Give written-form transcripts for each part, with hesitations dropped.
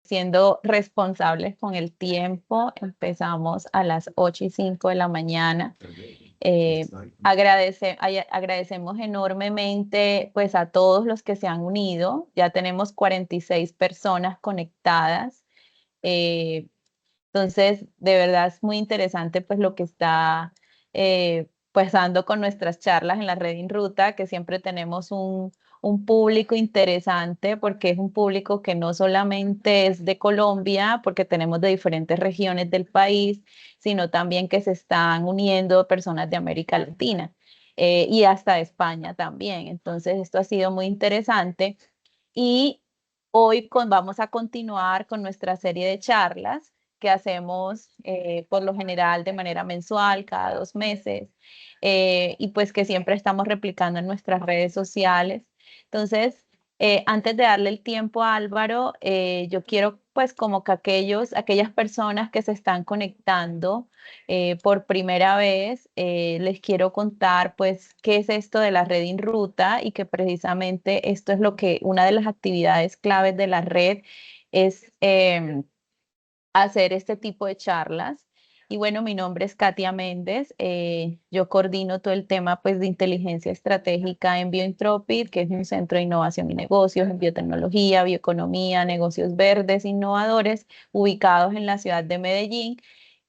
siendo responsables con el tiempo. Empezamos a las 8:05 de la mañana. Eh, agradecemos enormemente pues a todos los que se han unido. Ya tenemos 46 personas conectadas. Eh, entonces, de verdad es muy interesante pues lo que está pasando con nuestras charlas en la Red Inruta, que siempre tenemos un público interesante porque es un público que no solamente es de Colombia, porque tenemos de diferentes regiones del país, sino también que se están uniendo personas de América Latina y hasta de España también. Entonces, esto ha sido muy interesante y hoy vamos a continuar con nuestra serie de charlas que hacemos por lo general de manera mensual, cada 2 meses, y pues que siempre estamos replicando en nuestras redes sociales. Entonces, antes de darle el tiempo a Álvaro, yo quiero pues como que aquellas personas que se están conectando por primera vez, les quiero contar pues qué es esto de la red Inruta y que precisamente esto es lo que una de las actividades claves de la red es hacer este tipo de charlas. Y bueno, mi nombre es Katia Méndez. Yo coordino todo el tema pues, de inteligencia estratégica en Biointropid, que es un centro de innovación y negocios en biotecnología, bioeconomía, negocios verdes, innovadores, ubicados en la ciudad de Medellín.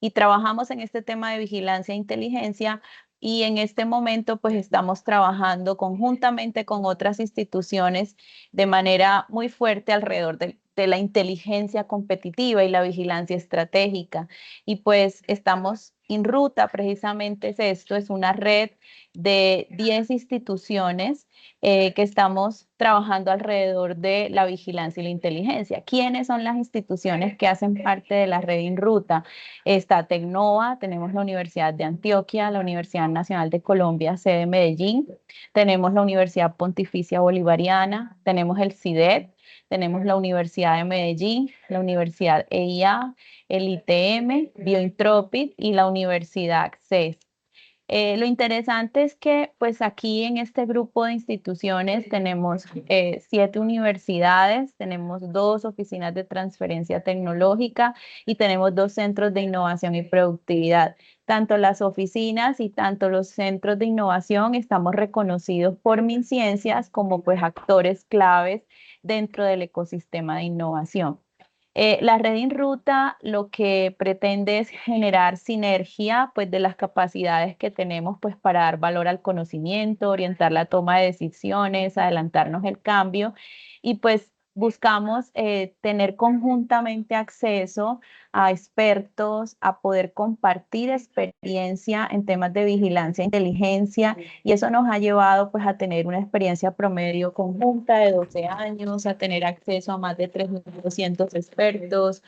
Y trabajamos en este tema de vigilancia e inteligencia. Y en este momento, pues estamos trabajando conjuntamente con otras instituciones de manera muy fuerte alrededor de la inteligencia competitiva y la vigilancia estratégica. Y pues estamos en ruta, precisamente es esto, es una red de 10 instituciones que estamos trabajando alrededor de la vigilancia y la inteligencia. ¿Quiénes son las instituciones que hacen parte de la red INRUTA? Está Tecnova, tenemos la Universidad de Antioquia, la Universidad Nacional de Colombia, sede Medellín, tenemos la Universidad Pontificia Bolivariana, tenemos el CIDED, tenemos la Universidad de Medellín, la Universidad EIA, el ITM, Biointropid y la Universidad ACCES. Lo interesante es que pues aquí en este grupo de instituciones tenemos 7 universidades, tenemos 2 oficinas de transferencia tecnológica y tenemos 2 centros de innovación y productividad. Tanto las oficinas y tanto los centros de innovación estamos reconocidos por MinCiencias como pues actores claves dentro del ecosistema de innovación. La red Inruta lo que pretende es generar sinergia pues, de las capacidades que tenemos pues, para dar valor al conocimiento, orientar la toma de decisiones, adelantarnos el cambio y pues buscamos tener conjuntamente acceso a expertos, a poder compartir experiencia en temas de vigilancia e inteligencia y eso nos ha llevado pues a tener una experiencia promedio conjunta de 12 años, a tener acceso a más de 3.200 expertos,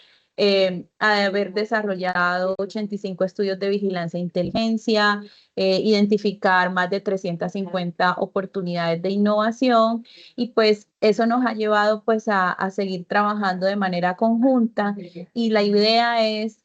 a haber desarrollado 85 estudios de vigilancia e inteligencia, identificar más de 350 oportunidades de innovación y pues eso nos ha llevado pues a seguir trabajando de manera conjunta y la idea es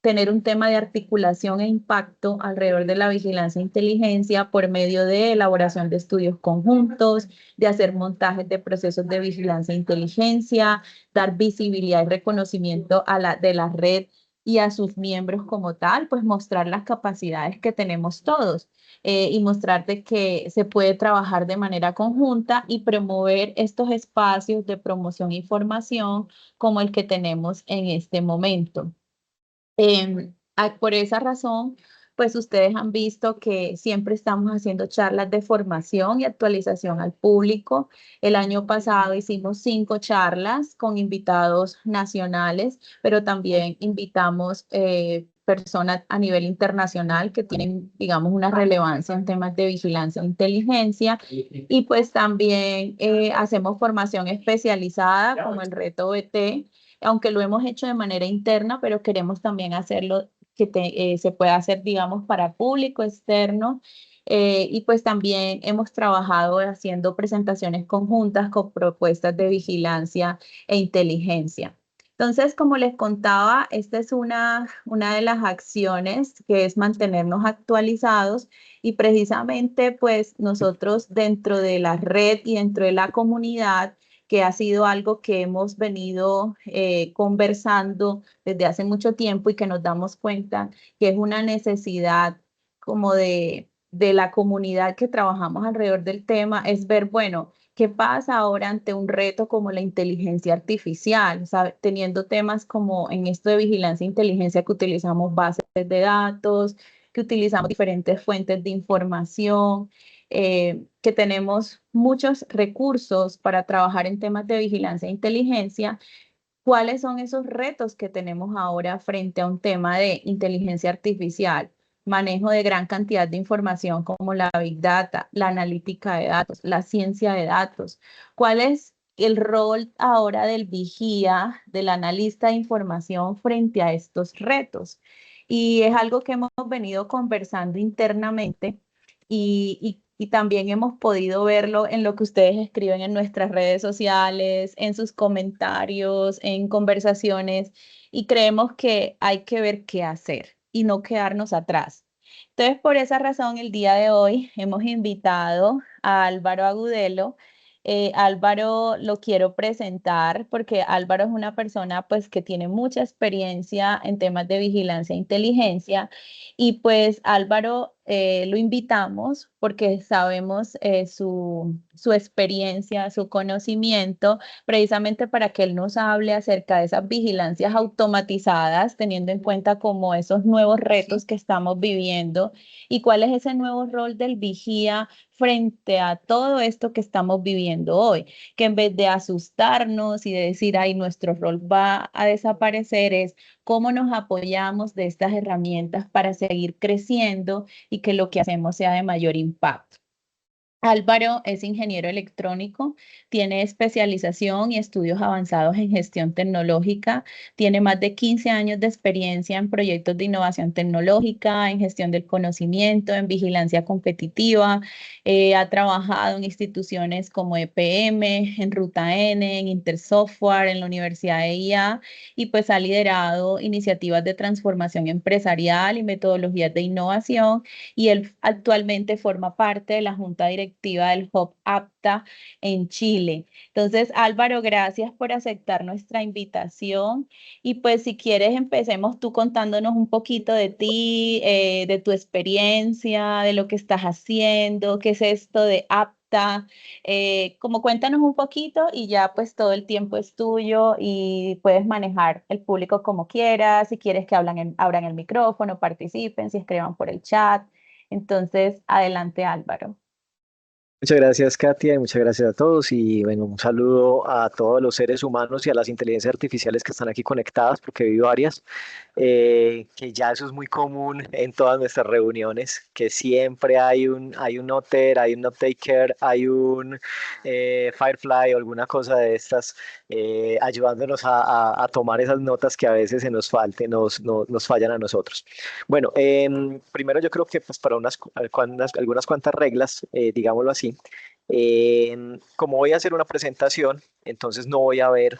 tener un tema de articulación e impacto alrededor de la vigilancia e inteligencia por medio de elaboración de estudios conjuntos, de hacer montajes de procesos de vigilancia e inteligencia, dar visibilidad y reconocimiento de la red y a sus miembros como tal, pues mostrar las capacidades que tenemos todos y mostrar de que se puede trabajar de manera conjunta y promover estos espacios de promoción y formación como el que tenemos en este momento. Por esa razón, pues ustedes han visto que siempre estamos haciendo charlas de formación y actualización al público. El año pasado hicimos 5 charlas con invitados nacionales, pero también invitamos personas a nivel internacional que tienen, digamos, una relevancia en temas de vigilancia e inteligencia. Y pues también hacemos formación especializada como el reto BT aunque lo hemos hecho de manera interna, pero queremos también hacerlo se pueda hacer, digamos, para público externo. Y pues también hemos trabajado haciendo presentaciones conjuntas con propuestas de vigilancia e inteligencia. Entonces, como les contaba, esta es una de las acciones que es mantenernos actualizados y precisamente pues nosotros dentro de la red y dentro de la comunidad que ha sido algo que hemos venido conversando desde hace mucho tiempo y que nos damos cuenta que es una necesidad como de la comunidad que trabajamos alrededor del tema, es ver, bueno, ¿qué pasa ahora ante un reto como la inteligencia artificial? ¿Sabe? Teniendo temas como en esto de vigilancia e inteligencia que utilizamos bases de datos, que utilizamos diferentes fuentes de información, que tenemos muchos recursos para trabajar en temas de vigilancia e inteligencia. ¿Cuáles son esos retos que tenemos ahora frente a un tema de inteligencia artificial? Manejo de gran cantidad de información como la Big Data, la analítica de datos, la ciencia de datos. ¿Cuál es el rol ahora del vigía, del analista de información frente a estos retos? Y es algo que hemos venido conversando internamente y también hemos podido verlo en lo que ustedes escriben en nuestras redes sociales, en sus comentarios, en conversaciones, y creemos que hay que ver qué hacer y no quedarnos atrás. Entonces, por esa razón, el día de hoy hemos invitado a Álvaro Agudelo. Álvaro lo quiero presentar porque Álvaro es una persona pues que tiene mucha experiencia en temas de vigilancia e inteligencia y pues Álvaro lo invitamos porque sabemos su experiencia, su conocimiento, precisamente para que él nos hable acerca de esas vigilancias automatizadas, teniendo en cuenta como esos nuevos retos que estamos viviendo y cuál es ese nuevo rol del vigía frente a todo esto que estamos viviendo hoy, que en vez de asustarnos y de decir, ay, nuestro rol va a desaparecer, es cómo nos apoyamos de estas herramientas para seguir creciendo y que lo que hacemos sea de mayor impacto. Álvaro es ingeniero electrónico, tiene especialización y estudios avanzados en gestión tecnológica, tiene más de 15 años de experiencia en proyectos de innovación tecnológica, en gestión del conocimiento, en vigilancia competitiva, ha trabajado en instituciones como EPM, en Ruta N, en Intersoftware, en la Universidad de IA y pues ha liderado iniciativas de transformación empresarial y metodologías de innovación y él actualmente forma parte de la junta directiva del Hub APTA en Chile. Entonces, Álvaro, gracias por aceptar nuestra invitación y pues si quieres empecemos tú contándonos un poquito de ti, de tu experiencia, de lo que estás haciendo, qué es esto de APTA, como cuéntanos un poquito y ya pues todo el tiempo es tuyo y puedes manejar el público como quieras, si quieres que abran el micrófono, participen, si escriban por el chat. Entonces, adelante Álvaro. Muchas gracias, Katia, y muchas gracias a todos. Y bueno, un saludo a todos los seres humanos y a las inteligencias artificiales que están aquí conectadas, porque vi varias, que ya eso es muy común en todas nuestras reuniones, que siempre hay un noter, hay un note taker, hay un Firefly o alguna cosa de estas, ayudándonos a tomar esas notas que a veces se nos falten, nos fallan a nosotros. Bueno, primero yo creo que pues para algunas cuantas reglas, digámoslo así, como voy a hacer una presentación, entonces no voy a ver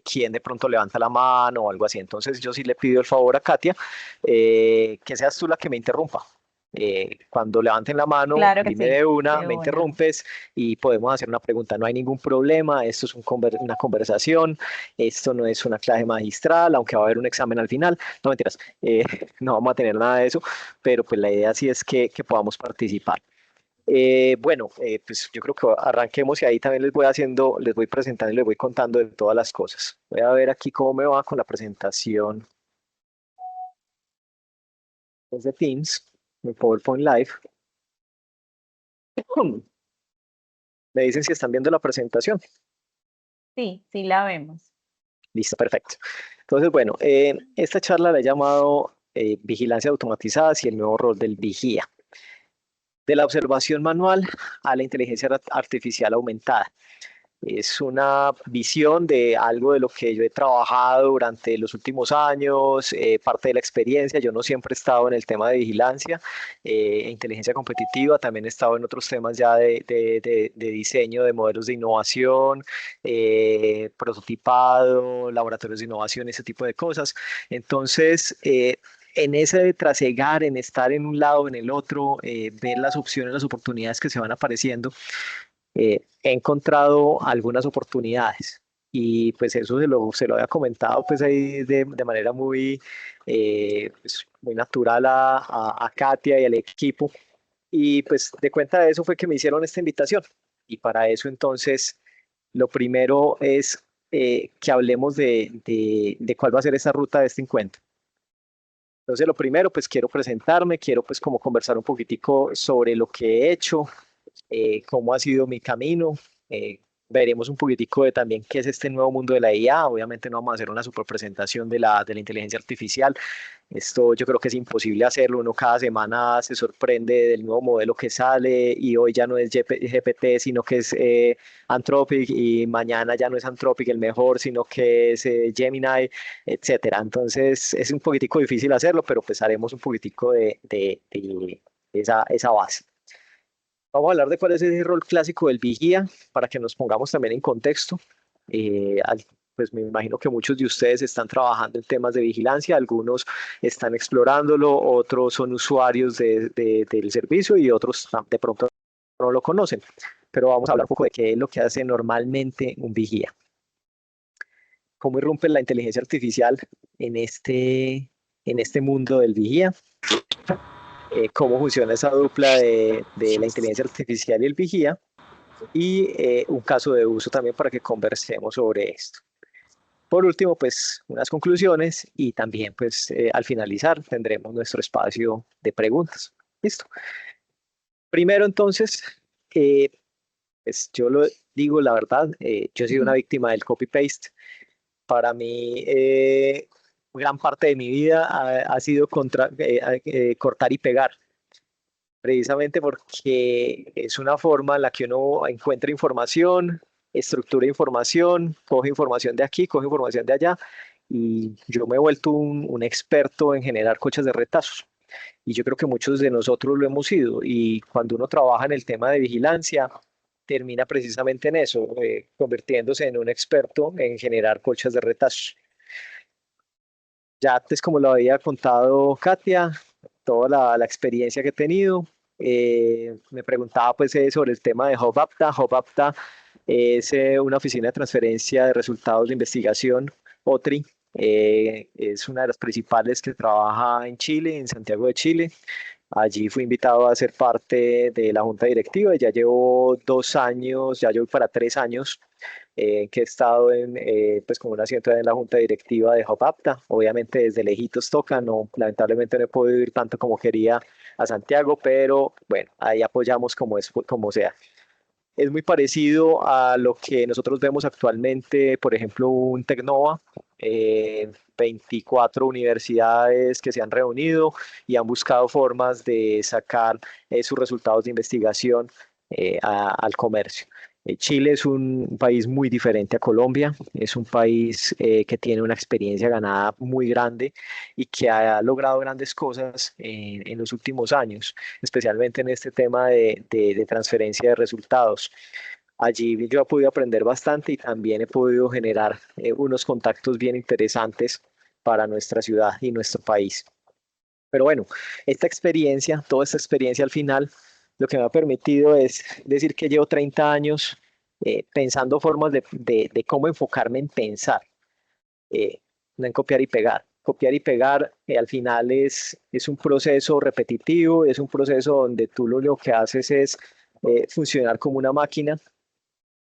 quién de pronto levanta la mano o algo así. Entonces yo sí le pido el favor a Katia, que seas tú la que me interrumpa. Cuando levanten la mano, Claro que dime sí, de una, de me una. interrumpes y podemos hacer una pregunta. No hay ningún problema, esto es una conversación, esto no es una clase magistral, aunque va a haber un examen al final. No mentiras, no vamos a tener nada de eso, pero pues la idea sí es que podamos participar. Bueno, pues yo creo que arranquemos y ahí también les voy presentando y les voy contando de todas las cosas. Voy a ver aquí cómo me va con la presentación desde Teams, mi PowerPoint Live. Me dicen si están viendo la presentación. Sí, sí la vemos. Listo, perfecto. Entonces, bueno, esta charla la he llamado Vigilancia automatizada y el nuevo rol del vigía. De la observación manual a la inteligencia artificial aumentada. Es una visión de algo de lo que yo he trabajado durante los últimos años, parte de la experiencia. Yo no siempre he estado en el tema de vigilancia e inteligencia competitiva, también he estado en otros temas ya de diseño de modelos de innovación, prototipado, laboratorios de innovación, ese tipo de cosas. Entonces, en ese de trasegar, en estar en un lado o en el otro, ver las opciones, las oportunidades que se van apareciendo, he encontrado algunas oportunidades. Y pues eso se lo había comentado pues ahí de manera muy, pues, muy natural a Katia y al equipo. Y pues de cuenta de eso fue que me hicieron esta invitación. Y para eso entonces lo primero es que hablemos de cuál va a ser esa ruta de este encuentro. Entonces, lo primero, pues quiero presentarme, quiero pues como conversar un poquitico sobre lo que he hecho, cómo ha sido mi camino. Veremos un poquitico de también qué es este nuevo mundo de la IA. Obviamente no vamos a hacer una super presentación de la inteligencia artificial. Esto yo creo que es imposible hacerlo. Uno cada semana se sorprende del nuevo modelo que sale y hoy ya no es GPT, sino que es Anthropic y mañana ya no es Anthropic el mejor, sino que es Gemini, etcétera. Entonces es un poquitico difícil hacerlo, pero pues haremos un poquitico de esa base. Vamos a hablar de cuál es ese rol clásico del vigía para que nos pongamos también en contexto. Pues me imagino que muchos de ustedes están trabajando en temas de vigilancia, algunos están explorándolo, otros son usuarios del servicio y otros de pronto no lo conocen. Pero vamos a hablar un poco de qué es lo que hace normalmente un vigía. ¿Cómo irrumpe la inteligencia artificial en este mundo del vigía? ¿Cómo funciona esa dupla de la inteligencia artificial y el vigía? Y un caso de uso también para que conversemos sobre esto. Por último, pues unas conclusiones y también pues al finalizar tendremos nuestro espacio de preguntas. Listo. Primero entonces, eh, pues yo lo digo la verdad, yo he sido una víctima del copy-paste. Para mí, gran parte de mi vida ha sido cortar y pegar precisamente porque es una forma en la que uno encuentra información, estructura información, coge información de aquí, coge información de allá, y yo me he vuelto un experto en generar cochas de retazos. Y yo creo que muchos de nosotros lo hemos sido, y cuando uno trabaja en el tema de vigilancia, termina precisamente en eso, convirtiéndose en un experto en generar colchas de retazos. Ya antes, como lo había contado Katia, toda la experiencia que he tenido. Me preguntaba pues sobre el tema de HubApta. HubApta es una oficina de transferencia de resultados de investigación, OTRI. Es una de las principales que trabaja en Chile, en Santiago de Chile. Allí fui invitado a ser parte de la junta directiva y ya llevo 2 años, ya llevo para 3 años que he estado pues como un asiento en la junta directiva de HubApta. Obviamente desde lejitos toca, no, lamentablemente no he podido ir tanto como quería a Santiago, pero bueno, ahí apoyamos como sea. Es muy parecido a lo que nosotros vemos actualmente, por ejemplo, un Tecnova, 24 universidades que se han reunido y han buscado formas de sacar sus resultados de investigación al comercio. Chile es un país muy diferente a Colombia, es un país que tiene una experiencia ganada muy grande y que ha logrado grandes cosas en los últimos años, especialmente en este tema de transferencia de resultados. Allí yo he podido aprender bastante y también he podido generar unos contactos bien interesantes para nuestra ciudad y nuestro país. Pero bueno, toda esta experiencia al final, lo que me ha permitido es decir que llevo 30 años pensando formas de cómo enfocarme en pensar, no en copiar y pegar. Copiar y pegar al final es un proceso repetitivo, es un proceso donde tú lo único que haces es funcionar como una máquina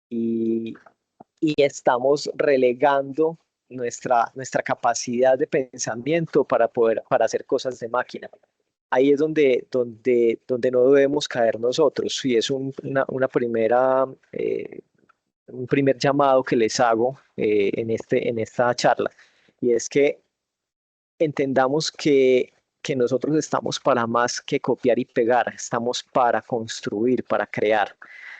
y, y estamos relegando nuestra capacidad de pensamiento para hacer cosas de máquina. Ahí es donde no debemos caer nosotros y es un primer llamado que les hago en esta charla, y es que entendamos que nosotros estamos para más que copiar y pegar, estamos para construir, para crear,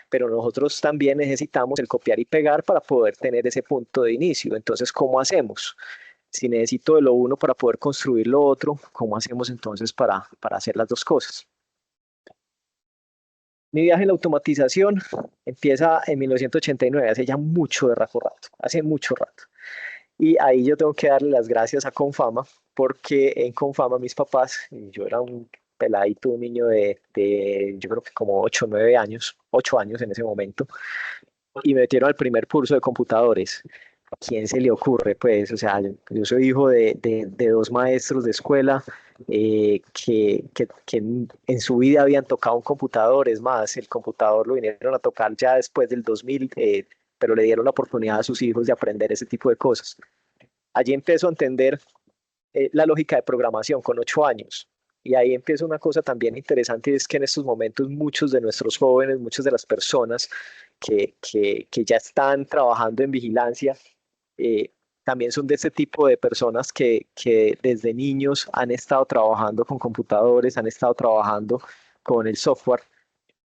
pero nosotros también necesitamos el copiar y pegar para poder tener ese punto de inicio. Entonces, ¿cómo hacemos? Si necesito de lo uno para poder construir lo otro, ¿cómo hacemos entonces para hacer las dos cosas? Mi viaje en la automatización empieza en 1989, hace ya mucho de rato, hace mucho rato. Y ahí yo tengo que darle las gracias a Confama, porque en Confama mis papás, y yo era un peladito, un niño yo creo que como 8 años en ese momento, y me metieron al primer curso de computadores. ¿A quién se le ocurre? Pues, o sea, yo soy hijo de dos maestros de escuela que en su vida habían tocado un computador. Es más, el computador lo vinieron a tocar ya después del 2000, pero le dieron la oportunidad a sus hijos de aprender ese tipo de cosas. Allí empezó a entender la lógica de programación con 8 años. Y ahí empieza una cosa también interesante, y es que en estos momentos muchos de nuestros jóvenes, muchas de las personas que ya están trabajando en vigilancia, eh, también son de ese tipo de personas que desde niños han estado trabajando con computadores, han estado trabajando con el software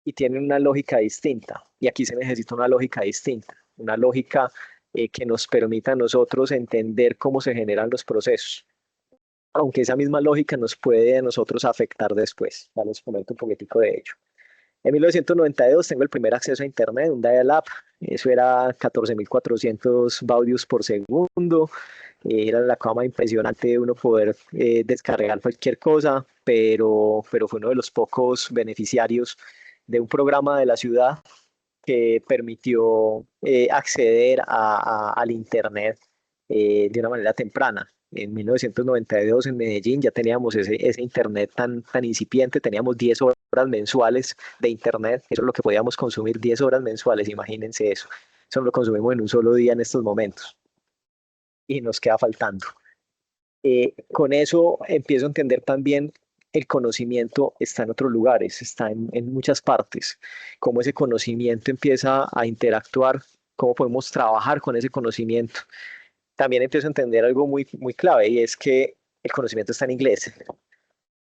y tienen una lógica distinta. Y aquí se necesita una lógica distinta, una lógica que nos permita a nosotros entender cómo se generan los procesos, aunque esa misma lógica nos puede a nosotros afectar después. Ya les comento un poquitico de ello. En 1992 tengo el primer acceso a Internet, un dial-up. Eso era 14.400 baudios por segundo. Era la cama impresionante de uno poder descargar cualquier cosa, pero fue uno de los pocos beneficiarios de un programa de la ciudad que permitió acceder al Internet de una manera temprana. En 1992 en Medellín ya teníamos ese Internet tan incipiente, teníamos 10 horas mensuales de Internet, eso es lo que podíamos consumir, 10 horas mensuales, imagínense eso. Eso lo consumimos en un solo día en estos momentos y nos queda faltando. Con eso empiezo a entender también el conocimiento está en otros lugares, está en muchas partes, cómo ese conocimiento empieza a interactuar, cómo podemos trabajar con ese conocimiento. También empiezo a entender algo muy clave y es que el conocimiento está en inglés.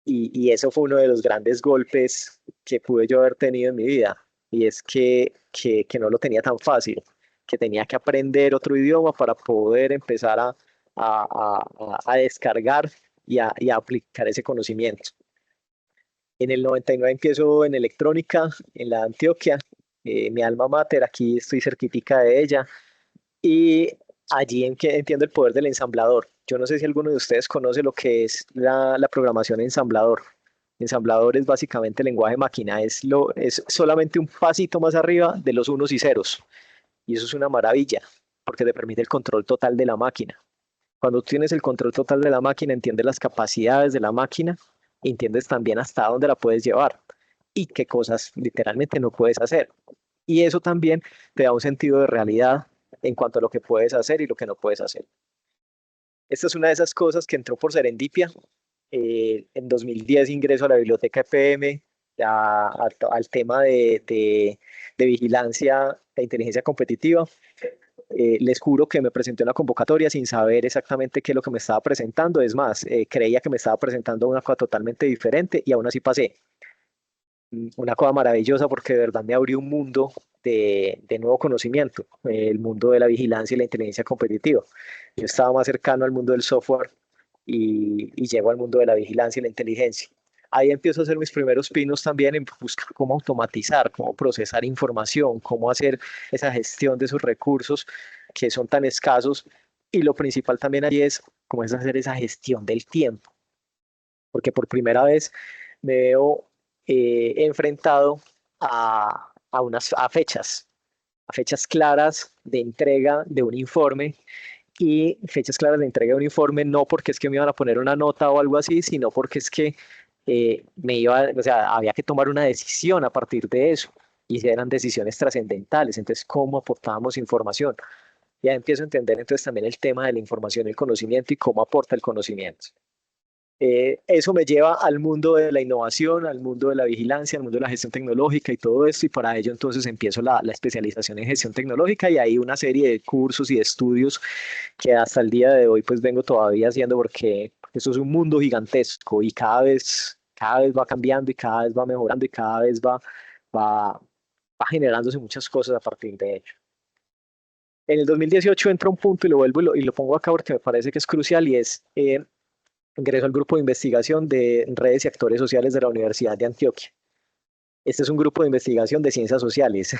Y eso fue uno de los grandes golpes que pude yo haber tenido en mi vida. Y es que no lo tenía tan fácil, que tenía que aprender otro idioma para poder empezar a descargar y a aplicar ese conocimiento. En el 99 empiezo en electrónica, en la Antioquia, mi alma mater, aquí estoy cerquitica de ella. Y allí en que entiendo el poder del ensamblador. Yo no sé si alguno de ustedes conoce lo que es la programación ensamblador. Ensamblador es básicamente lenguaje máquina, es solamente un pasito más arriba de los unos y ceros. Y eso es una maravilla, porque te permite el control total de la máquina. Cuando tú tienes el control total de la máquina, entiendes las capacidades de la máquina, entiendes también hasta dónde la puedes llevar y qué cosas literalmente no puedes hacer. Y eso también te da un sentido de realidad en cuanto a lo que puedes hacer y lo que no puedes hacer. Esta es una de esas cosas que entró por serendipia. En 2010 ingreso a la biblioteca EPM, al tema de vigilancia e inteligencia competitiva. Les juro que me presenté una convocatoria sin saber exactamente qué es lo que me estaba presentando. Es más, creía que me estaba presentando una cosa totalmente diferente y aún así pasé. Una cosa maravillosa porque de verdad me abrió un mundo de nuevo conocimiento, el mundo de la vigilancia y la inteligencia competitiva. Yo estaba más cercano al mundo del software y llego al mundo de la vigilancia y la inteligencia. Ahí empiezo a hacer mis primeros pinos también en buscar cómo automatizar, cómo procesar información, cómo hacer esa gestión de esos recursos que son tan escasos. Y lo principal también allí es cómo es hacer esa gestión del tiempo, porque por primera vez me veo enfrentado a fechas claras de entrega de un informe y fechas claras de entrega de un informe no porque es que me iban a poner una nota o algo así, sino porque es que o sea, había que tomar una decisión a partir de eso y eran decisiones trascendentales. Entonces, ¿cómo aportábamos información? Ya empiezo a entender entonces también el tema de la información y el conocimiento y cómo aporta el conocimiento. Eso me lleva al mundo de la innovación, al mundo de la vigilancia, al mundo de la gestión tecnológica y todo esto, y para ello entonces empiezo la especialización en gestión tecnológica y hay una serie de cursos y de estudios que hasta el día de hoy pues vengo todavía haciendo porque eso es un mundo gigantesco y cada vez va cambiando y cada vez va mejorando y cada vez va, va generándose muchas cosas a partir de ello. En el 2018 entra un punto y lo vuelvo y lo pongo acá porque me parece que es crucial y es ingreso al grupo de investigación de redes y actores sociales de la Universidad de Antioquia. Este es un grupo de investigación de ciencias sociales.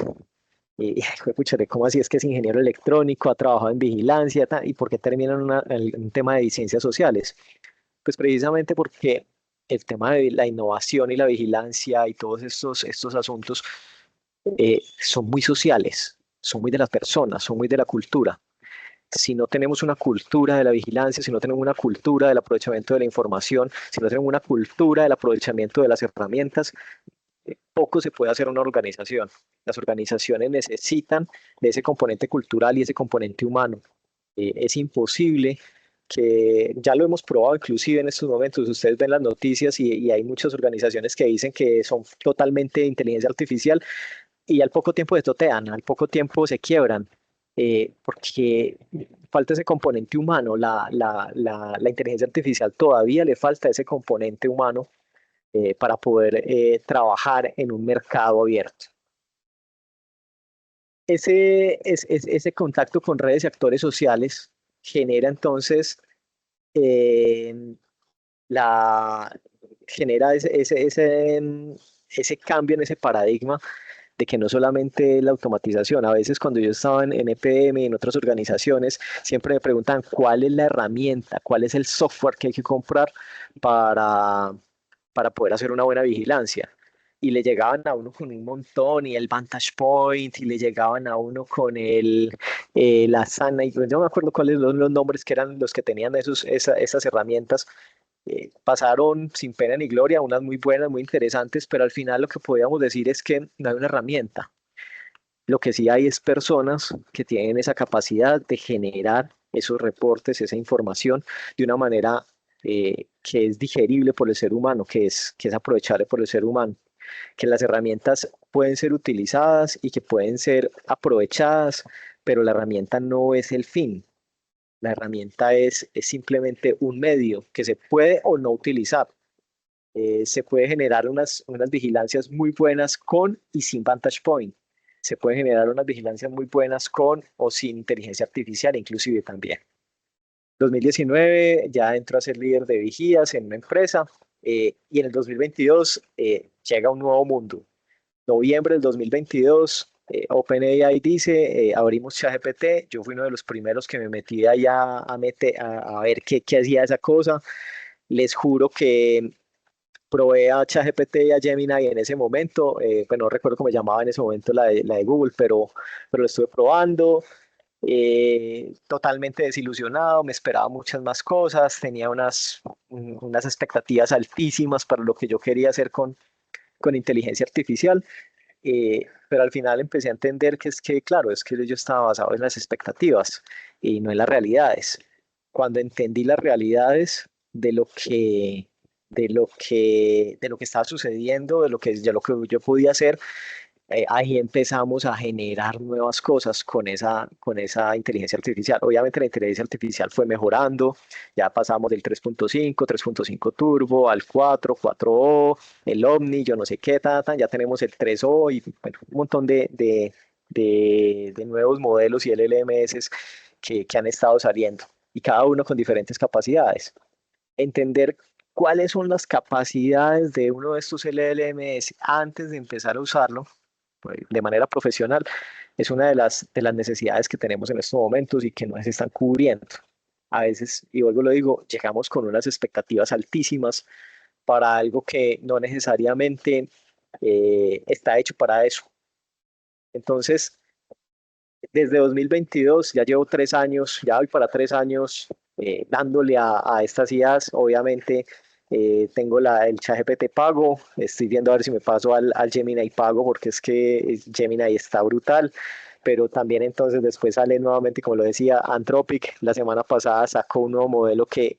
Y pucha, ¿cómo así es que es ingeniero electrónico, ha trabajado en vigilancia y por qué termina en un tema de ciencias sociales? Pues precisamente porque el tema de la innovación y la vigilancia y todos estos asuntos son muy sociales, son muy de las personas, son muy de la cultura. Si no tenemos una cultura de la vigilancia, si no tenemos una cultura del aprovechamiento de la información, si no tenemos una cultura del aprovechamiento de las herramientas, poco se puede hacer una organización. Las organizaciones necesitan de ese componente cultural y ese componente humano. Es imposible que, ya lo hemos probado inclusive en estos momentos, ustedes ven las noticias y hay muchas organizaciones que dicen que son totalmente de inteligencia artificial y al poco tiempo totean, al poco tiempo se quiebran, porque falta ese componente humano. La inteligencia artificial todavía le falta ese componente humano para poder trabajar en un mercado abierto. Ese contacto con redes y actores sociales genera entonces eh, la, genera ese cambio en ese paradigma de que no solamente la automatización. A veces cuando yo estaba en EPM y en otras organizaciones, siempre me preguntan cuál es la herramienta, cuál es el software que hay que comprar para, para poder hacer una buena vigilancia. Y le llegaban a uno con un montón, y el Vantage Point, y le llegaban a uno con la Sana, y yo no me acuerdo cuáles son los nombres que eran los que tenían esas herramientas. Pasaron sin pena ni gloria, unas muy buenas, muy interesantes, pero al final lo que podíamos decir es que no hay una herramienta. Lo que sí hay es personas que tienen esa capacidad de generar esos reportes, esa información de una manera que es digerible por el ser humano, que es aprovechable por el ser humano, que las herramientas pueden ser utilizadas y que pueden ser aprovechadas, pero la herramienta no es el fin. La herramienta es simplemente un medio que se puede o no utilizar. Se puede generar unas vigilancias muy buenas con y sin Vantage Point. Se puede generar unas vigilancias muy buenas con o sin inteligencia artificial, inclusive también. 2019 ya entró a ser líder de vigías en una empresa y en el 2022 llega un nuevo mundo. Noviembre del 2022, OpenAI dice, abrimos ChatGPT. Yo fui uno de los primeros que me metí allá a ver qué hacía esa cosa. Les juro que probé a ChatGPT y a Gemini en ese momento. Pues no recuerdo cómo se llamaba en ese momento la de Google, pero lo estuve probando. Totalmente desilusionado, me esperaba muchas más cosas, tenía unas expectativas altísimas para lo que yo quería hacer con inteligencia artificial. Pero al final empecé a entender que es que, claro, es que yo estaba basado en las expectativas y no en las realidades. Cuando entendí las realidades de lo que estaba sucediendo, de lo que yo podía hacer, ahí empezamos a generar nuevas cosas con esa inteligencia artificial. Obviamente la inteligencia artificial fue mejorando, ya pasamos del 3.5 Turbo, al 4O, el Omni, yo no sé qué, ya tenemos el 3O y bueno, un montón de nuevos modelos y LLMS que han estado saliendo y cada uno con diferentes capacidades. Entender cuáles son las capacidades de uno de estos LLMS antes de empezar a usarlo pues, de manera profesional, es una de las necesidades que tenemos en estos momentos y que no se están cubriendo. A veces, y luego lo digo, llegamos con unas expectativas altísimas para algo que no necesariamente está hecho para eso. Entonces, desde 2022, ya llevo 3 años, ya voy para 3 años dándole a estas IAs. Obviamente, tengo el ChatGPT pago, estoy viendo a ver si me paso al Gemini pago, porque es que Gemini está brutal. Pero también entonces después sale nuevamente, como lo decía, Anthropic. La semana pasada sacó un nuevo modelo que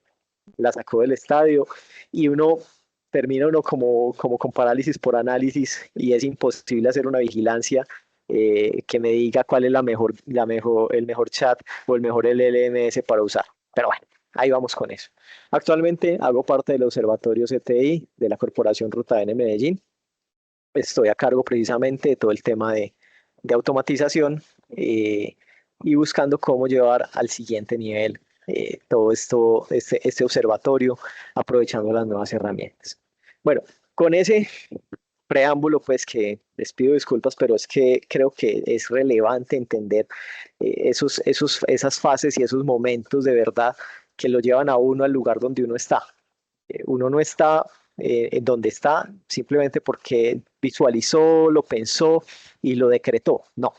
la sacó del estadio y termina uno como con parálisis por análisis y es imposible hacer una vigilancia que me diga cuál es el mejor chat o el mejor LLMS para usar. Pero bueno, ahí vamos con eso. Actualmente hago parte del Observatorio CTI de la Corporación Ruta N Medellín. Estoy a cargo precisamente de todo el tema de automatización y buscando cómo llevar al siguiente nivel todo esto, este observatorio, aprovechando las nuevas herramientas. Bueno, con ese preámbulo, pues que les pido disculpas, pero es que creo que es relevante entender esas fases y esos momentos de verdad que lo llevan a uno al lugar donde uno está. Uno no está en donde está simplemente porque visualizó, lo pensó y lo decretó. No,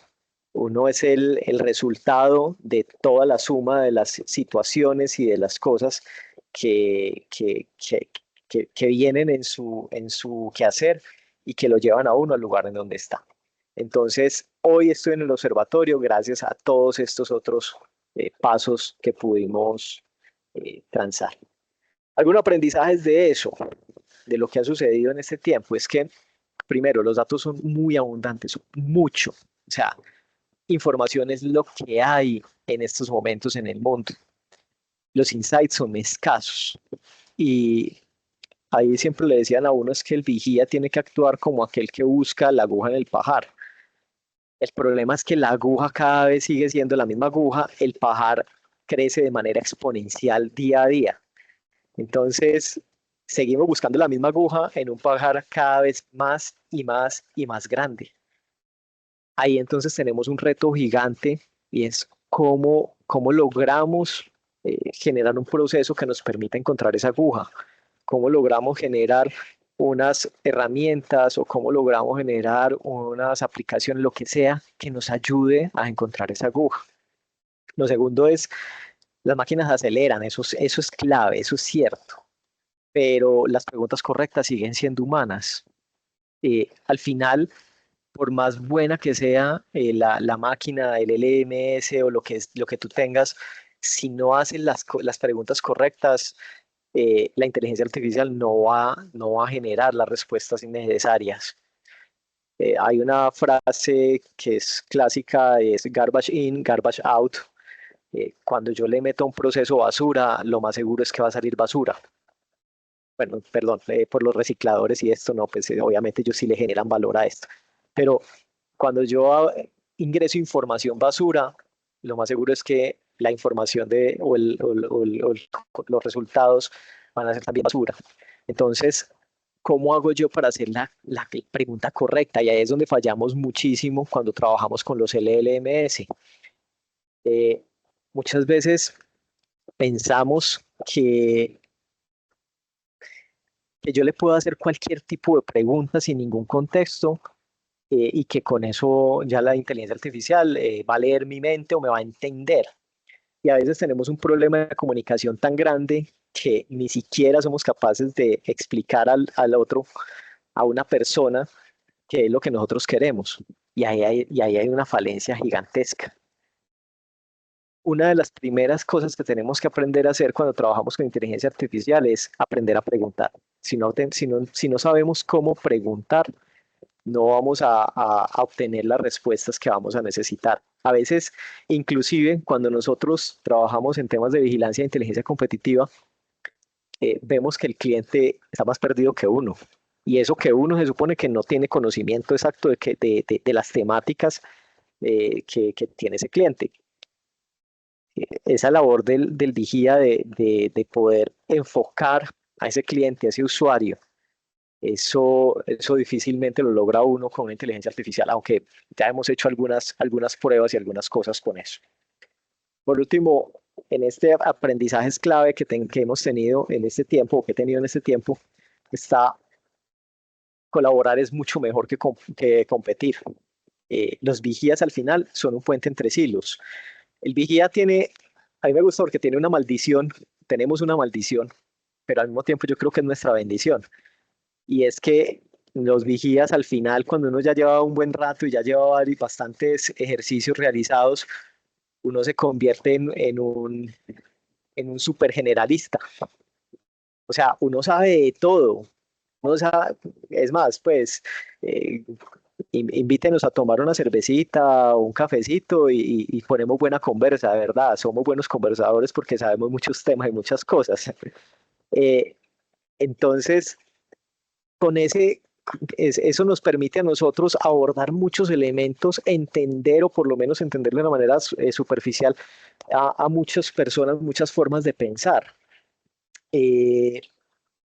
uno es el resultado de toda la suma de las situaciones y de las cosas que, que, que, que vienen en su quehacer y que lo llevan a uno al lugar en donde está. Entonces, hoy estoy en el observatorio gracias a todos estos otros pasos que pudimos transar. ¿Algún aprendizaje de eso, de lo que ha sucedido en este tiempo? Es que, primero, los datos son muy abundantes, son mucho. O sea, información es lo que hay en estos momentos en el mundo. Los insights son escasos. Y ahí siempre le decían a uno es que el vigía tiene que actuar como aquel que busca la aguja en el pajar. El problema es que la aguja cada vez sigue siendo la misma aguja, el pajar crece de manera exponencial día a día. Entonces, seguimos buscando la misma aguja en un pajar cada vez más y más y más grande. Ahí entonces tenemos un reto gigante y es cómo logramos generar un proceso que nos permita encontrar esa aguja, cómo logramos generar unas herramientas o cómo logramos generar unas aplicaciones, lo que sea, que nos ayude a encontrar esa aguja. Lo segundo es, las máquinas aceleran, eso es clave, eso es cierto, pero las preguntas correctas siguen siendo humanas. Al final, por más buena que sea la máquina, el LMS o lo que tú tengas, si no haces las preguntas correctas, la inteligencia artificial no va a generar las respuestas necesarias. Hay una frase que es clásica, es garbage in, garbage out. Cuando yo le meto a un proceso basura, lo más seguro es que va a salir basura. Bueno, perdón, por los recicladores y esto, no, pues obviamente ellos sí le generan valor a esto. Pero cuando yo ingreso información basura, lo más seguro es que la información los resultados van a ser también basura. Entonces, ¿cómo hago yo para hacer la pregunta correcta? Y ahí es donde fallamos muchísimo cuando trabajamos con los LLMS. Eh, Muchas veces pensamos que yo le puedo hacer cualquier tipo de pregunta sin ningún contexto y que con eso ya la inteligencia artificial va a leer mi mente o me va a entender. Y a veces tenemos un problema de comunicación tan grande que ni siquiera somos capaces de explicar al otro, a una persona, qué es lo que nosotros queremos. Y ahí hay una falencia gigantesca. Una de las primeras cosas que tenemos que aprender a hacer cuando trabajamos con inteligencia artificial es aprender a preguntar. Si no sabemos cómo preguntar, no vamos a obtener las respuestas que vamos a necesitar. A veces, inclusive, cuando nosotros trabajamos en temas de vigilancia e inteligencia competitiva, vemos que el cliente está más perdido que uno. Y eso que uno se supone que no tiene conocimiento exacto de las temáticas que tiene ese cliente. Esa labor del vigía de poder enfocar a ese cliente, a ese usuario, eso difícilmente lo logra uno con una inteligencia artificial, aunque ya hemos hecho algunas pruebas y algunas cosas con eso. Por último, en este aprendizaje clave que hemos tenido en este tiempo, o que he tenido en este tiempo, está colaborar es mucho mejor que competir. Los vigías al final son un puente entre silos. El vigía a mí me gusta porque tiene una maldición, tenemos una maldición, pero al mismo tiempo yo creo que es nuestra bendición. Y es que los vigías al final, cuando uno ya lleva un buen rato y ya lleva bastantes ejercicios realizados, uno se convierte en un super generalista. O sea, uno sabe de todo. Uno sabe, es más, pues, eh, invítenos a tomar una cervecita o un cafecito y ponemos buena conversa, de verdad. Somos buenos conversadores porque sabemos muchos temas y muchas cosas. Eh, entonces, con eso nos permite a nosotros abordar muchos elementos, entender o por lo menos entender de una manera superficial a muchas personas, muchas formas de pensar. Eh,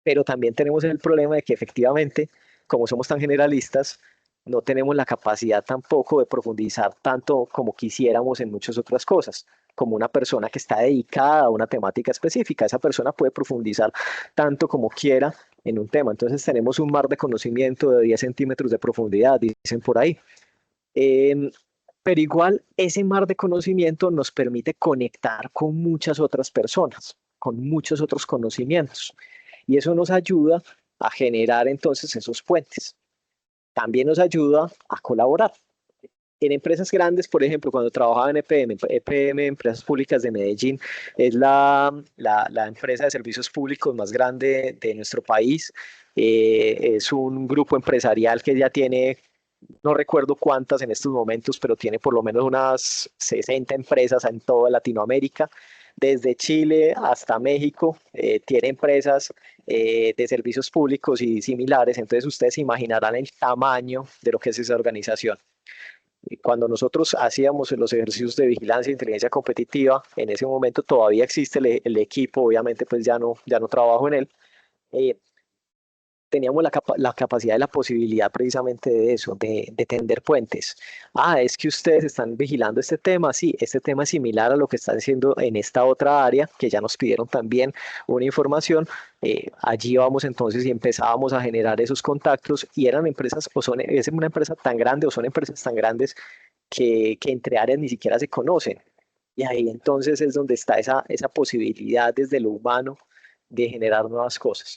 pero también tenemos el problema de que efectivamente, como somos tan generalistas, no tenemos la capacidad tampoco de profundizar tanto como quisiéramos en muchas otras cosas. como una persona que está dedicada a una temática específica. Esa persona puede profundizar tanto como quiera en un tema. Entonces tenemos un mar de conocimiento de 10 centímetros de profundidad, dicen por ahí. Em, pero igual ese mar de conocimiento nos permite conectar con muchas otras personas, con muchos otros conocimientos. Y eso nos ayuda a generar entonces esos puentes. También nos ayuda a colaborar. En empresas grandes, por ejemplo, cuando trabajaba en EPM, Empresas Públicas de Medellín, es la empresa de servicios públicos más grande de nuestro país. Es un grupo empresarial que ya tiene, no recuerdo cuántas en estos momentos, pero tiene por lo menos unas 60 empresas en toda Latinoamérica. Desde Chile hasta México, tiene empresas de servicios públicos y similares. Entonces ustedes se imaginarán el tamaño de lo que es esa organización. Cuando nosotros hacíamos los ejercicios de vigilancia e inteligencia competitiva, en ese momento todavía existe el equipo, obviamente pues ya no trabajo en él, eh, teníamos la capacidad y la posibilidad precisamente de eso, de tender puentes. Ah, es que ustedes están vigilando este tema, sí, este tema es similar a lo que están haciendo en esta otra área, que ya nos pidieron también una información. Allí vamos entonces y empezábamos a generar esos contactos y eran empresas, es una empresa tan grande o son empresas tan grandes que entre áreas ni siquiera se conocen. Y ahí entonces es donde está esa posibilidad desde lo humano de generar nuevas cosas.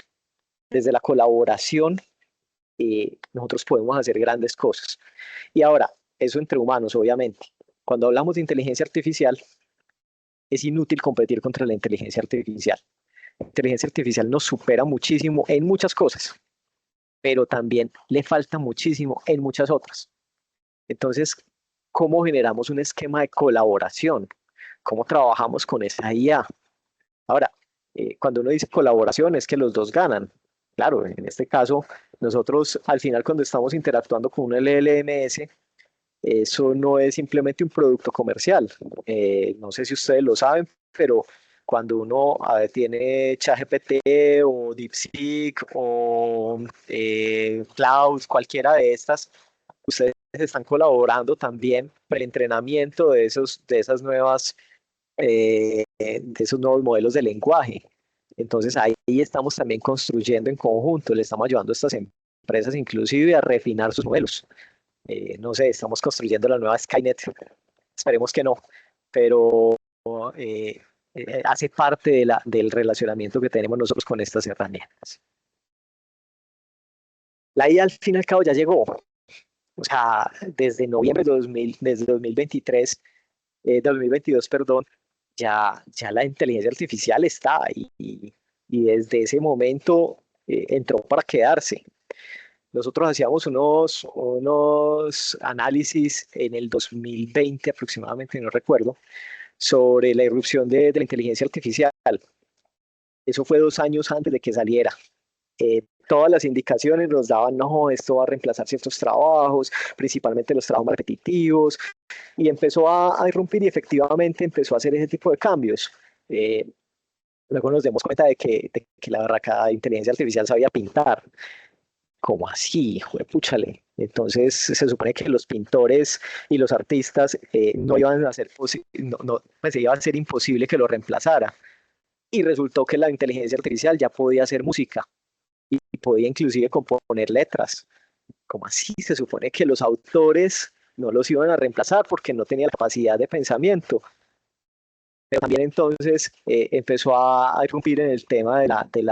Desde la colaboración, nosotros podemos hacer grandes cosas. Y ahora, eso entre humanos, obviamente. Cuando hablamos de inteligencia artificial, es inútil competir contra la inteligencia artificial. La inteligencia artificial nos supera muchísimo en muchas cosas, pero también le falta muchísimo en muchas otras. Entonces, ¿cómo generamos un esquema de colaboración? ¿Cómo trabajamos con esa IA? Ahora, cuando uno dice colaboración es que los dos ganan. Claro, en este caso, nosotros al final cuando estamos interactuando con un LLMS, eso no es simplemente un producto comercial. No sé si ustedes lo saben, pero cuando uno tiene ChatGPT o DeepSeek o Cloud, cualquiera de estas, ustedes están colaborando también para el entrenamiento de esas nuevas de esos nuevos modelos de lenguaje. Entonces ahí estamos también construyendo en conjunto, le estamos ayudando a estas empresas inclusive a refinar sus modelos. No sé, estamos construyendo la nueva Skynet, esperemos que no, pero hace parte del relacionamiento que tenemos nosotros con estas herramientas. La IA al fin y al cabo ya llegó, o sea, desde noviembre de 2023, 2022, perdón, ya la inteligencia artificial está y desde ese momento entró para quedarse. Nosotros hacíamos unos análisis en el 2020 aproximadamente, no recuerdo, sobre la irrupción de la inteligencia artificial. Eso fue 2 años antes de que saliera. Todas las indicaciones nos daban, no, esto va a reemplazar ciertos trabajos, principalmente los trabajos más repetitivos, y empezó a irrumpir y efectivamente empezó a hacer ese tipo de cambios. Eh, Luego nos dimos cuenta de que la berraca inteligencia artificial sabía pintar. ¿Cómo así? Juepúchale. Entonces se supone que los pintores y los artistas no iban a ser pues iba a ser imposible que lo reemplazara. Y resultó que la inteligencia artificial ya podía hacer música y podía inclusive componer letras. ¿Cómo así? Se supone que los autores no los iban a reemplazar porque no tenían la capacidad de pensamiento. Pero también entonces empezó a irrumpir en el tema del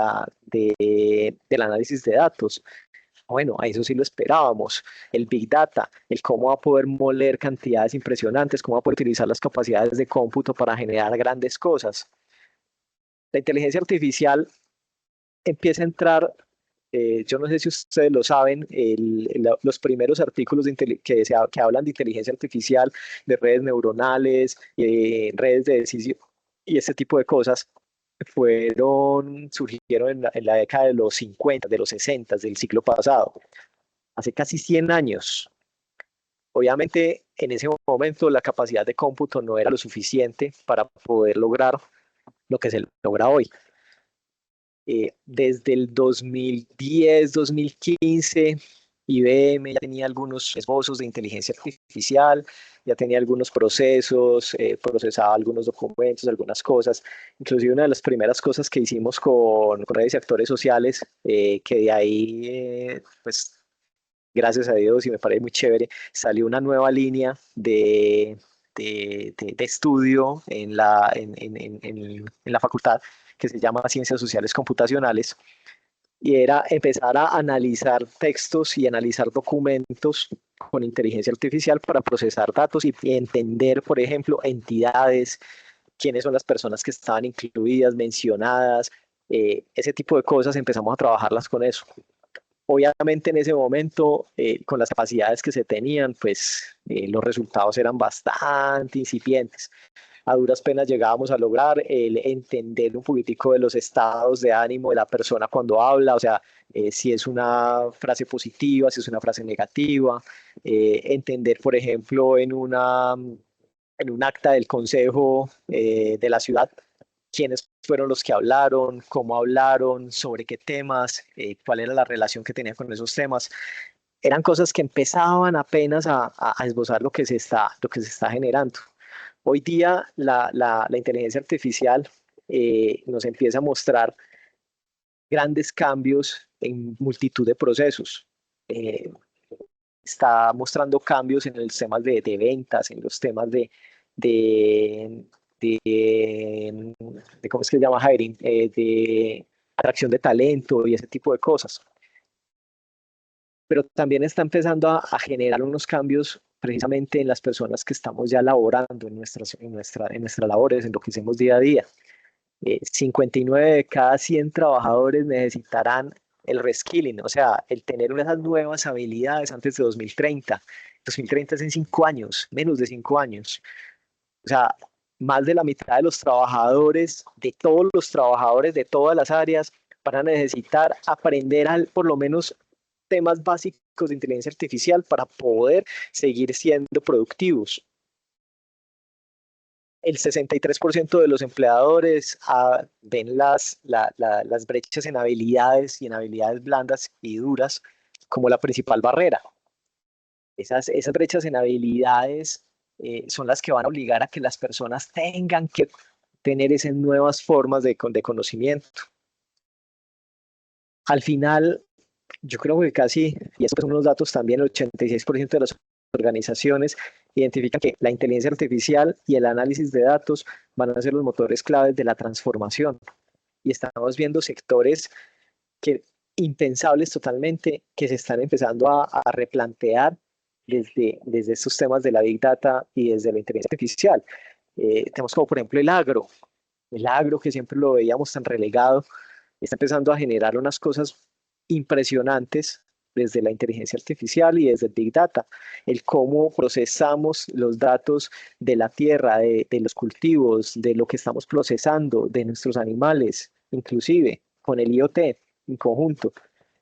análisis de datos. Bueno, a eso sí lo esperábamos. El Big Data, el cómo va a poder moler cantidades impresionantes, cómo va a poder utilizar las capacidades de cómputo para generar grandes cosas. La inteligencia artificial empieza a entrar, yo no sé si ustedes lo saben, los primeros artículos que hablan de inteligencia artificial, de redes neuronales, redes de decisión y este tipo de cosas, surgieron en la década de los 50, de los 60 del siglo pasado, hace casi 100 años. Obviamente, en ese momento la capacidad de cómputo no era lo suficiente para poder lograr lo que se logra hoy. Desde el 2010, 2015, IBM ya tenía algunos esbozos de inteligencia artificial, ya tenía algunos procesos, procesaba algunos documentos, algunas cosas. Inclusive una de las primeras cosas que hicimos con redes y actores sociales, que de ahí, pues gracias a Dios y me parece muy chévere, salió una nueva línea de estudio en la facultad que se llama Ciencias Sociales Computacionales y era empezar a analizar textos y analizar documentos con inteligencia artificial para procesar datos y entender, por ejemplo, entidades, quiénes son las personas que estaban incluidas, mencionadas, ese tipo de cosas, empezamos a trabajarlas con eso. Obviamente en ese momento, con las capacidades que se tenían, pues los resultados eran bastante incipientes. A duras penas llegábamos a lograr el entender un poquitico de los estados de ánimo de la persona cuando habla, o sea, si es una frase positiva, si es una frase negativa, entender, por ejemplo, en un acta del consejo de la ciudad, quiénes fueron los que hablaron, cómo hablaron, sobre qué temas, cuál era la relación que tenían con esos temas. Eran cosas que empezaban apenas a esbozar lo que se está generando. Hoy día la inteligencia artificial nos empieza a mostrar grandes cambios en multitud de procesos. Eh, Está mostrando cambios en los temas de ventas, en los temas de, de ¿cómo es que se llama? Hiring, de atracción de talento y ese tipo de cosas. Pero también está empezando a generar unos cambios precisamente en las personas que estamos ya laborando en nuestras labores, en lo que hacemos día a día. 59 de cada 100 trabajadores necesitarán el reskilling, o sea, el tener unas nuevas habilidades antes de 2030. 2030 es en 5 años, menos de 5 años. O sea, más de la mitad de los trabajadores, de todos los trabajadores de todas las áreas, van a necesitar aprender por lo menos temas básicos de inteligencia artificial para poder seguir siendo productivos. El 63% de los empleadores ven las brechas en habilidades y en habilidades blandas y duras como la principal barrera. Esas brechas en habilidades son las que van a obligar a que las personas tengan que tener esas nuevas formas de conocimiento. Al final, yo creo que casi, y estos son unos datos también, el 86% de las organizaciones identifican que la inteligencia artificial y el análisis de datos van a ser los motores claves de la transformación. Y estamos viendo sectores que, impensables totalmente, que se están empezando a replantear desde estos temas de la Big Data y desde la inteligencia artificial. Tenemos como por ejemplo el agro que siempre lo veíamos tan relegado, está empezando a generar unas cosas impresionantes desde la inteligencia artificial y desde el Big Data, el cómo procesamos los datos de la tierra, de los cultivos, de lo que estamos procesando, de nuestros animales, inclusive con el IoT en conjunto,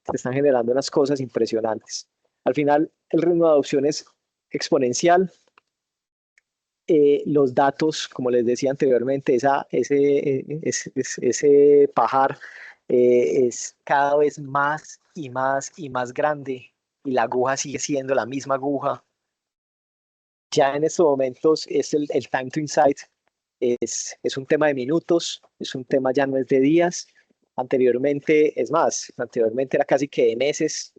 se están generando unas cosas impresionantes. Al final, el ritmo de adopción es exponencial. Los datos, como les decía anteriormente, ese pajar es cada vez más y más y más grande y la aguja sigue siendo la misma aguja. Ya en estos momentos el time to insight es un tema de minutos, es un tema ya no es de días. Anteriormente, es más, anteriormente era casi que de meses.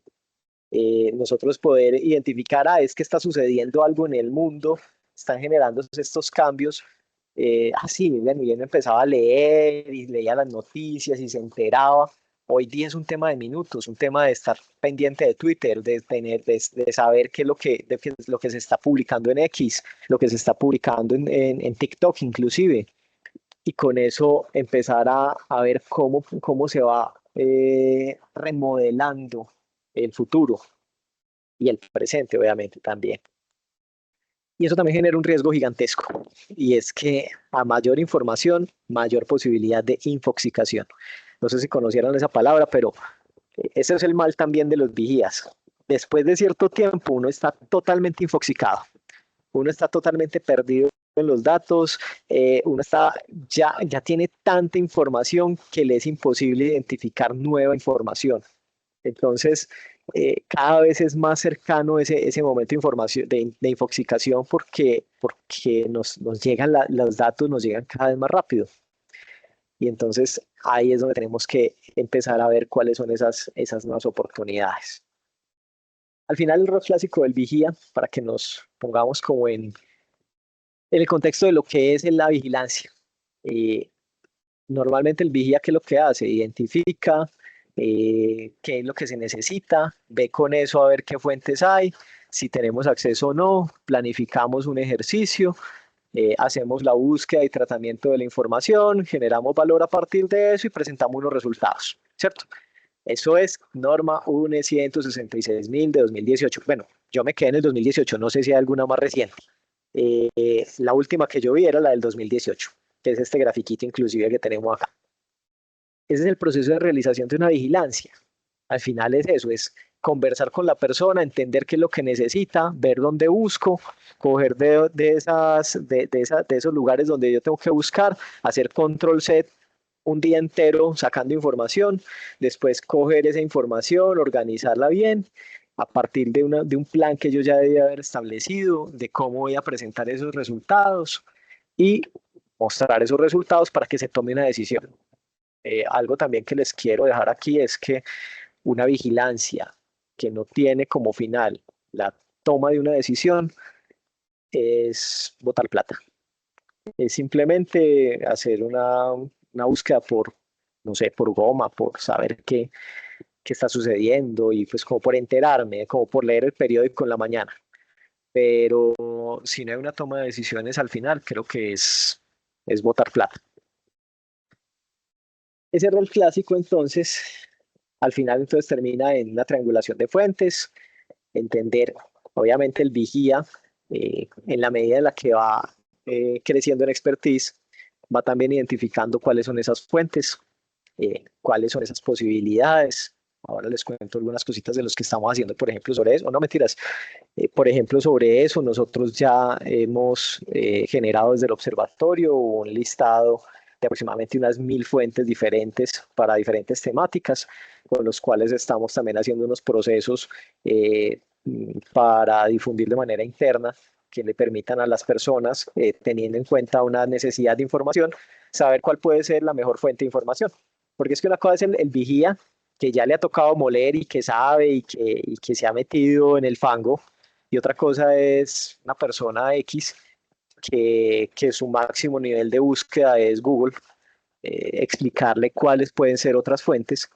Nosotros poder identificar, es que está sucediendo algo en el mundo, están generando estos cambios. Sí, Miguel empezaba a leer y leía las noticias y se enteraba. Hoy día es un tema de minutos, un tema de estar pendiente de Twitter, de saber qué es lo que se está publicando en X, lo que se está publicando en TikTok inclusive. Y con eso empezar a ver cómo se va remodelando el futuro y el presente, obviamente, también. Y eso también genera un riesgo gigantesco, y es que a mayor información, mayor posibilidad de infoxicación. No sé si conocieran esa palabra, pero ese es el mal también de los vigías. Después de cierto tiempo, uno está totalmente infoxicado, uno está totalmente perdido en los datos, uno ya tiene tanta información que le es imposible identificar nueva información. Entonces, cada vez es más cercano ese momento de información, de infoxicación, porque nos llegan los datos, nos llegan cada vez más rápido. Y entonces ahí es donde tenemos que empezar a ver cuáles son esas nuevas oportunidades. Al final, el rol clásico del vigía, para que nos pongamos como en el contexto de lo que es la vigilancia. Eh, Normalmente el vigía, ¿qué es lo que hace? Identifica qué es lo que se necesita, ve con eso a ver qué fuentes hay, si tenemos acceso o no, planificamos un ejercicio, hacemos la búsqueda y tratamiento de la información, generamos valor a partir de eso y presentamos unos resultados, ¿cierto? Eso es norma UNE 166.000 de 2018. Bueno, yo me quedé en el 2018, no sé si hay alguna más reciente. La última que yo vi era la del 2018, que es este grafiquito inclusive que tenemos acá. Ese es el proceso de realización de una vigilancia. Al final es eso, es conversar con la persona, entender qué es lo que necesita, ver dónde busco, coger de esos lugares donde yo tengo que buscar, hacer control set un día entero sacando información, después coger esa información, organizarla bien, a partir de un plan que yo ya debía haber establecido, de cómo voy a presentar esos resultados y mostrar esos resultados para que se tome una decisión. Algo también que les quiero dejar aquí es que una vigilancia que no tiene como final la toma de una decisión es botar plata. Es simplemente hacer una búsqueda por, no sé, por goma, por saber qué está sucediendo y pues como por enterarme, como por leer el periódico en la mañana. Pero si no hay una toma de decisiones al final, creo que es botar plata. Ese rol clásico entonces, al final entonces termina en una triangulación de fuentes, entender, obviamente el vigía, en la medida en la que va creciendo en expertise, va también identificando cuáles son esas fuentes, cuáles son esas posibilidades. Ahora les cuento algunas cositas de los que estamos haciendo, por ejemplo, sobre eso. No, mentiras. Por ejemplo, sobre eso, nosotros ya hemos generado desde el observatorio un listado de aproximadamente unas 1.000 fuentes diferentes para diferentes temáticas, con los cuales estamos también haciendo unos procesos para difundir de manera interna que le permitan a las personas, teniendo en cuenta una necesidad de información, saber cuál puede ser la mejor fuente de información. Porque es que una cosa es el vigía, que ya le ha tocado moler y que sabe y que se ha metido en el fango, y otra cosa es una persona X que su máximo nivel de búsqueda es Google, explicarle cuáles pueden ser otras fuentes.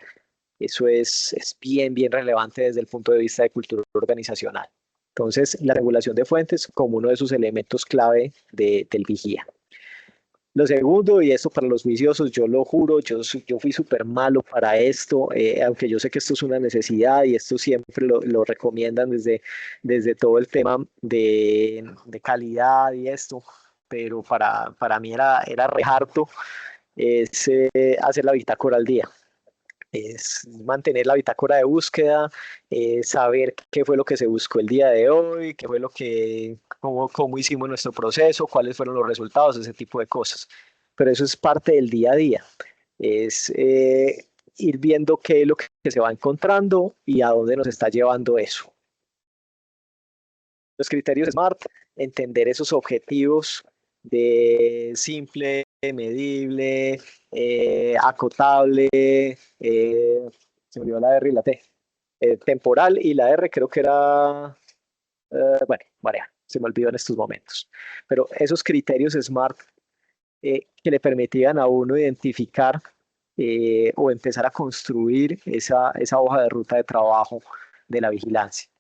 Eso es bien, bien relevante desde el punto de vista de cultura organizacional. Entonces, la regulación de fuentes como uno de sus elementos clave del vigía. Lo segundo, y esto para los juiciosos, yo lo juro, yo fui súper malo para esto, aunque yo sé que esto es una necesidad y esto siempre lo recomiendan desde todo el tema de calidad y esto, pero para mí era re harto, es hacer la bitácora al día. Es mantener la bitácora de búsqueda, saber qué fue lo que se buscó el día de hoy, qué fue cómo hicimos nuestro proceso, cuáles fueron los resultados, ese tipo de cosas. Pero eso es parte del día a día. Es ir viendo qué es lo que se va encontrando y a dónde nos está llevando eso. Los criterios SMART, entender esos objetivos de simple, medible, acotable, se me olvidó la R y la T, temporal, y la R creo que era, bueno, vaya, se me olvidó en estos momentos. Pero esos criterios SMART que le permitían a uno identificar o empezar a construir esa hoja de ruta de trabajo de la vigilancia.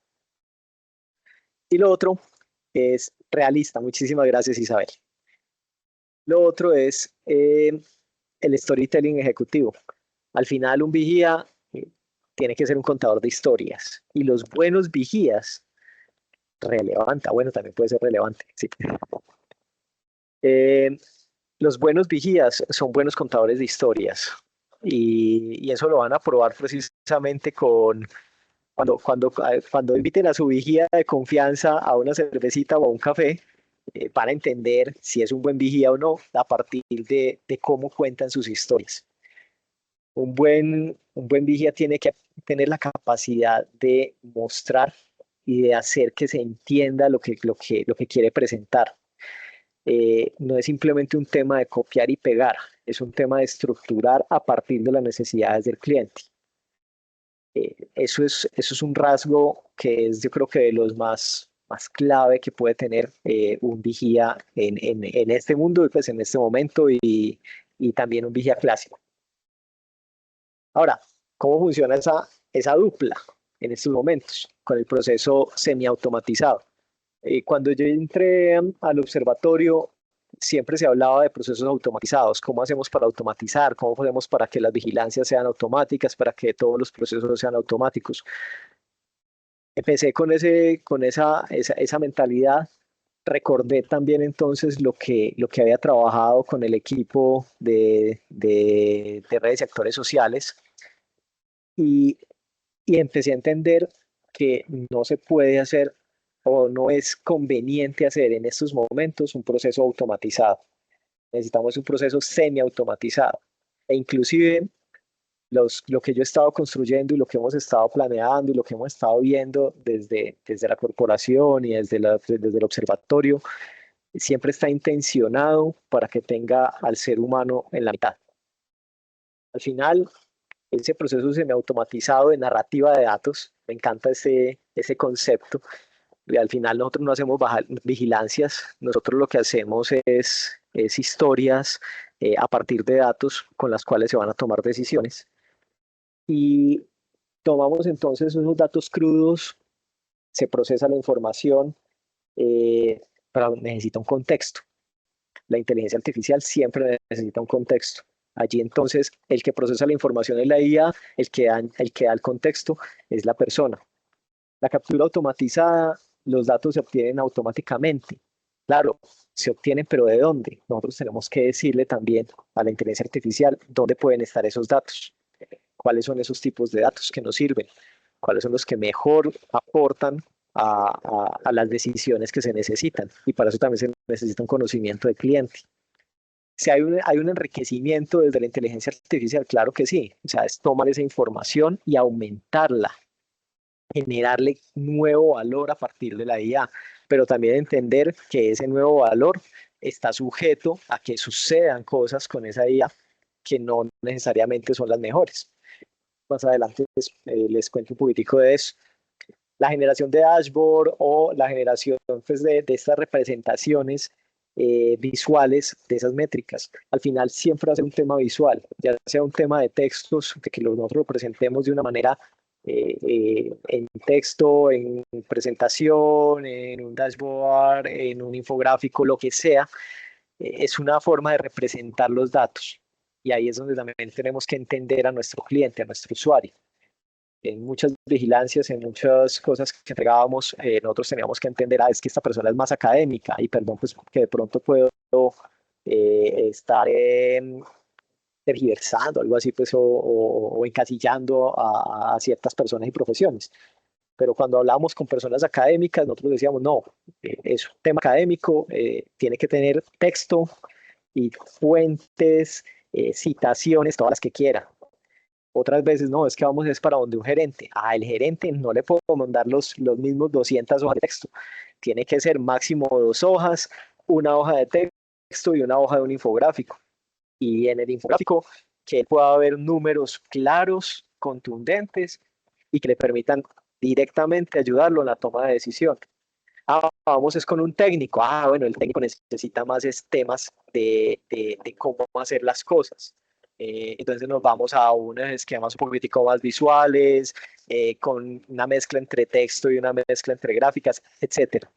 Y lo otro es realista. Muchísimas gracias, Isabel. Lo otro es el storytelling ejecutivo. Al final, un vigía tiene que ser un contador de historias. Y los buenos vigías, relevante, bueno, también puede ser relevante, sí. Los buenos vigías son buenos contadores de historias. Y eso lo van a probar precisamente cuando inviten a su vigía de confianza a una cervecita o a un café, van a entender si es un buen vigía o no a partir de cómo cuentan sus historias. Un buen vigía tiene que tener la capacidad de mostrar y de hacer que se entienda lo que quiere presentar. No es simplemente un tema de copiar y pegar, es un tema de estructurar a partir de las necesidades del cliente. Eso es un rasgo que es, yo creo que de los más clave que puede tener un vigía en este mundo y pues en este momento y también un vigía clásico. Ahora, ¿cómo funciona esa dupla en estos momentos con el proceso semiautomatizado? Cuando yo entré al observatorio, siempre se hablaba de procesos automatizados. ¿Cómo hacemos para automatizar? ¿Cómo hacemos para que las vigilancias sean automáticas, para que todos los procesos sean automáticos? Empecé con esa mentalidad. Recordé también entonces lo que había trabajado con el equipo de redes y actores sociales y, y empecé a entender que no se puede hacer o no es conveniente hacer en estos momentos un proceso automatizado. Necesitamos un proceso semi-automatizado. E inclusive lo que yo he estado construyendo y lo que hemos estado planeando y lo que hemos estado viendo desde la corporación y desde el observatorio, siempre está intencionado para que tenga al ser humano en la mitad. Al final, ese proceso semiautomatizado de narrativa de datos, me encanta ese concepto. Y al final nosotros no hacemos vigilancias, nosotros lo que hacemos es historias a partir de datos con las cuales se van a tomar decisiones. Y tomamos entonces unos datos crudos, se procesa la información, pero necesita un contexto. La inteligencia artificial siempre necesita un contexto. Allí entonces el que procesa la información es la IA, el que da el contexto es la persona. La captura automatizada, los datos se obtienen automáticamente. Claro, se obtienen, pero ¿de dónde? Nosotros tenemos que decirle también a la inteligencia artificial dónde pueden estar esos datos, cuáles son esos tipos de datos que nos sirven, cuáles son los que mejor aportan a las decisiones que se necesitan. Y para eso también se necesita un conocimiento del cliente. Si hay un enriquecimiento desde la inteligencia artificial, claro que sí. O sea, es tomar esa información y aumentarla, generarle nuevo valor a partir de la IA, pero también entender que ese nuevo valor está sujeto a que sucedan cosas con esa IA que no necesariamente son las mejores. Más adelante les cuento un poquitico de eso. La generación de dashboard o la generación pues, de estas representaciones visuales de esas métricas. Al final siempre va a ser un tema visual, ya sea un tema de textos, de que nosotros lo presentemos de una manera en texto, en presentación, en un dashboard, en un infográfico, lo que sea, es una forma de representar los datos. Y ahí es donde también tenemos que entender a nuestro cliente, a nuestro usuario. En muchas vigilancias, en muchas cosas que entregábamos, nosotros teníamos que entender, es que esta persona es más académica y perdón, pues que de pronto puedo estar tergiversando, algo así, pues, o encasillando a ciertas personas y profesiones. Pero cuando hablábamos con personas académicas, nosotros decíamos, no, es un tema académico, tiene que tener texto y fuentes, citaciones, todas las que quiera. Otras veces no, es que vamos es para donde un gerente. El gerente no le puedo mandar los mismos 200 hojas de texto. Tiene que ser máximo 2 hojas, una hoja de texto y una hoja de un infográfico. Y en el infográfico que pueda haber números claros, contundentes y que le permitan directamente ayudarlo en la toma de decisión. Vamos es con un técnico. Bueno, el técnico necesita más temas de cómo hacer las cosas. Entonces nos vamos a unos esquemas un poquitico más visuales, con una mezcla entre texto y una mezcla entre gráficas, etcétera.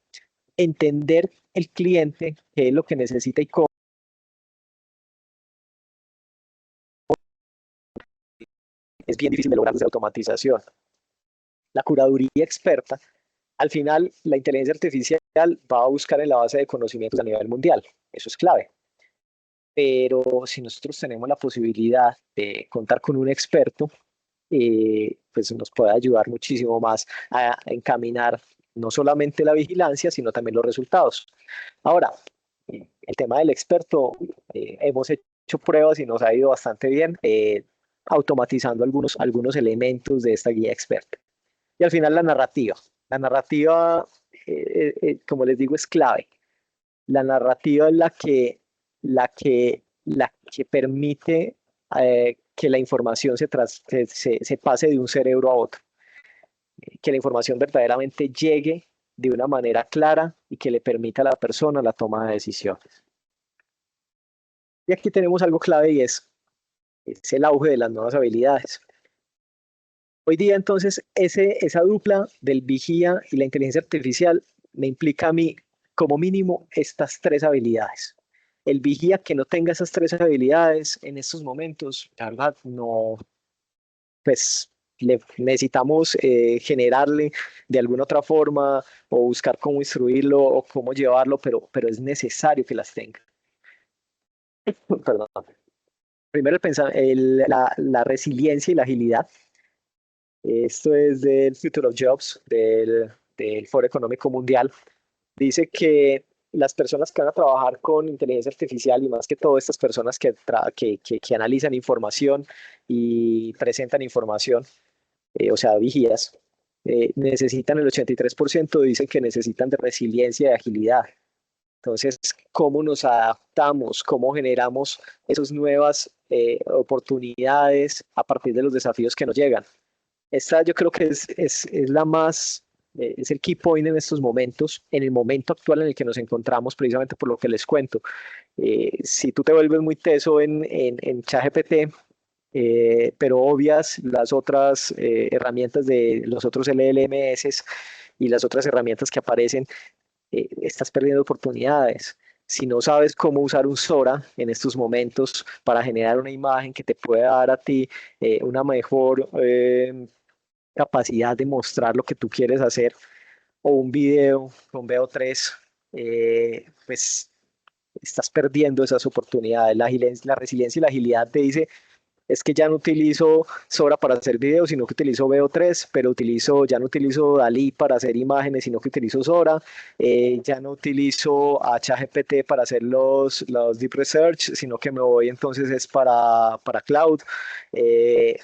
Entender el cliente, qué es lo que necesita y cómo es bien difícil de lograr esa automatización. La curaduría experta, al final la inteligencia artificial va a buscar en la base de conocimientos a nivel mundial. Eso es clave. Pero si nosotros tenemos la posibilidad de contar con un experto, pues nos puede ayudar muchísimo más a encaminar no solamente la vigilancia, sino también los resultados. Ahora, el tema del experto, hemos hecho pruebas y nos ha ido bastante bien. automatizando algunos elementos de esta guía experta. Y al final la narrativa. La narrativa, como les digo, es clave. La narrativa es la que permite que la información se pase de un cerebro a otro, que la información verdaderamente llegue de una manera clara y que le permita a la persona la toma de decisiones. Y aquí tenemos algo clave y es el auge de las nuevas habilidades. Hoy día entonces esa dupla del vigía y la inteligencia artificial me implica a mí como mínimo estas tres habilidades. El vigía que no tenga esas tres habilidades en estos momentos, la verdad, no, pues necesitamos generarle de alguna otra forma o buscar cómo instruirlo o cómo llevarlo, pero es necesario que las tenga. Perdón. Primero la resiliencia y la agilidad. Esto es del Future of Jobs, del Foro Económico Mundial. Dice que las personas que van a trabajar con inteligencia artificial y más que todo estas personas que analizan información y presentan información, o sea, vigías, necesitan el 83%, dicen que necesitan de resiliencia y agilidad. Entonces, ¿cómo nos adaptamos? ¿Cómo generamos esas nuevas oportunidades a partir de los desafíos que nos llegan? Esta yo creo que es la más, es el key point en estos momentos, en el momento actual en el que nos encontramos, precisamente por lo que les cuento. Si tú te vuelves muy teso en ChatGPT, pero obvias las otras herramientas de los otros LLMS y las otras herramientas que aparecen, estás perdiendo oportunidades. Si no sabes cómo usar un Sora en estos momentos para generar una imagen que te pueda dar a ti una mejor capacidad de mostrar lo que tú quieres hacer, o un video con VO3, pues estás perdiendo esas oportunidades. La resiliencia y la agilidad te dice, es que ya no utilizo Sora para hacer videos, sino que utilizo VO3, pero ya no utilizo Dalí para hacer imágenes, sino que utilizo Sora. Ya no utilizo a ChatGPT para hacer los Deep Research, sino que me voy entonces es para Cloud. Eh,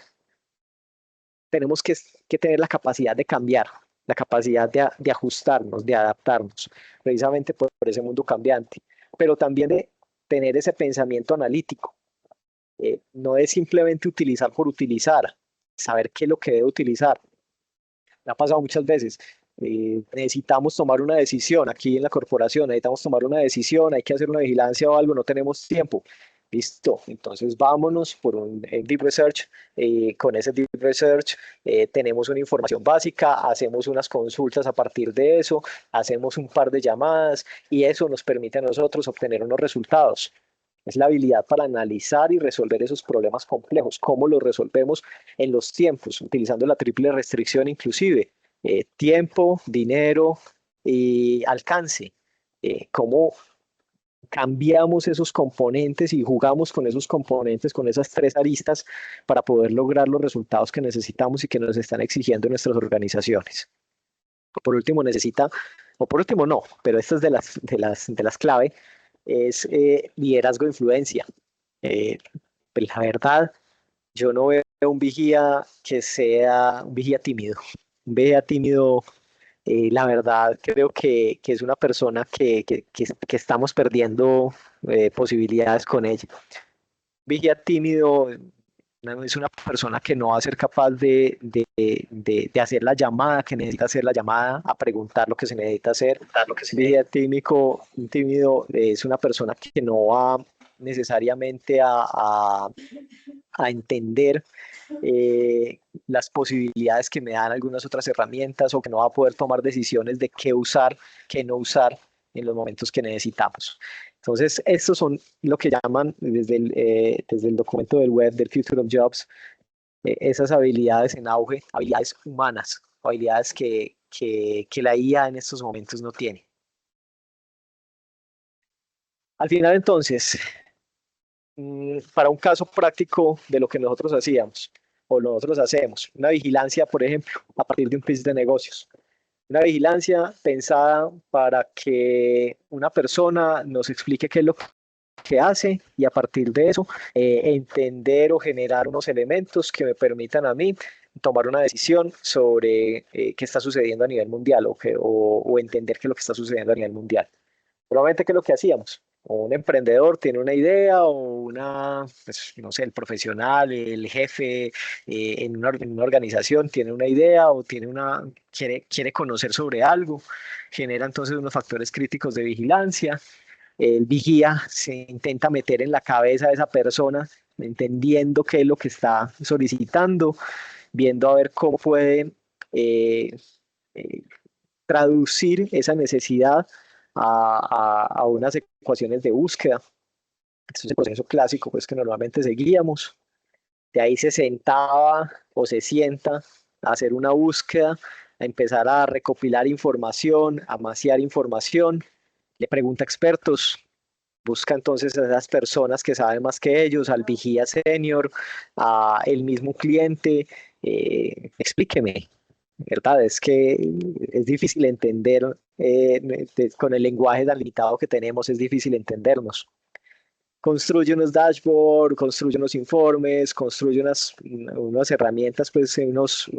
Tenemos que tener la capacidad de cambiar, la capacidad de ajustarnos, de adaptarnos, precisamente por ese mundo cambiante, pero también de tener ese pensamiento analítico. No es simplemente utilizar por utilizar, saber qué es lo que debe utilizar. Me ha pasado muchas veces. Necesitamos tomar una decisión aquí en la corporación, necesitamos tomar una decisión, hay que hacer una vigilancia o algo, no tenemos tiempo. Listo, entonces vámonos por un Deep Research. Con ese Deep Research tenemos una información básica, hacemos unas consultas a partir de eso, hacemos un par de llamadas y eso nos permite a nosotros obtener unos resultados. Es la habilidad para analizar y resolver esos problemas complejos. ¿Cómo los resolvemos en los tiempos? Utilizando la triple restricción inclusive. Tiempo, dinero y alcance. ¿Cómo cambiamos esos componentes y jugamos con esos componentes, con esas tres aristas para poder lograr los resultados que necesitamos y que nos están exigiendo nuestras organizaciones? Por último, o por último no, pero esta es de las clave, es liderazgo e influencia. Eh, pues la verdad, yo no veo un vigía que sea un vigía tímido. Un vigía tímido, la verdad, creo que es una persona que estamos perdiendo posibilidades con ella. Vigía tímido es una persona que no va a ser capaz de hacer la llamada que necesita hacer la llamada, a preguntar lo que se necesita hacer. Vigía tímido es una persona que no va necesariamente a entender las posibilidades que me dan algunas otras herramientas, o que no va a poder tomar decisiones de qué usar, qué no usar en los momentos que necesitamos. Entonces, estos son lo que llaman desde el documento del web del Future of Jobs, esas habilidades en auge, habilidades humanas, habilidades que la IA en estos momentos no tiene. Al final, entonces, para un caso práctico de lo que nosotros hacíamos o nosotros hacemos, una vigilancia, por ejemplo, a partir de un pitch de negocios. Una vigilancia pensada para que una persona nos explique qué es lo que hace y a partir de eso entender o generar unos elementos que me permitan a mí tomar una decisión sobre qué está sucediendo a nivel mundial o entender qué es lo que está sucediendo a nivel mundial. Probablemente, ¿qué es lo que hacíamos? O un emprendedor tiene una idea o pues, no sé, el profesional, el jefe en una organización tiene una idea o quiere conocer sobre algo, genera entonces unos factores críticos de vigilancia. El vigía se intenta meter en la cabeza de esa persona, entendiendo qué es lo que está solicitando, viendo a ver cómo puede eh, eh, traducir esa necesidad a unas ecuaciones de búsqueda. Este es el proceso clásico pues, que normalmente seguíamos. De ahí se sentaba o se sienta a hacer una búsqueda, a empezar a recopilar información, a maciar información, le pregunta a expertos, busca entonces a esas personas que saben más que ellos, al vigía senior, a el mismo cliente, explíqueme, ¿verdad? Es que es difícil entender, con el lenguaje tan limitado que tenemos, es difícil entendernos. Construye unos dashboards, construye unos informes, construye unas herramientas, pues unos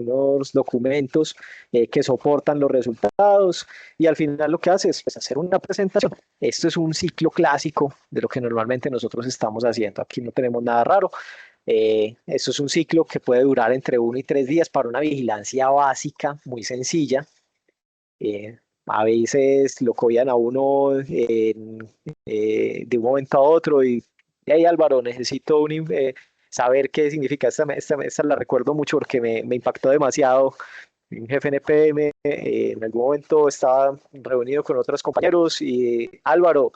documentos que soportan los resultados y al final lo que hace es pues, hacer una presentación. Esto es un ciclo clásico de lo que normalmente nosotros estamos haciendo. Aquí no tenemos nada raro. Esto es un ciclo que puede durar entre 1 y 3 días para una vigilancia básica, muy sencilla. A veces lo cogían a uno de un momento a otro y hey Álvaro, necesito saber qué significa esta la recuerdo mucho porque me impactó demasiado. Un jefe NPM, en algún momento estaba reunido con otros compañeros y Álvaro,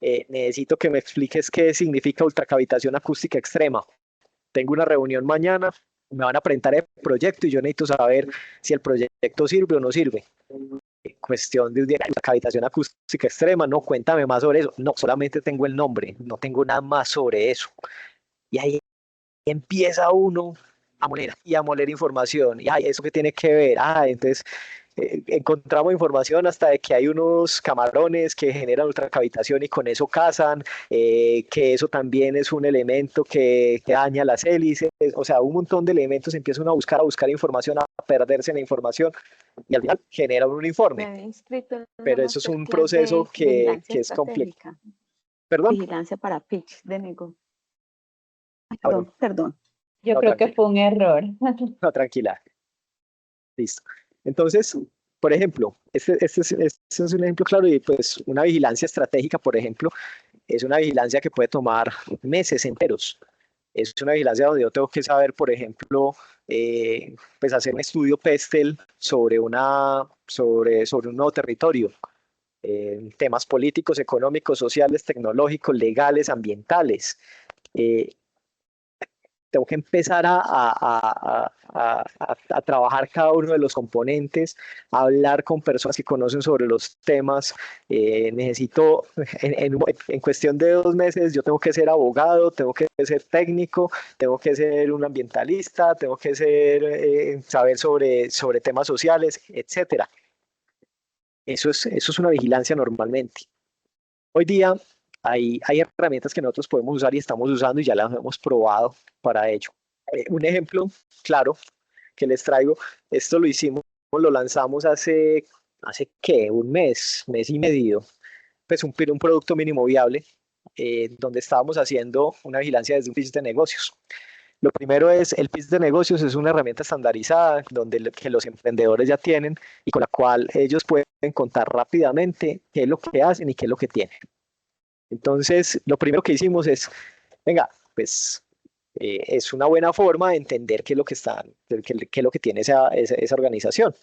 necesito que me expliques qué significa ultracavitación acústica extrema. Tengo una reunión mañana, me van a presentar el proyecto y yo necesito saber si el proyecto sirve o no sirve. Cuestión de un día, la cavitación acústica extrema, no, cuéntame más sobre eso. No, solamente tengo el nombre, no tengo nada más sobre eso. Y ahí empieza uno a moler y a moler información. Y ay, ¿eso qué tiene que ver? Entonces encontramos información hasta de que hay unos camarones que generan ultracavitación y con eso cazan, que eso también es un elemento que daña las hélices, o sea, un montón de elementos empiezan a buscar información, a perderse en la información y al final generan un informe. Me había inscrito en una Pero eso es un masterclass proceso de que vigilancia es complejo. estratégica, ¿Perdón? vigilancia para pitch de negocio. Bueno, Perdón. Yo no, creo que tranquila, fue un error. no, tranquila. Listo. Entonces, por ejemplo, este es un ejemplo claro y pues una vigilancia estratégica, por ejemplo, es una vigilancia que puede tomar meses enteros. Es una vigilancia donde yo tengo que saber, por ejemplo, pues hacer un estudio PESTEL sobre un nuevo territorio, temas políticos, económicos, sociales, tecnológicos, legales, ambientales. Eh, Tengo que empezar a trabajar cada uno de los componentes, a hablar con personas que conocen sobre los temas. Necesito, en cuestión de 2 meses, yo tengo que ser abogado, tengo que ser técnico, tengo que ser un ambientalista, tengo que saber sobre temas sociales, etcétera. Eso es una vigilancia normalmente. Hoy día hay herramientas que nosotros podemos usar y estamos usando y ya las hemos probado para ello. Un ejemplo claro que les traigo, esto lo lanzamos hace ¿qué? Un mes y medio, pues un producto mínimo viable, donde estábamos haciendo una vigilancia desde un pitch de negocios. Lo primero es, el pitch de negocios es una herramienta estandarizada que los emprendedores ya tienen y con la cual ellos pueden contar rápidamente qué es lo que hacen y qué es lo que tienen. Entonces, lo primero que hicimos es, venga, pues es una buena forma de entender qué es lo que tiene esa organización.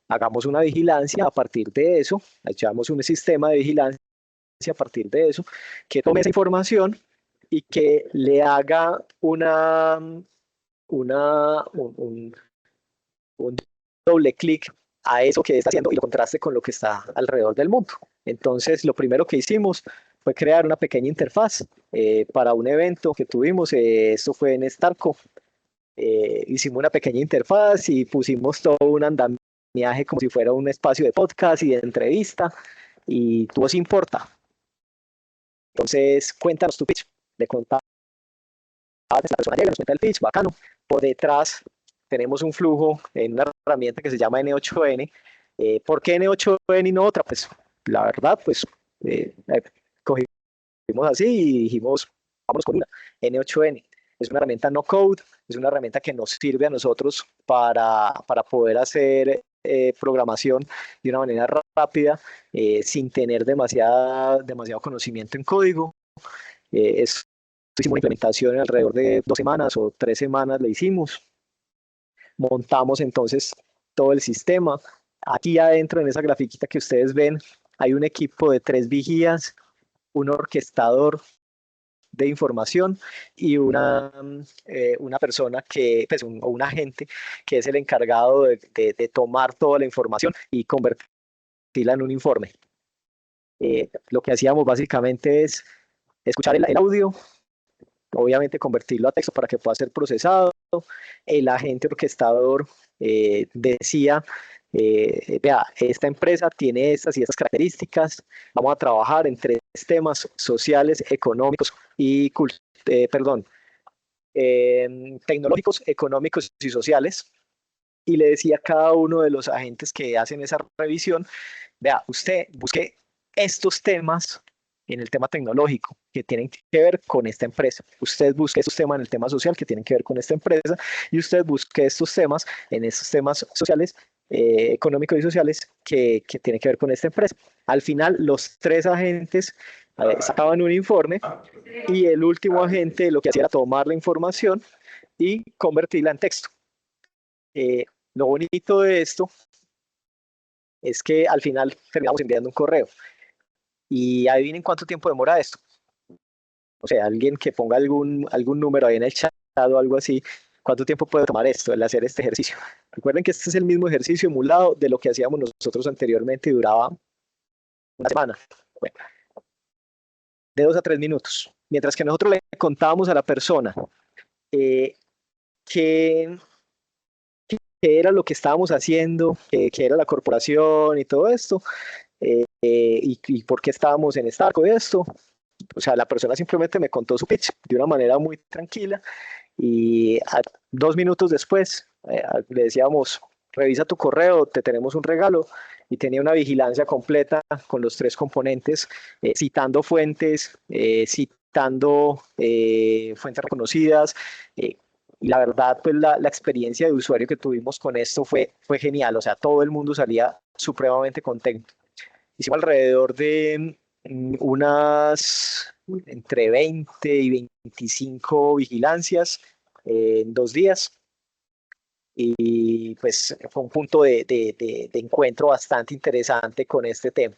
Hagamos una vigilancia a partir de eso, echamos un sistema de vigilancia a partir de eso, que tome esa información y que le haga un doble clic a eso que está haciendo y lo contraste con lo que está alrededor del mundo. Entonces, lo primero que hicimos fue crear una pequeña interfaz para un evento que tuvimos. Esto fue en Starco. Hicimos una pequeña interfaz y pusimos todo un andamiaje como si fuera un espacio de podcast y de entrevista. Y todo se importa. Entonces, cuéntanos tu pitch. Le contaba, la persona llega, nos cuenta el pitch, bacano. Por detrás tenemos un flujo en una herramienta que se llama N8N. ¿Por qué N8N y no otra? Pues la verdad, pues cogimos así y dijimos, vamos con una N8N. Es una herramienta no code, es una herramienta que nos sirve a nosotros para poder hacer programación de una manera rápida, sin tener demasiado conocimiento en código. Hicimos una implementación en alrededor de 2 semanas o 3 semanas, le hicimos. Montamos entonces todo el sistema. Aquí adentro, en esa grafiquita que ustedes ven, hay un equipo de 3 vigías, un orquestador de información y una persona o un agente que es el encargado de tomar toda la información y convertirla en un informe. Lo que hacíamos básicamente es escuchar el audio, obviamente convertirlo a texto para que pueda ser procesado. El agente orquestador decía, vea, esta empresa tiene estas y estas características, vamos a trabajar en 3 temas sociales, económicos y tecnológicos, económicos y sociales, y le decía a cada uno de los agentes que hacen esa revisión, vea, usted busque estos temas en el tema tecnológico que tienen que ver con esta empresa, usted busque estos temas en el tema social que tienen que ver con esta empresa, y usted busque estos temas en estos temas sociales, económicos y sociales que tienen que ver con esta empresa. Al final, los 3 agentes sacaban un informe y el último agente lo que hacía era tomar la información y convertirla en texto. Lo bonito de esto es que al final terminamos enviando un correo. Y adivinen cuánto tiempo demora esto. O sea, alguien que ponga algún número ahí en el chat o algo así, ¿cuánto tiempo puede tomar esto, el hacer este ejercicio? Recuerden que este es el mismo ejercicio emulado de lo que hacíamos nosotros anteriormente y duraba una semana. Bueno, de 2 a 3 minutos. Mientras que nosotros le contábamos a la persona qué era lo que estábamos haciendo, qué era la corporación y todo esto, y por qué estábamos en Starco y esto. O sea, la persona simplemente me contó su pitch de una manera muy tranquila, y 2 minutos después le decíamos, revisa tu correo, te tenemos un regalo, y tenía una vigilancia completa con los 3 componentes, citando fuentes, citando fuentes reconocidas, y la verdad, pues la experiencia de usuario que tuvimos con esto fue genial. O sea, todo el mundo salía supremamente contento. Hicimos alrededor de unas entre 20 y 25 vigilancias en 2 días. Y pues fue un punto de encuentro bastante interesante con este tema.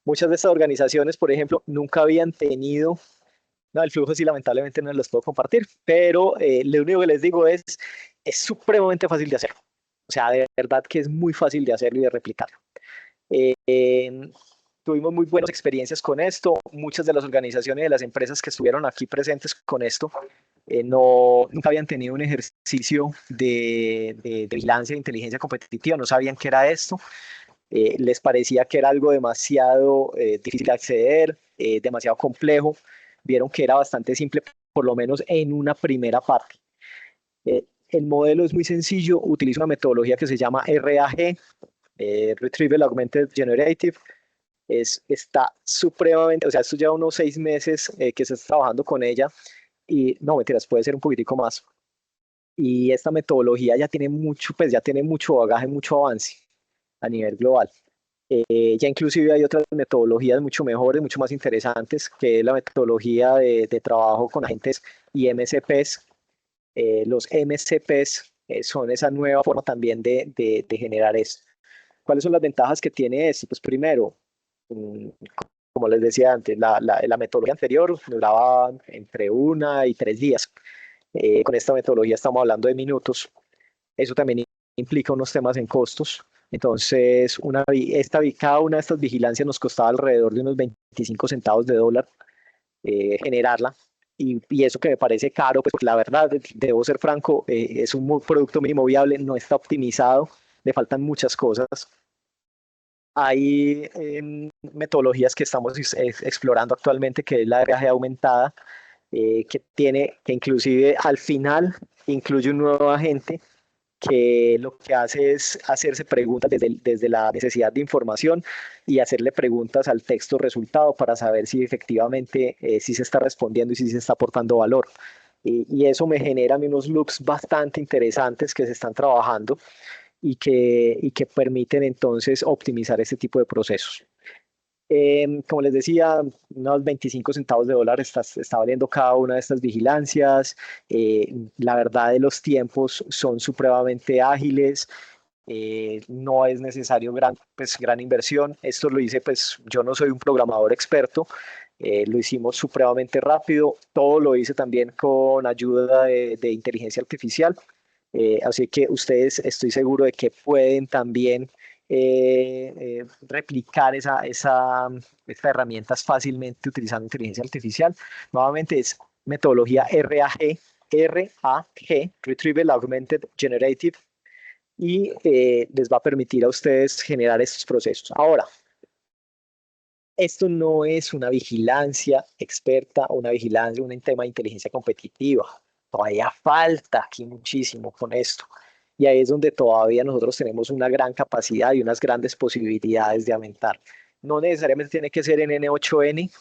Muchas de estas organizaciones, por ejemplo, nunca habían tenido, no, el flujo sí lamentablemente no los puedo compartir, pero lo único que les digo es supremamente fácil de hacer. O sea, de verdad que es muy fácil de hacerlo y de replicarlo. Tuvimos muy buenas experiencias con esto. Muchas de las organizaciones y de las empresas que estuvieron aquí presentes con esto nunca habían tenido un ejercicio de vigilancia de inteligencia competitiva, no sabían qué era esto. Les parecía que era algo demasiado difícil de acceder, demasiado complejo. Vieron que era bastante simple, por lo menos en una primera parte. El modelo es muy sencillo, utiliza una metodología que se llama RAG, Retrieval Augmented Generative. Está supremamente, o sea, esto ya unos 6 meses que se está trabajando con ella, y no, mentiras, puede ser un poquitico más. Y esta metodología ya tiene mucho bagaje, mucho avance a nivel global. Ya inclusive hay otras metodologías mucho mejores, mucho más interesantes, que es la metodología de trabajo con agentes y MCPs. Los MCPs son esa nueva forma también de generar esto. ¿Cuáles son las ventajas que tiene esto? Pues primero, como les decía antes, la metodología anterior duraba entre 1 y 3 días. Con esta metodología estamos hablando de minutos. Eso también implica unos temas en costos. Entonces, cada una de estas vigilancias nos costaba alrededor de unos 25 centavos de dólar generarla. Y eso que me parece caro, pues porque la verdad, debo ser franco, es un producto mínimo viable, no está optimizado, le faltan muchas cosas. hay metodologías que estamos explorando actualmente, que es la RAG aumentada, que inclusive al final incluye un nuevo agente que lo que hace es hacerse preguntas desde la necesidad de información y hacerle preguntas al texto resultado para saber si efectivamente si se está respondiendo y si se está aportando valor. Y eso me genera a mí unos loops bastante interesantes que se están trabajando y que permiten entonces optimizar este tipo de procesos. Como les decía, unos 25 centavos de dólar está valiendo cada una de estas vigilancias. La verdad de los tiempos son supremamente ágiles. No es necesario gran inversión. Esto lo hice, pues yo no soy un programador experto. Lo hicimos supremamente rápido. Todo lo hice también con ayuda de inteligencia artificial. Así que ustedes estoy seguro de que pueden también replicar estas herramientas fácilmente utilizando inteligencia artificial. Nuevamente es metodología RAG, Retrieval Augmented Generative, y les va a permitir a ustedes generar estos procesos. Ahora, esto no es una vigilancia experta, una vigilancia, un tema de inteligencia competitiva. Todavía falta aquí muchísimo con esto. Y ahí es donde todavía nosotros tenemos una gran capacidad y unas grandes posibilidades de aumentar. No necesariamente tiene que ser en N8N.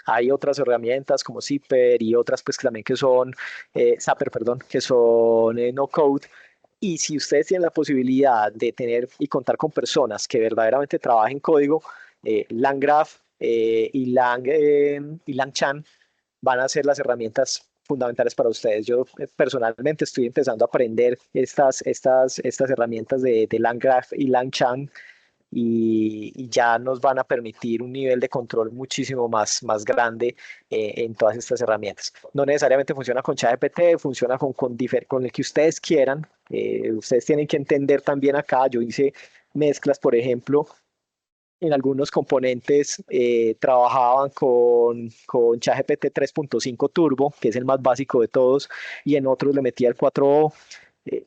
Hay otras herramientas como Zipper y otras pues también que son, Zapper, perdón, que son no code. Y si ustedes tienen la posibilidad de tener y contar con personas que verdaderamente trabajen código, LangGraph y LangChain van a ser las herramientas fundamentales para ustedes. Yo personalmente estoy empezando a aprender estas herramientas de LangGraph y LangChain y ya nos van a permitir un nivel de control muchísimo más grande en todas estas herramientas. No necesariamente funciona con ChatGPT, funciona con el que ustedes quieran. Ustedes tienen que entender también acá, yo hice mezclas, por ejemplo, en algunos componentes trabajaban con ChatGPT 3.5 Turbo, que es el más básico de todos, y en otros le metía el 4O.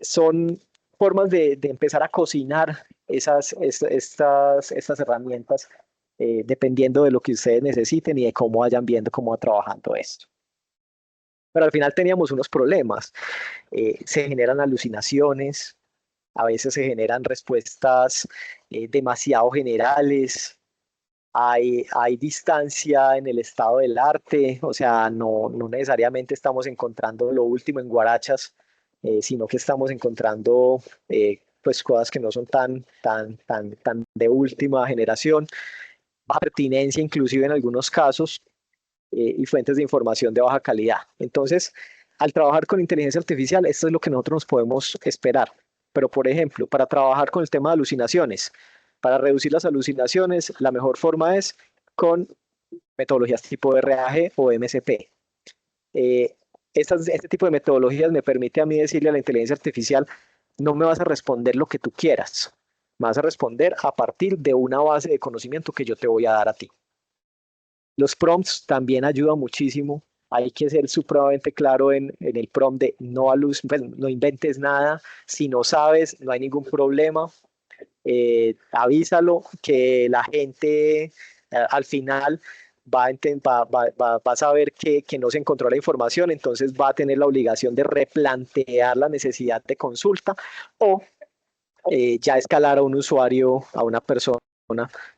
Son formas de empezar a cocinar estas herramientas dependiendo de lo que ustedes necesiten y de cómo vayan viendo cómo va trabajando esto. Pero al final teníamos unos problemas. Se generan alucinaciones, a veces se generan respuestas demasiado generales, hay distancia en el estado del arte, o sea, no necesariamente estamos encontrando lo último en guarachas, sino que estamos encontrando pues cosas que no son tan de última generación, baja pertinencia inclusive en algunos casos, y fuentes de información de baja calidad. Entonces, al trabajar con inteligencia artificial, esto es lo que nosotros nos podemos esperar. Pero, por ejemplo, para trabajar con el tema de alucinaciones, para reducir las alucinaciones, la mejor forma es con metodologías tipo RAG o MCP. Este tipo de metodologías me permite a mí decirle a la inteligencia artificial, no me vas a responder lo que tú quieras, me vas a responder a partir de una base de conocimiento que yo te voy a dar a ti. Los prompts también ayudan muchísimo. Hay que ser supremamente claro en el prompt de pues, no inventes nada. Si no sabes, no hay ningún problema. Avísalo que la gente al final va a saber que no se encontró la información, entonces va a tener la obligación de replantear la necesidad de consulta o ya escalar a un usuario, a una persona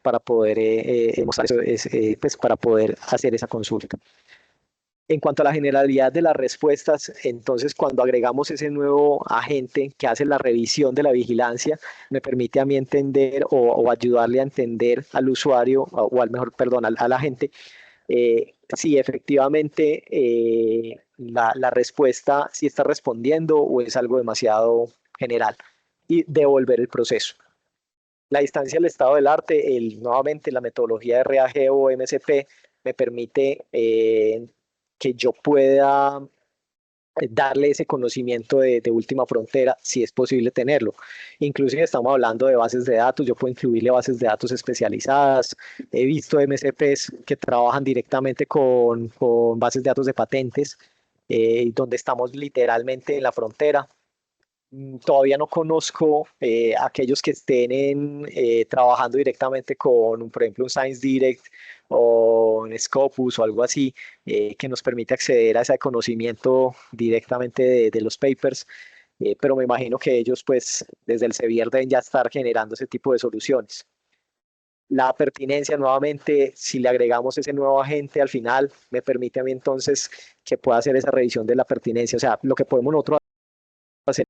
para poder mostrar eso, pues para poder hacer esa consulta. En cuanto a la generalidad de las respuestas, entonces cuando agregamos ese nuevo agente que hace la revisión de la vigilancia, me permite a mí entender o ayudarle a entender al usuario, o al mejor, perdón, al agente, si efectivamente la respuesta si está respondiendo o es algo demasiado general y devolver el proceso. La distancia al estado del arte, nuevamente la metodología de RAG o MCP me permite que yo pueda darle ese conocimiento de última frontera, si es posible tenerlo. Inclusive estamos hablando de bases de datos, yo puedo incluirle bases de datos especializadas. He visto MCPs que trabajan directamente con bases de datos de patentes, donde estamos literalmente en la frontera. Todavía no conozco aquellos que estén trabajando directamente con, por ejemplo, un Science Direct o un Scopus o algo así, que nos permite acceder a ese conocimiento directamente de los papers, pero me imagino que ellos, pues, desde el Sevier deben ya estar generando ese tipo de soluciones. La pertinencia, nuevamente, si le agregamos ese nuevo agente al final, me permite a mí entonces que pueda hacer esa revisión de la pertinencia. O sea, lo que podemos nosotros hacer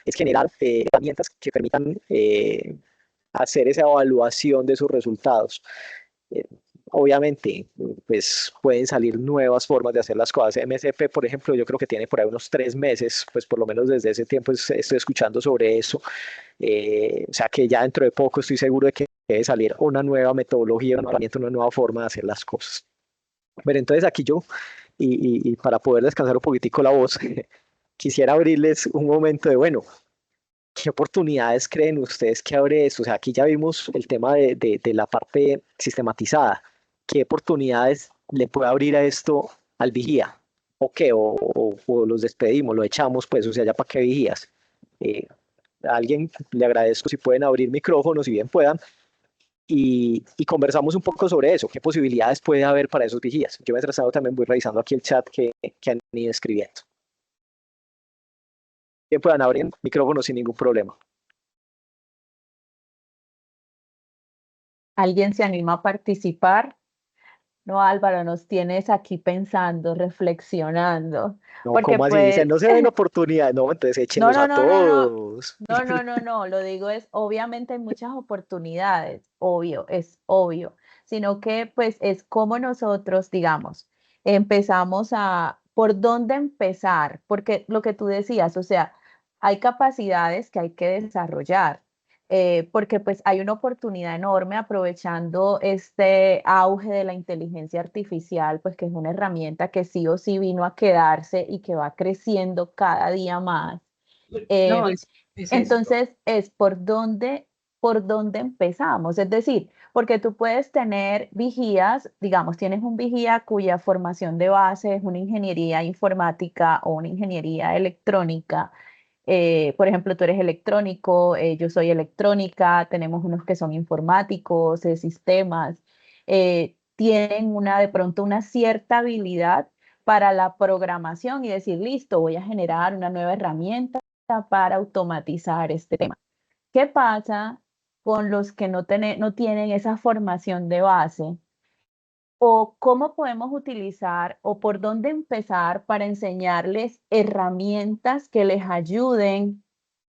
es generar herramientas que permitan hacer esa evaluación de sus resultados. Eh, Obviamente, pues pueden salir nuevas formas de hacer las cosas. MSP, por ejemplo, yo creo que tiene por ahí unos 3 meses, pues por lo menos desde ese tiempo estoy escuchando sobre eso. O sea que ya dentro de poco estoy seguro de que debe salir una nueva metodología, una herramienta, una nueva forma de hacer las cosas. Pero entonces aquí yo, y para poder descansar un poquitico la voz, quisiera abrirles un momento de, bueno, ¿qué oportunidades creen ustedes que abre esto? O sea, aquí ya vimos el tema de la parte sistematizada. ¿Qué oportunidades le puede abrir a esto al vigía? ¿O qué? ¿O los despedimos, lo echamos, pues, o sea, ya para qué vigías? Eh, a alguien le agradezco si pueden abrir micrófonos, si bien puedan, y conversamos un poco sobre eso. ¿Qué posibilidades puede haber para esos vigías? Yo mientras tanto también voy revisando aquí el chat que han ido escribiendo. Bien, puedan abrir micrófonos sin ningún problema. ¿Alguien se anima a participar? No, Álvaro, nos tienes aquí pensando, reflexionando, No, porque ¿cómo así? Dicen, pues, no se ven oportunidades. No, entonces no, échenlos no, a no, no, no, todos. no, no, no, no, lo digo es, obviamente hay muchas oportunidades, obvio, es obvio, sino que pues es como nosotros, digamos, empezamos ¿por dónde empezar? Porque lo que tú decías, o sea, hay capacidades que hay que desarrollar, porque pues hay una oportunidad enorme aprovechando este auge de la inteligencia artificial, pues que es una herramienta que sí o sí vino a quedarse y que va creciendo cada día más. No, Eh, es esto. entonces, es por dónde empezamos. Es decir, porque tú puedes tener vigías, digamos, tienes un vigía cuya formación de base es una ingeniería informática o una ingeniería electrónica. Por ejemplo, tú eres electrónico, yo soy electrónica, tenemos unos que son informáticos, sistemas, tienen de pronto una cierta habilidad para la programación y decir, listo, voy a generar una nueva herramienta para automatizar este tema. ¿Qué pasa con los que no tienen esa formación de base? ¿O cómo podemos utilizar o por dónde empezar para enseñarles herramientas que les ayuden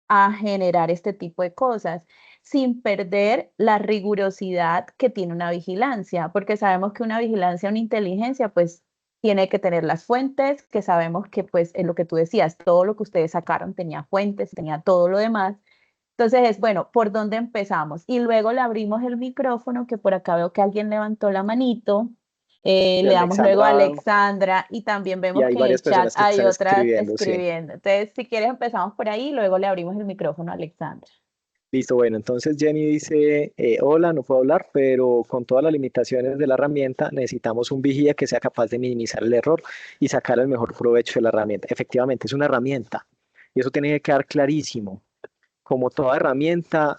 a generar este tipo de cosas sin perder la rigurosidad que tiene una vigilancia? Porque sabemos que una vigilancia, una inteligencia, pues tiene que tener las fuentes, que sabemos que pues es lo que tú decías, todo lo que ustedes sacaron tenía fuentes, tenía todo lo demás. Entonces es, bueno, ¿por dónde empezamos? Y luego le abrimos el micrófono, que por acá veo que alguien levantó la manito. Y Le damos luego a Alexandra, Alexandra y también y vemos hay que en varias el chat personas que hay están otras escribiendo, sí. escribiendo. Entonces, si quieres empezamos por ahí y luego le abrimos el micrófono a Alexandra. Listo, bueno, entonces Jenny dice, hola, no puedo hablar, pero con todas las limitaciones de la herramienta necesitamos un vigía que sea capaz de minimizar el error y sacar el mejor provecho de la herramienta. Efectivamente, es una herramienta y eso tiene que quedar clarísimo. Como toda herramienta,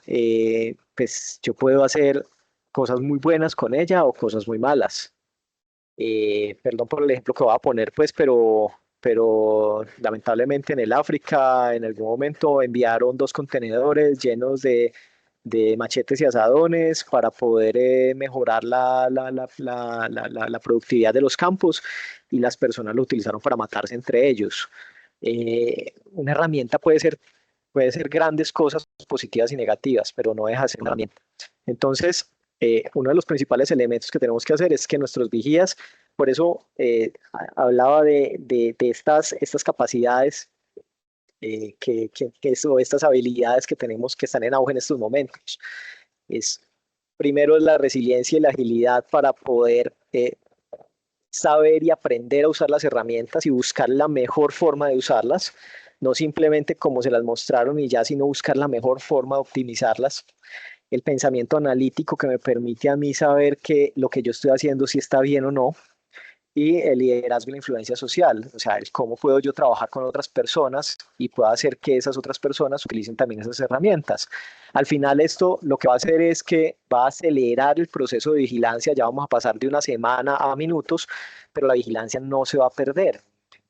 pues yo puedo hacer cosas muy buenas con ella o cosas muy malas. Perdón por el ejemplo que voy a poner, pues, pero lamentablemente en el África en algún momento enviaron 2 contenedores llenos de machetes y asadones para poder mejorar la productividad de los campos y las personas lo utilizaron para matarse entre ellos. Una herramienta puede ser grandes cosas positivas y negativas, pero no deja de ser una herramienta. Entonces, uno de los principales elementos que tenemos que hacer es que nuestros vigías, por eso hablaba de estas capacidades, o estas habilidades que tenemos que están en auge en estos momentos. Es, Primero es la resiliencia y la agilidad para poder saber y aprender a usar las herramientas y buscar la mejor forma de usarlas, no simplemente como se las mostraron y ya, sino buscar la mejor forma de optimizarlas. El pensamiento analítico que me permite a mí saber que lo que yo estoy haciendo si está bien o no, y el liderazgo y la influencia social, o sea, el cómo puedo yo trabajar con otras personas y puedo hacer que esas otras personas utilicen también esas herramientas. Al final esto lo que va a hacer es que va a acelerar el proceso de vigilancia, ya vamos a pasar de una semana a minutos, pero la vigilancia no se va a perder.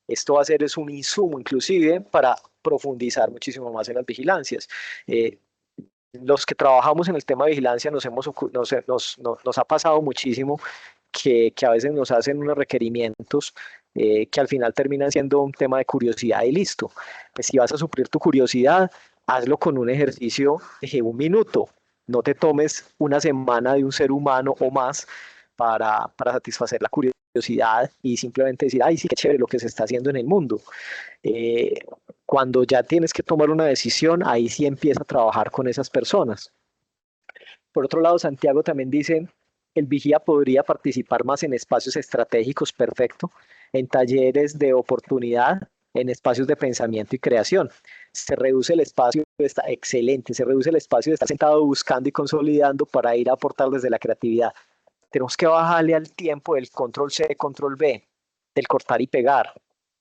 Esto va a ser es un insumo inclusive para profundizar muchísimo más en las vigilancias. Los que trabajamos en el tema de vigilancia nos ha pasado muchísimo que a veces nos hacen unos requerimientos que al final terminan siendo un tema de curiosidad y listo. Pues si vas a suplir tu curiosidad, hazlo con un ejercicio de 1 minuto. No te tomes una semana de un ser humano o más para satisfacer la curiosidad y simplemente decir, ay, sí, qué chévere lo que se está haciendo en el mundo. Eh, Cuando ya tienes que tomar una decisión, ahí sí empieza a trabajar con esas personas. Por otro lado, Santiago también dice, el vigía podría participar más en espacios estratégicos, perfecto, en talleres de oportunidad, en espacios de pensamiento y creación. Se reduce el espacio, está excelente, se reduce el espacio de estar sentado buscando y consolidando para ir a aportar desde la creatividad. Tenemos que bajarle al tiempo del control C, control V, del cortar y pegar.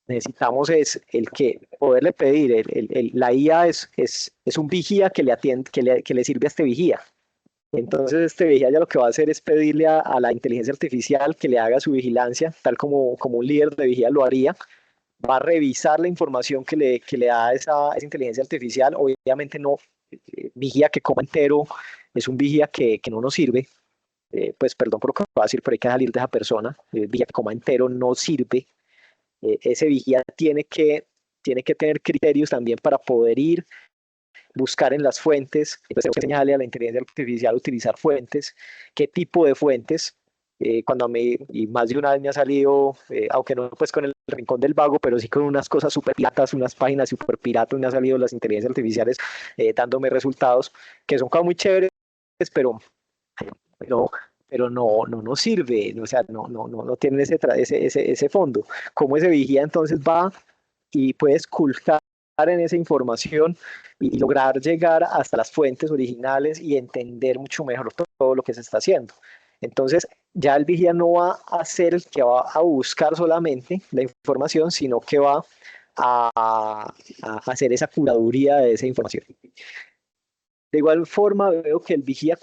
Necesitamos es el que poderle pedir, la IA es un vigía que le atiende, que le sirve a este vigía. Entonces este vigía ya lo que va a hacer es pedirle a la inteligencia artificial que le haga su vigilancia, tal como un líder de vigía lo haría. Va a revisar la información que le da esa inteligencia artificial. Obviamente no, vigía que coma entero es un vigía que no nos sirve. Pues perdón por lo que voy a decir, pero hay que salir de esa persona. Vigía que coma entero no sirve. Ese vigía tiene que tener criterios también para poder ir buscar en las fuentes, entonces tengo que enseñarle a la inteligencia artificial a utilizar fuentes, qué tipo de fuentes, y más de una vez me ha salido, aunque no pues con el rincón del vago, pero sí con unas cosas súper piratas, unas páginas súper piratas, me han salido las inteligencias artificiales dándome resultados que son como muy chéveres, pero, pero, pero no nos sirve, o sea, no tienen ese fondo. ¿Cómo ese vigía entonces va y puede esculcar en esa información y lograr llegar hasta las fuentes originales y entender mucho mejor todo lo que se está haciendo? Entonces, ya el vigía no va a ser el que va a buscar solamente la información, sino que va a hacer esa curaduría de esa información. De igual forma, veo que el vigía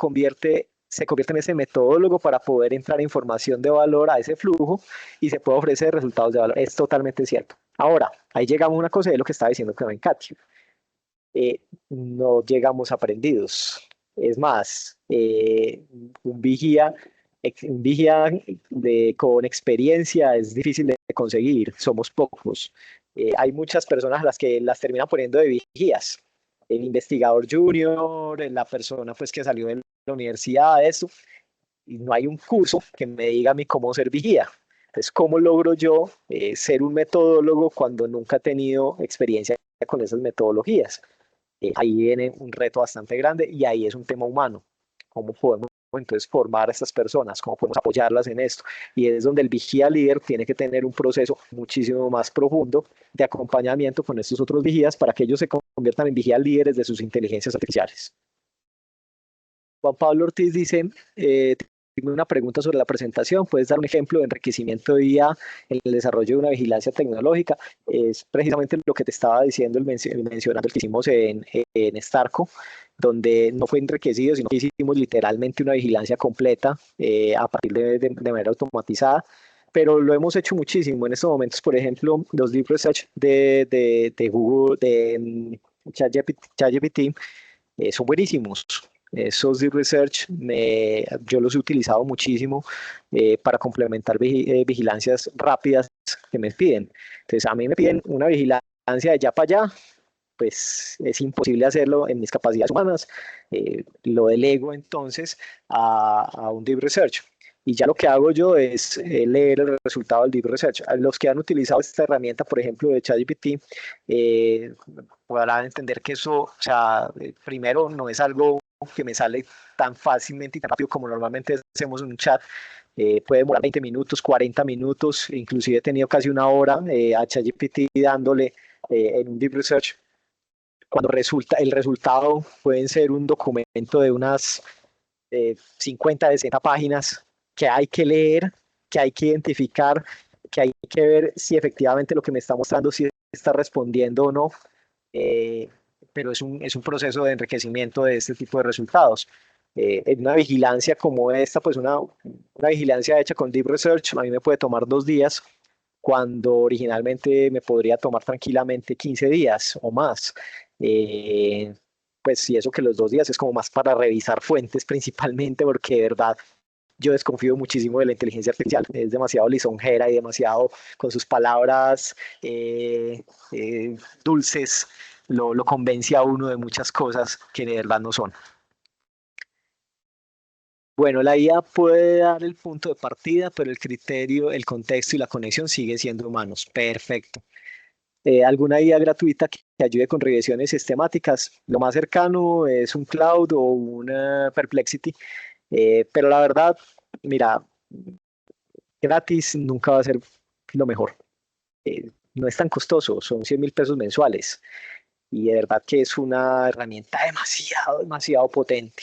se convierte en ese metodólogo para poder entrar información de valor a ese flujo y se puede ofrecer resultados de valor. Es totalmente cierto. Ahora, ahí llegamos a una cosa de lo que estaba diciendo también Katia. No llegamos aprendidos. Es más, un vigía con experiencia es difícil de conseguir, somos pocos. Hay muchas personas a las que las terminan poniendo de vigías. El investigador junior, la persona pues que salió de la universidad, eso, y no hay un curso que me diga a mí cómo ser vigía. Entonces, ¿cómo logro yo ser un metodólogo cuando nunca he tenido experiencia con esas metodologías? Ahí viene un reto bastante grande y ahí es un tema humano. ¿Cómo podemos entonces formar a estas personas? ¿Cómo podemos apoyarlas en esto? Y es donde el vigía líder tiene que tener un proceso muchísimo más profundo de acompañamiento con estos otros vigías para que ellos se conviertan en vigías líderes de sus inteligencias artificiales. Juan Pablo Ortiz dice, tengo una pregunta sobre la presentación. ¿Puedes dar un ejemplo de enriquecimiento de IA en el desarrollo de una vigilancia tecnológica? Es precisamente lo que te estaba diciendo, mencionando el que hicimos en Starco, donde no fue enriquecido, sino que hicimos literalmente una vigilancia completa a partir de manera automatizada. Pero lo hemos hecho muchísimo en estos momentos. Por ejemplo, los Deep Research de Google, de ChatGPT, son buenísimos. Esos Deep Research yo los he utilizado muchísimo para complementar vigilancias rápidas que me piden. Entonces, a mí me piden una vigilancia de allá para allá, pues es imposible hacerlo en mis capacidades humanas. Lo delego entonces a un Deep Research. Y ya lo que hago yo es leer el resultado del Deep Research. A los que han utilizado esta herramienta, por ejemplo, de ChatGPT, podrán entender que eso, o sea, primero no es algo que me sale tan fácilmente y tan rápido como normalmente hacemos en un chat. Puede demorar 20 minutos, 40 minutos, inclusive he tenido casi una hora a ChatGPT dándole en un Deep Research. Cuando el resultado pueden ser un documento de unas 50, 60 páginas que hay que leer, que hay que identificar que hay que ver si efectivamente lo que me está mostrando si está respondiendo o no, pero es un proceso de enriquecimiento de este tipo de resultados. En una vigilancia como esta, pues una vigilancia hecha con Deep Research, a mí me puede tomar 2 días, cuando originalmente me podría tomar tranquilamente 15 días o más. Pues y eso que los 2 días es como más para revisar fuentes principalmente, porque de verdad yo desconfío muchísimo de la inteligencia artificial, es demasiado lisonjera y demasiado con sus palabras dulces, lo convence a uno de muchas cosas que de verdad no son. Bueno, la IA puede dar el punto de partida, pero el criterio, el contexto y la conexión siguen siendo humanos. Perfecto. ¿Alguna IA gratuita que ayude con regresiones sistemáticas? Lo más cercano es un Cloud o una Perplexity, pero la verdad, mira, gratis nunca va a ser lo mejor. No es tan costoso, son 100.000 pesos mensuales y de verdad que es una herramienta demasiado, demasiado potente.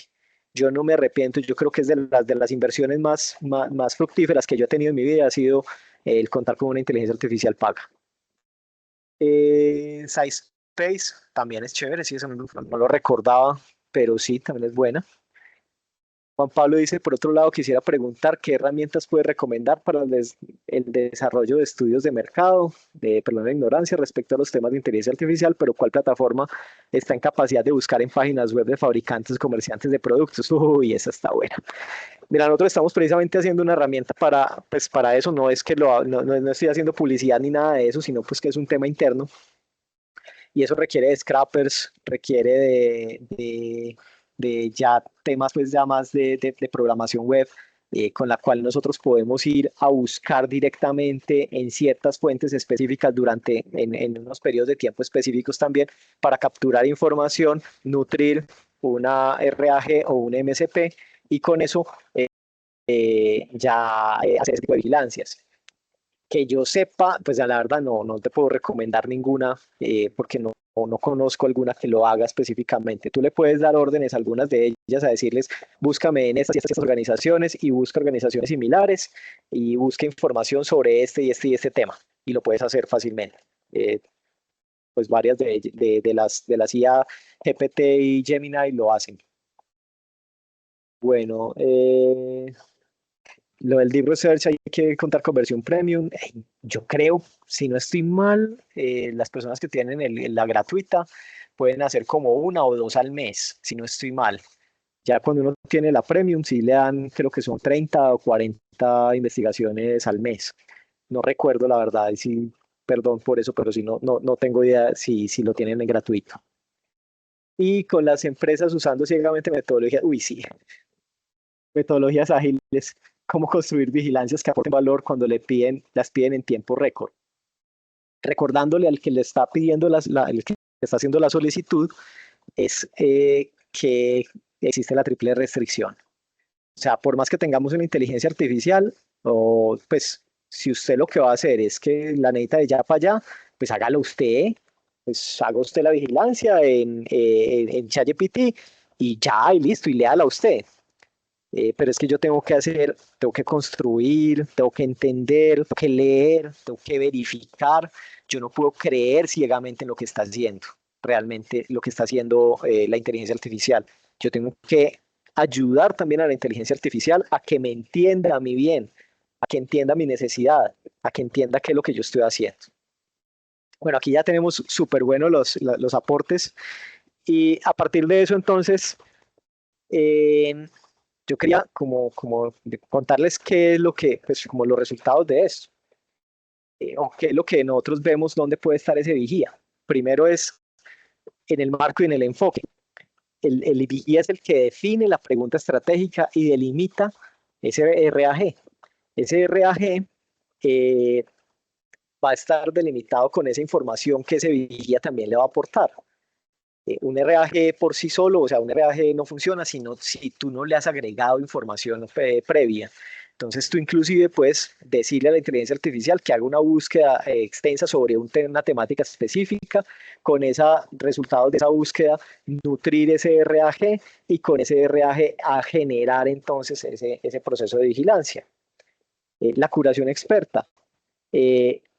Yo no me arrepiento, yo creo que es de las inversiones más fructíferas que yo he tenido en mi vida, ha sido el contar con una inteligencia artificial paga. SciSpace también es chévere, sí, eso no lo recordaba, pero sí, también es buena. Juan Pablo dice, por otro lado, quisiera preguntar qué herramientas puede recomendar para el desarrollo de estudios de mercado, perdón la ignorancia respecto a los temas de inteligencia artificial, pero cuál plataforma está en capacidad de buscar en páginas web de fabricantes, comerciantes de productos. Uy, esa está buena. Mira, nosotros estamos precisamente haciendo una herramienta pues para eso, no es que no estoy haciendo publicidad ni nada de eso, sino pues que es un tema interno y eso requiere de scrappers, requiere de ya temas pues ya más de programación web, con la cual nosotros podemos ir a buscar directamente en ciertas fuentes específicas en unos periodos de tiempo específicos también para capturar información, nutrir una RAG o un MSP y con eso ya hacer ese tipo de vigilancias. Que yo sepa, pues la verdad no te puedo recomendar ninguna porque no conozco alguna que lo haga específicamente. Tú le puedes dar órdenes a algunas de ellas a decirles, búscame en estas y estas organizaciones y busca organizaciones similares y busca información sobre este y este y este tema y lo puedes hacer fácilmente. Pues varias de las IA, GPT y Gemini lo hacen. Bueno, lo del Deep Research hay que contar con versión premium. Yo creo, si no estoy mal, las personas que tienen la gratuita pueden hacer como 1 o 2 al mes, si no estoy mal. Ya cuando uno tiene la premium, sí le dan, creo que son 30 o 40 investigaciones al mes. No recuerdo la verdad, y sí, perdón por eso, pero sí no tengo idea si lo tienen en gratuito. Y con las empresas usando ciegamente metodologías, uy, sí, metodologías ágiles, cómo construir vigilancias que aporten valor cuando las piden en tiempo récord. Recordándole al que le está pidiendo el que está haciendo la solicitud, es que existe la triple restricción. O sea, por más que tengamos una inteligencia artificial, o pues si usted lo que va a hacer es que la necesita de ya para allá, pues hágalo usted, pues haga usted la vigilancia en ChatGPT y ya, y listo, y léala usted. Pero es que yo tengo que construir, tengo que entender, tengo que leer, tengo que verificar. Yo no puedo creer ciegamente en lo que está haciendo, realmente lo que está haciendo la inteligencia artificial. Yo tengo que ayudar también a la inteligencia artificial a que me entienda a mí bien, a que entienda mi necesidad, a que entienda qué es lo que yo estoy haciendo. Bueno, aquí ya tenemos súper buenos los aportes y a partir de eso entonces... Eh, yo quería como contarles qué es lo que, pues como los resultados de esto, o qué es lo que nosotros vemos, dónde puede estar ese vigía. Primero es en el marco y en el enfoque. El vigía es el que define la pregunta estratégica y delimita ese RAG. Ese RAG va a estar delimitado con esa información que ese vigía también le va a aportar. Un RAG por sí solo, o sea, un RAG no funciona sino si tú no le has agregado información previa. Entonces tú inclusive puedes decirle a la inteligencia artificial que haga una búsqueda extensa sobre una temática específica, con esos resultados de esa búsqueda nutrir ese RAG y con ese RAG a generar entonces ese proceso de vigilancia. La curación experta.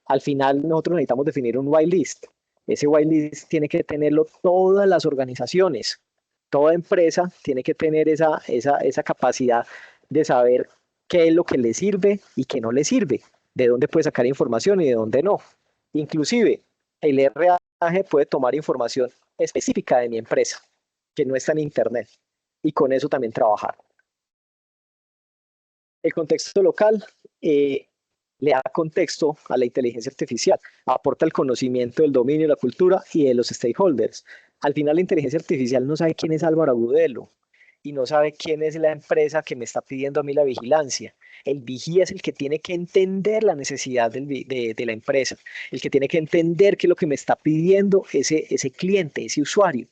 Al final nosotros necesitamos definir un whitelist. Ese whitelist tiene que tenerlo todas las organizaciones, toda empresa tiene que tener esa capacidad de saber qué es lo que le sirve y qué no le sirve, de dónde puede sacar información y de dónde no. Inclusive, el RH puede tomar información específica de mi empresa, que no está en Internet, y con eso también trabajar. El contexto local le da contexto a la inteligencia artificial, aporta el conocimiento del dominio, la cultura y de los stakeholders. Al final, la inteligencia artificial no sabe quién es Álvaro Agudelo y no sabe quién es la empresa que me está pidiendo a mí la vigilancia. El vigía es el que tiene que entender la necesidad de la empresa, el que tiene que entender qué es lo que me está pidiendo ese cliente, ese usuario.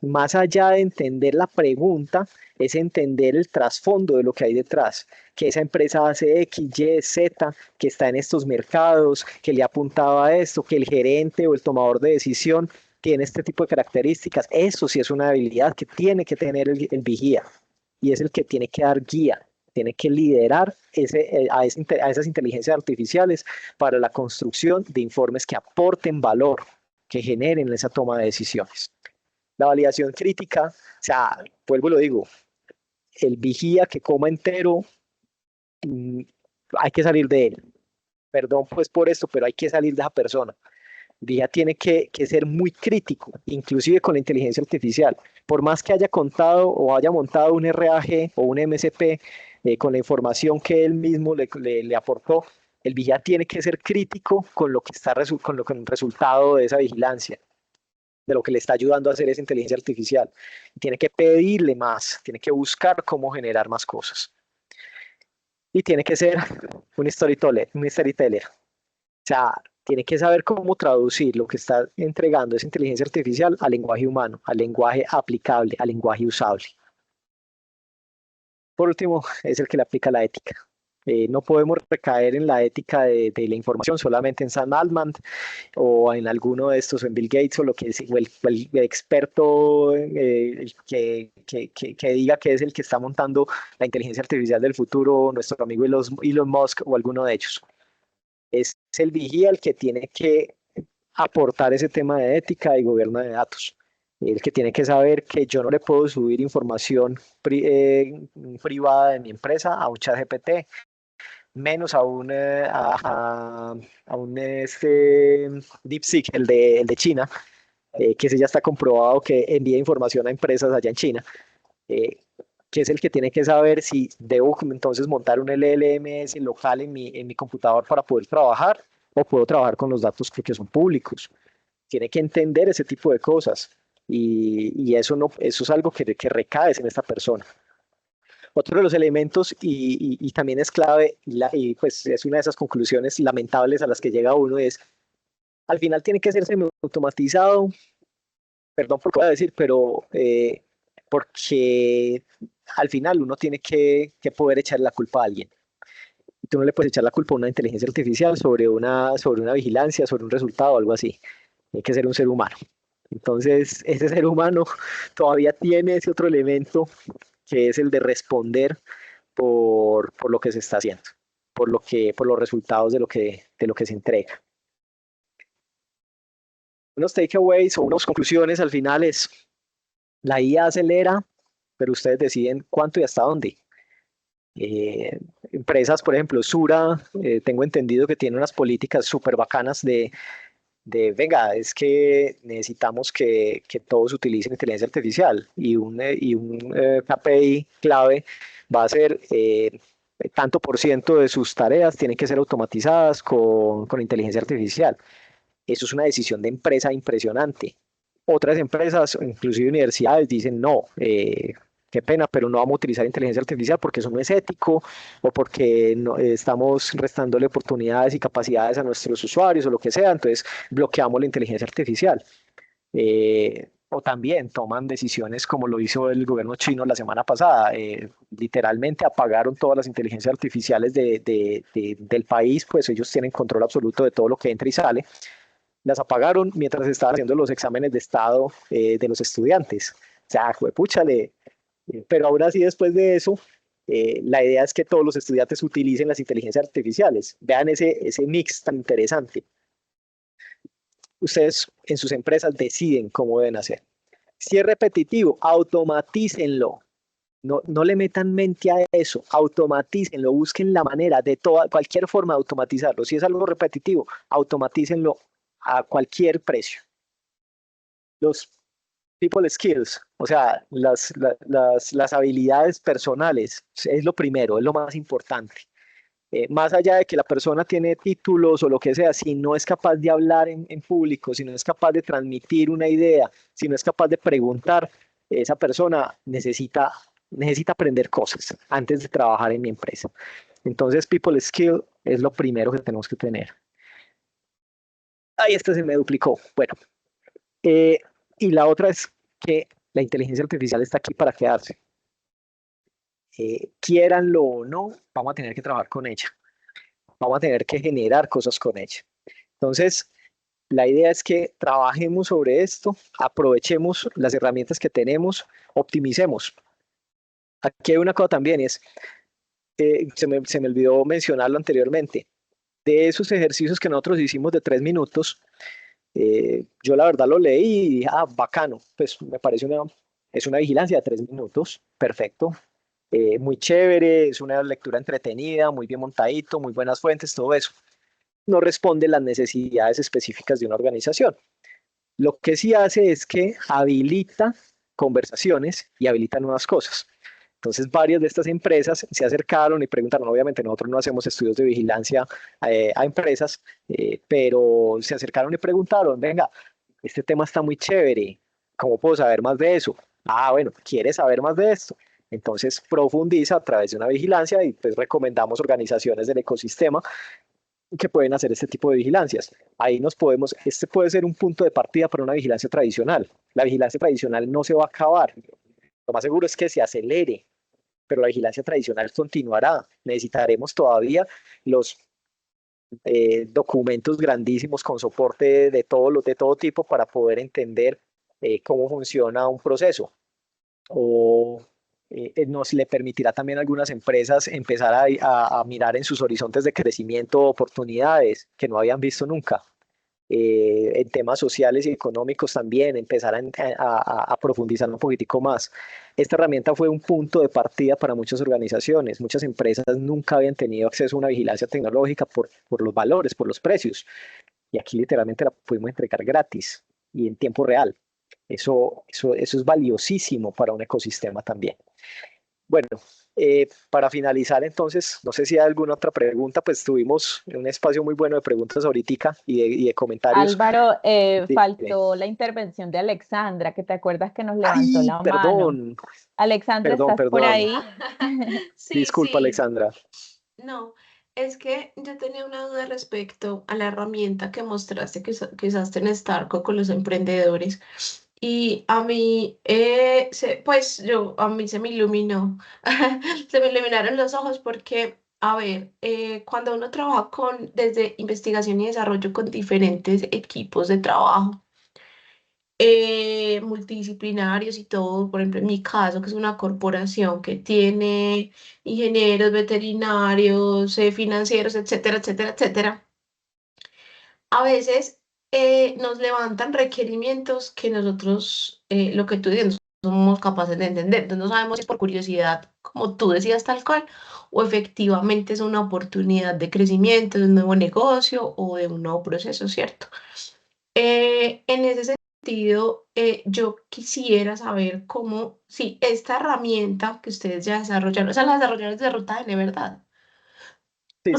Más allá de entender la pregunta, es entender el trasfondo de lo que hay detrás, que esa empresa hace X, Y, Z, que está en estos mercados, que le apuntaba a esto, que el gerente o el tomador de decisión tiene este tipo de características. Eso sí es una habilidad que tiene que tener el vigía y es el que tiene que dar guía, tiene que liderar a esas inteligencias artificiales para la construcción de informes que aporten valor, que generen esa toma de decisiones. La validación crítica, o sea, vuelvo y lo digo, el vigía que coma entero, hay que salir de él. Perdón pues por esto, pero hay que salir de esa persona. El vigía tiene que ser muy crítico, inclusive con la inteligencia artificial. Por más que haya contado o haya montado un RAG o un MCP con la información que él mismo le aportó, el vigía tiene que ser crítico con lo que está con el resultado de esa vigilancia, de lo que le está ayudando a hacer esa inteligencia artificial. Tiene que pedirle más, tiene que buscar cómo generar más cosas. Y tiene que ser un storyteller. O sea, tiene que saber cómo traducir lo que está entregando esa inteligencia artificial al lenguaje humano, al lenguaje aplicable, al lenguaje usable. Por último, es el que le aplica la ética. No podemos recaer en la ética de la información solamente en Sam Altman o en alguno de estos, o en Bill Gates, o lo que es, o el experto que diga que es el que está montando la inteligencia artificial del futuro, nuestro amigo Elon Musk o alguno de ellos. Es el vigía el que tiene que aportar ese tema de ética y gobierno de datos. El que tiene que saber que yo no le puedo subir información privada de mi empresa a un chat GPT, menos a un DeepSeek, el de China, que ese ya está comprobado que envía información a empresas allá en China, eh, que es el que tiene que saber si debo entonces montar un LLMS local en mi computador para poder trabajar o puedo trabajar con los datos que son públicos. Tiene que entender ese tipo de cosas y eso, no, eso es algo que recae en esta persona. Otro de los elementos, y también es clave, y pues es una de esas conclusiones lamentables a las que llega uno, es al final tiene que ser semi-automatizado, perdón por lo que voy a decir, pero porque al final uno tiene que poder echar la culpa a alguien. Tú no le puedes echar la culpa a una inteligencia artificial sobre una vigilancia, sobre un resultado o algo así. Tiene que ser un ser humano. Entonces, ese ser humano todavía tiene ese otro elemento que es el de responder por lo que se está haciendo, por los resultados de lo que se entrega. Unos takeaways o unas conclusiones al final es, la IA acelera, pero ustedes deciden cuánto y hasta dónde. Empresas, por ejemplo, Sura, tengo entendido que tiene unas políticas súper bacanas venga, es que necesitamos que todos utilicen inteligencia artificial y un KPI clave va a ser tanto por ciento de sus tareas tienen que ser automatizadas con inteligencia artificial. Eso es una decisión de empresa impresionante. Otras empresas, inclusive universidades, dicen no, qué pena, pero no vamos a utilizar inteligencia artificial porque eso no es ético o porque no, estamos restándole oportunidades y capacidades a nuestros usuarios o lo que sea, entonces bloqueamos la inteligencia artificial. O también toman decisiones como lo hizo el gobierno chino la semana pasada. Literalmente apagaron todas las inteligencias artificiales del país, pues ellos tienen control absoluto de todo lo que entra y sale. Las apagaron mientras estaban haciendo los exámenes de estado de los estudiantes. O sea, fue púchale. Pero aún así, después de eso, La idea es que todos los estudiantes utilicen las inteligencias artificiales. Vean ese mix tan interesante. Ustedes en sus empresas deciden cómo deben hacer. Si es repetitivo, automatícenlo. No le metan mente a eso, automatícenlo, busquen la manera de cualquier forma de automatizarlo. Si es algo repetitivo, automatícenlo a cualquier precio. Los people skills, o sea, las habilidades personales, es lo primero, es lo más importante. Más allá de que la persona tiene títulos o lo que sea, si no es capaz de hablar en público, si no es capaz de transmitir una idea, si no es capaz de preguntar, esa persona necesita aprender cosas antes de trabajar en mi empresa. Entonces, people skill es lo primero que tenemos que tener. Ahí este se me duplicó. Bueno, y la otra es que la inteligencia artificial está aquí para quedarse. Quiéranlo o no, vamos a tener que trabajar con ella. Vamos a tener que generar cosas con ella. Entonces, la idea es que trabajemos sobre esto, aprovechemos las herramientas que tenemos, optimicemos. Aquí hay una cosa también, se me olvidó mencionarlo anteriormente. De esos ejercicios que nosotros hicimos de 3 minutos, yo la verdad lo leí y dije, bacano, pues me parece es una vigilancia de 3 minutos, perfecto, muy chévere, es una lectura entretenida, muy bien montadito, muy buenas fuentes, todo eso. No responde a las necesidades específicas de una organización. Lo que sí hace es que habilita conversaciones y habilita nuevas cosas. Entonces, varias de estas empresas se acercaron y preguntaron, obviamente nosotros no hacemos estudios de vigilancia a empresas, pero se acercaron y preguntaron, venga, este tema está muy chévere, ¿cómo puedo saber más de eso? Bueno, ¿quieres saber más de esto? Entonces profundiza a través de una vigilancia y pues recomendamos organizaciones del ecosistema que pueden hacer este tipo de vigilancias. Ahí este puede ser un punto de partida para una vigilancia tradicional. La vigilancia tradicional no se va a acabar. Lo más seguro es que se acelere, pero la vigilancia tradicional continuará. Necesitaremos todavía los documentos grandísimos con soporte de todo tipo para poder entender cómo funciona un proceso. O nos le permitirá también a algunas empresas empezar a mirar en sus horizontes de crecimiento oportunidades que no habían visto nunca. En temas sociales y económicos también, empezar a profundizar un poquitico más. Esta herramienta fue un punto de partida para muchas organizaciones. Muchas empresas nunca habían tenido acceso a una vigilancia tecnológica por los valores, por los precios. Y aquí literalmente la pudimos entregar gratis y en tiempo real. Eso es valiosísimo para un ecosistema también. Bueno, para finalizar entonces, no sé si hay alguna otra pregunta, pues tuvimos un espacio muy bueno de preguntas ahorita y de comentarios. Álvaro, Dime. faltó la intervención de Alexandra, que te acuerdas que nos levantó Ay, la mano. perdón, Alexandra, ¿estás por perdón. ahí? Sí, Disculpa, sí. Alexandra. No, es que yo tenía una duda respecto a la herramienta que mostraste que usaste en Starco con los emprendedores. Y a mí, a mí se me iluminó, se me iluminaron los ojos porque, a ver, cuando uno trabaja desde investigación y desarrollo con diferentes equipos de trabajo, multidisciplinarios y todo, por ejemplo, en mi caso, que es una corporación que tiene ingenieros, veterinarios, financieros, etcétera, etcétera, etcétera, a veces nos levantan requerimientos que nosotros, lo que tú dices, no somos capaces de entender. Entonces no sabemos si es por curiosidad, como tú decías tal cual, o efectivamente es una oportunidad de crecimiento, de un nuevo negocio o de un nuevo proceso, ¿cierto? En ese sentido, yo quisiera saber cómo, si esta herramienta que ustedes ya desarrollaron, o sea, la desarrollaron de Ruta N, ¿verdad? Sí.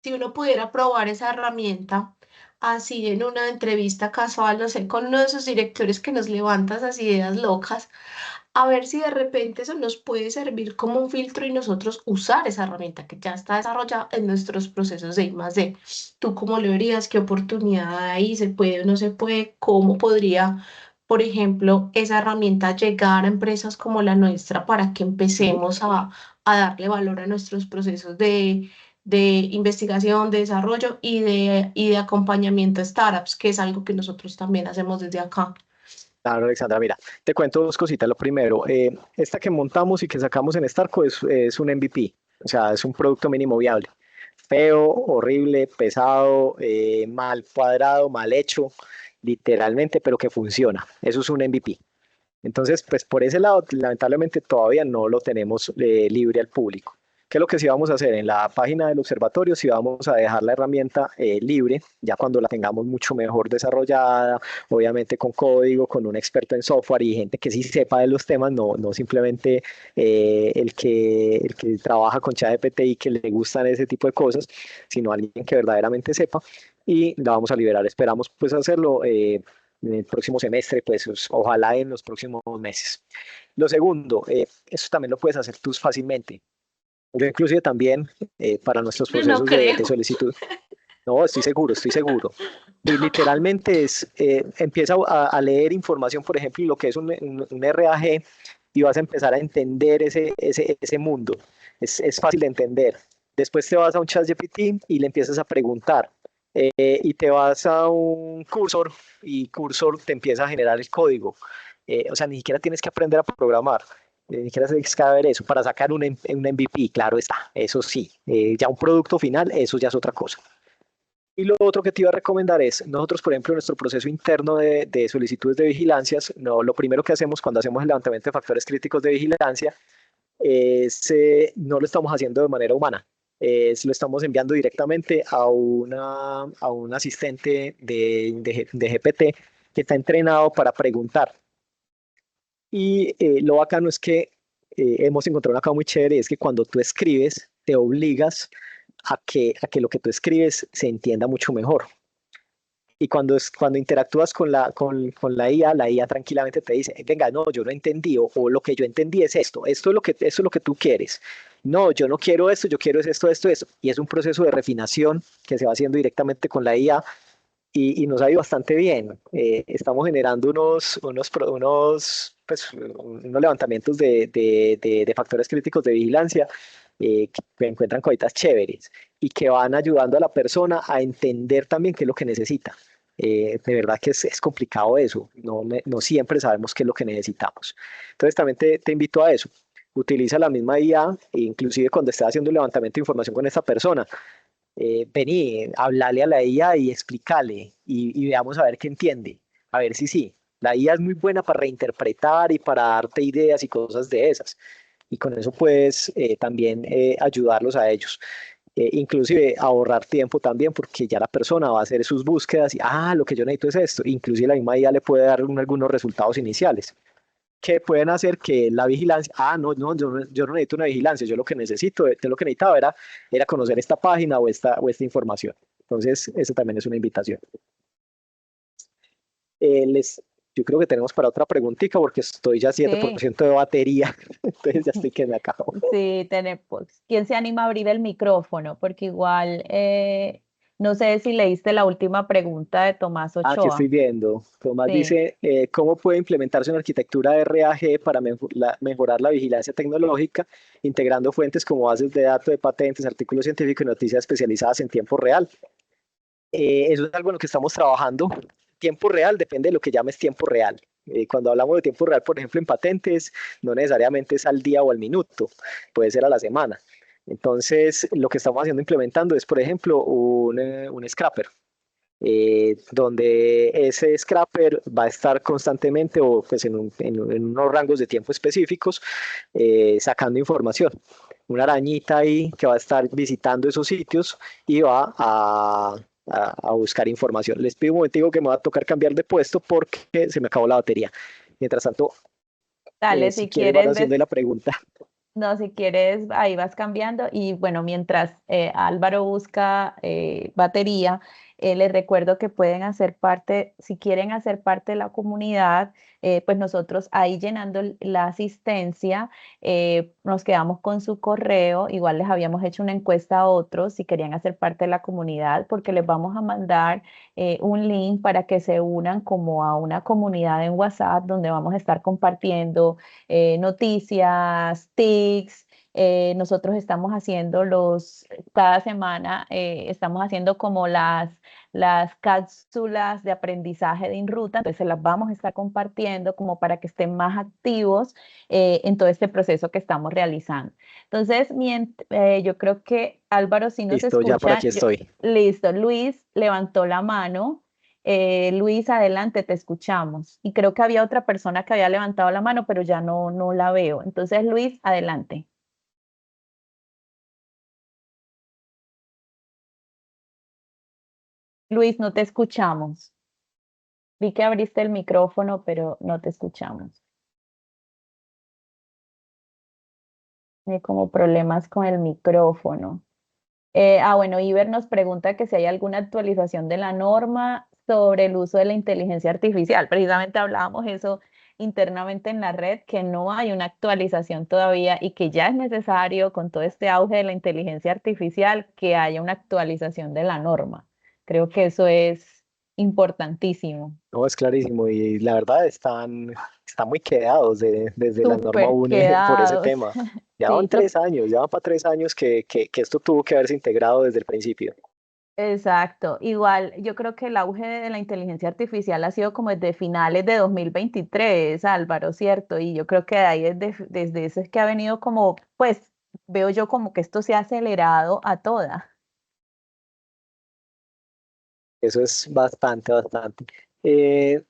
Si uno pudiera probar esa herramienta así en una entrevista casual, no sé, con uno de esos directores que nos levanta esas ideas locas, a ver si de repente eso nos puede servir como un filtro y nosotros usar esa herramienta que ya está desarrollada en nuestros procesos de I+D. ¿Tú cómo le verías? ¿Qué oportunidad ahí se puede o no se puede? ¿Cómo podría, por ejemplo, esa herramienta llegar a empresas como la nuestra para que empecemos a darle valor a nuestros procesos de investigación, de desarrollo y de acompañamiento a startups, que es algo que nosotros también hacemos desde acá? Claro, Alexandra, mira, te cuento dos cositas. Lo primero, esta que montamos y que sacamos en Starco es un MVP, o sea, es un producto mínimo viable. Feo, horrible, pesado, mal cuadrado, mal hecho, literalmente, pero que funciona. Eso es un MVP. Entonces, pues por ese lado, lamentablemente todavía no lo tenemos libre al público. ¿Qué es lo que sí vamos a hacer? En la página del observatorio sí vamos a dejar la herramienta libre, ya cuando la tengamos mucho mejor desarrollada, obviamente con código, con un experto en software y gente que sí sepa de los temas, no simplemente el que trabaja con ChatGPT y que le gustan ese tipo de cosas, sino alguien que verdaderamente sepa y la vamos a liberar. Esperamos pues hacerlo en el próximo semestre, pues ojalá en los próximos meses. Lo segundo, eso también lo puedes hacer tú fácilmente. Yo inclusive también para nuestros No procesos de creo. solicitud. No, estoy seguro, estoy seguro. Y literalmente empieza a leer información, por ejemplo, lo que es un RAG y vas a empezar a entender ese mundo. Es fácil de entender. Después te vas a un chat GPT y le empiezas a preguntar. Y te vas a un cursor y cursor te empieza a generar el código. O sea, ni siquiera tienes que aprender a programar. Ni siquiera tienes que saber eso para sacar un MVP, claro está, eso sí. Ya un producto final, eso ya es otra cosa. Y lo otro que te iba a recomendar es, nosotros, por ejemplo, en nuestro proceso interno de solicitudes de vigilancias, no, lo primero que hacemos cuando hacemos el levantamiento de factores críticos de vigilancia es, no lo estamos haciendo de manera humana, lo estamos enviando directamente a un asistente de GPT que está entrenado para preguntar. Y lo bacano es que hemos encontrado una cosa muy chévere, es que cuando tú escribes, te obligas a que lo que tú escribes se entienda mucho mejor. Y cuando interactúas con la IA tranquilamente te dice, venga, no, yo no entendí, o lo que yo entendí es esto es lo que tú quieres. No, yo no quiero esto, yo quiero es esto. Y es un proceso de refinación que se va haciendo directamente con la IA y nos ha ido bastante bien. Estamos generando unos levantamientos de factores críticos de vigilancia que encuentran cositas chéveres y que van ayudando a la persona a entender también qué es lo que necesita. De verdad que es complicado eso, no siempre sabemos qué es lo que necesitamos. Entonces también te invito a eso. Utiliza la misma IA, inclusive cuando estés haciendo un levantamiento de información con esta persona, vení, hablale a la IA y explícale y veamos a ver qué entiende, a ver si sí. La IA es muy buena para reinterpretar y para darte ideas y cosas de esas. Y con eso puedes también ayudarlos a ellos. Inclusive ahorrar tiempo también porque ya la persona va a hacer sus búsquedas y, lo que yo necesito es esto. Inclusive la misma IA le puede dar algunos resultados iniciales que pueden hacer que la vigilancia, no, yo no necesito una vigilancia, yo lo que necesito, yo lo que necesitaba era conocer esta página o esta información. Entonces, eso también es una invitación. Eh, les, yo creo que tenemos para otra preguntita porque estoy ya 7% de batería, entonces ya estoy que me acabo. Sí, tenemos. ¿Quién se anima a abrir el micrófono? Porque igual, no sé si leíste la última pregunta de Tomás Aquí estoy Ochoa. viendo. Tomás Sí. dice, ¿cómo puede implementarse una arquitectura RAG para mejorar la vigilancia tecnológica, integrando fuentes como bases de datos de patentes, artículos científicos y noticias especializadas en tiempo real? Eso es algo en lo que estamos trabajando. Tiempo real depende de lo que llames tiempo real. Cuando hablamos de tiempo real, por ejemplo, en patentes, no necesariamente es al día o al minuto, puede ser a la semana. Entonces, lo que estamos haciendo, implementando, es, por ejemplo, un scrapper, donde ese scrapper va a estar constantemente o pues en unos rangos de tiempo específicos sacando información. Una arañita ahí que va a estar visitando esos sitios y va a buscar información. Les pido un momentico que me va a tocar cambiar de puesto porque se me acabó la batería. Mientras tanto, Dale, si si quieres, van quieres, haciendo la pregunta. no, si quieres, ahí vas cambiando. Y bueno, mientras Álvaro busca batería, les recuerdo que pueden hacer parte, si quieren hacer parte de la comunidad, pues nosotros ahí llenando la asistencia, nos quedamos con su correo. Igual les habíamos hecho una encuesta a otros si querían hacer parte de la comunidad, porque les vamos a mandar un link para que se unan como a una comunidad en WhatsApp donde vamos a estar compartiendo noticias, tics, nosotros estamos haciendo cada semana estamos haciendo como las cápsulas de aprendizaje de InRuta, entonces se las vamos a estar compartiendo como para que estén más activos en todo este proceso que estamos realizando. Entonces, yo creo que Álvaro, si nos Listo, ya por escucha, aquí estoy. listo, Luis levantó la mano. Luis, adelante, te escuchamos. Y creo que había otra persona que había levantado la mano, pero ya no la veo. Entonces, Luis, adelante. Luis, no te escuchamos. Vi que abriste el micrófono, pero no te escuchamos. Hay como problemas con el micrófono. Bueno, Iber nos pregunta que si hay alguna actualización de la norma sobre el uso de la inteligencia artificial. Precisamente hablábamos eso internamente en la red, que no hay una actualización todavía y que ya es necesario, con todo este auge de la inteligencia artificial, que haya una actualización de la norma. Creo que eso es importantísimo. No, es clarísimo y la verdad están muy quedados desde la norma Súper UNE por ese quedados. tema. Ya van Sí, 3 años, ya van para 3 años que esto tuvo que haberse integrado desde el principio. exacto. Igual, yo creo que el auge de la inteligencia artificial ha sido como desde finales de 2023, Álvaro, ¿cierto? Y yo creo que de ahí desde ese es que ha venido como, pues, veo yo como que esto se ha acelerado a toda. Eso es bastante, bastante. Eh,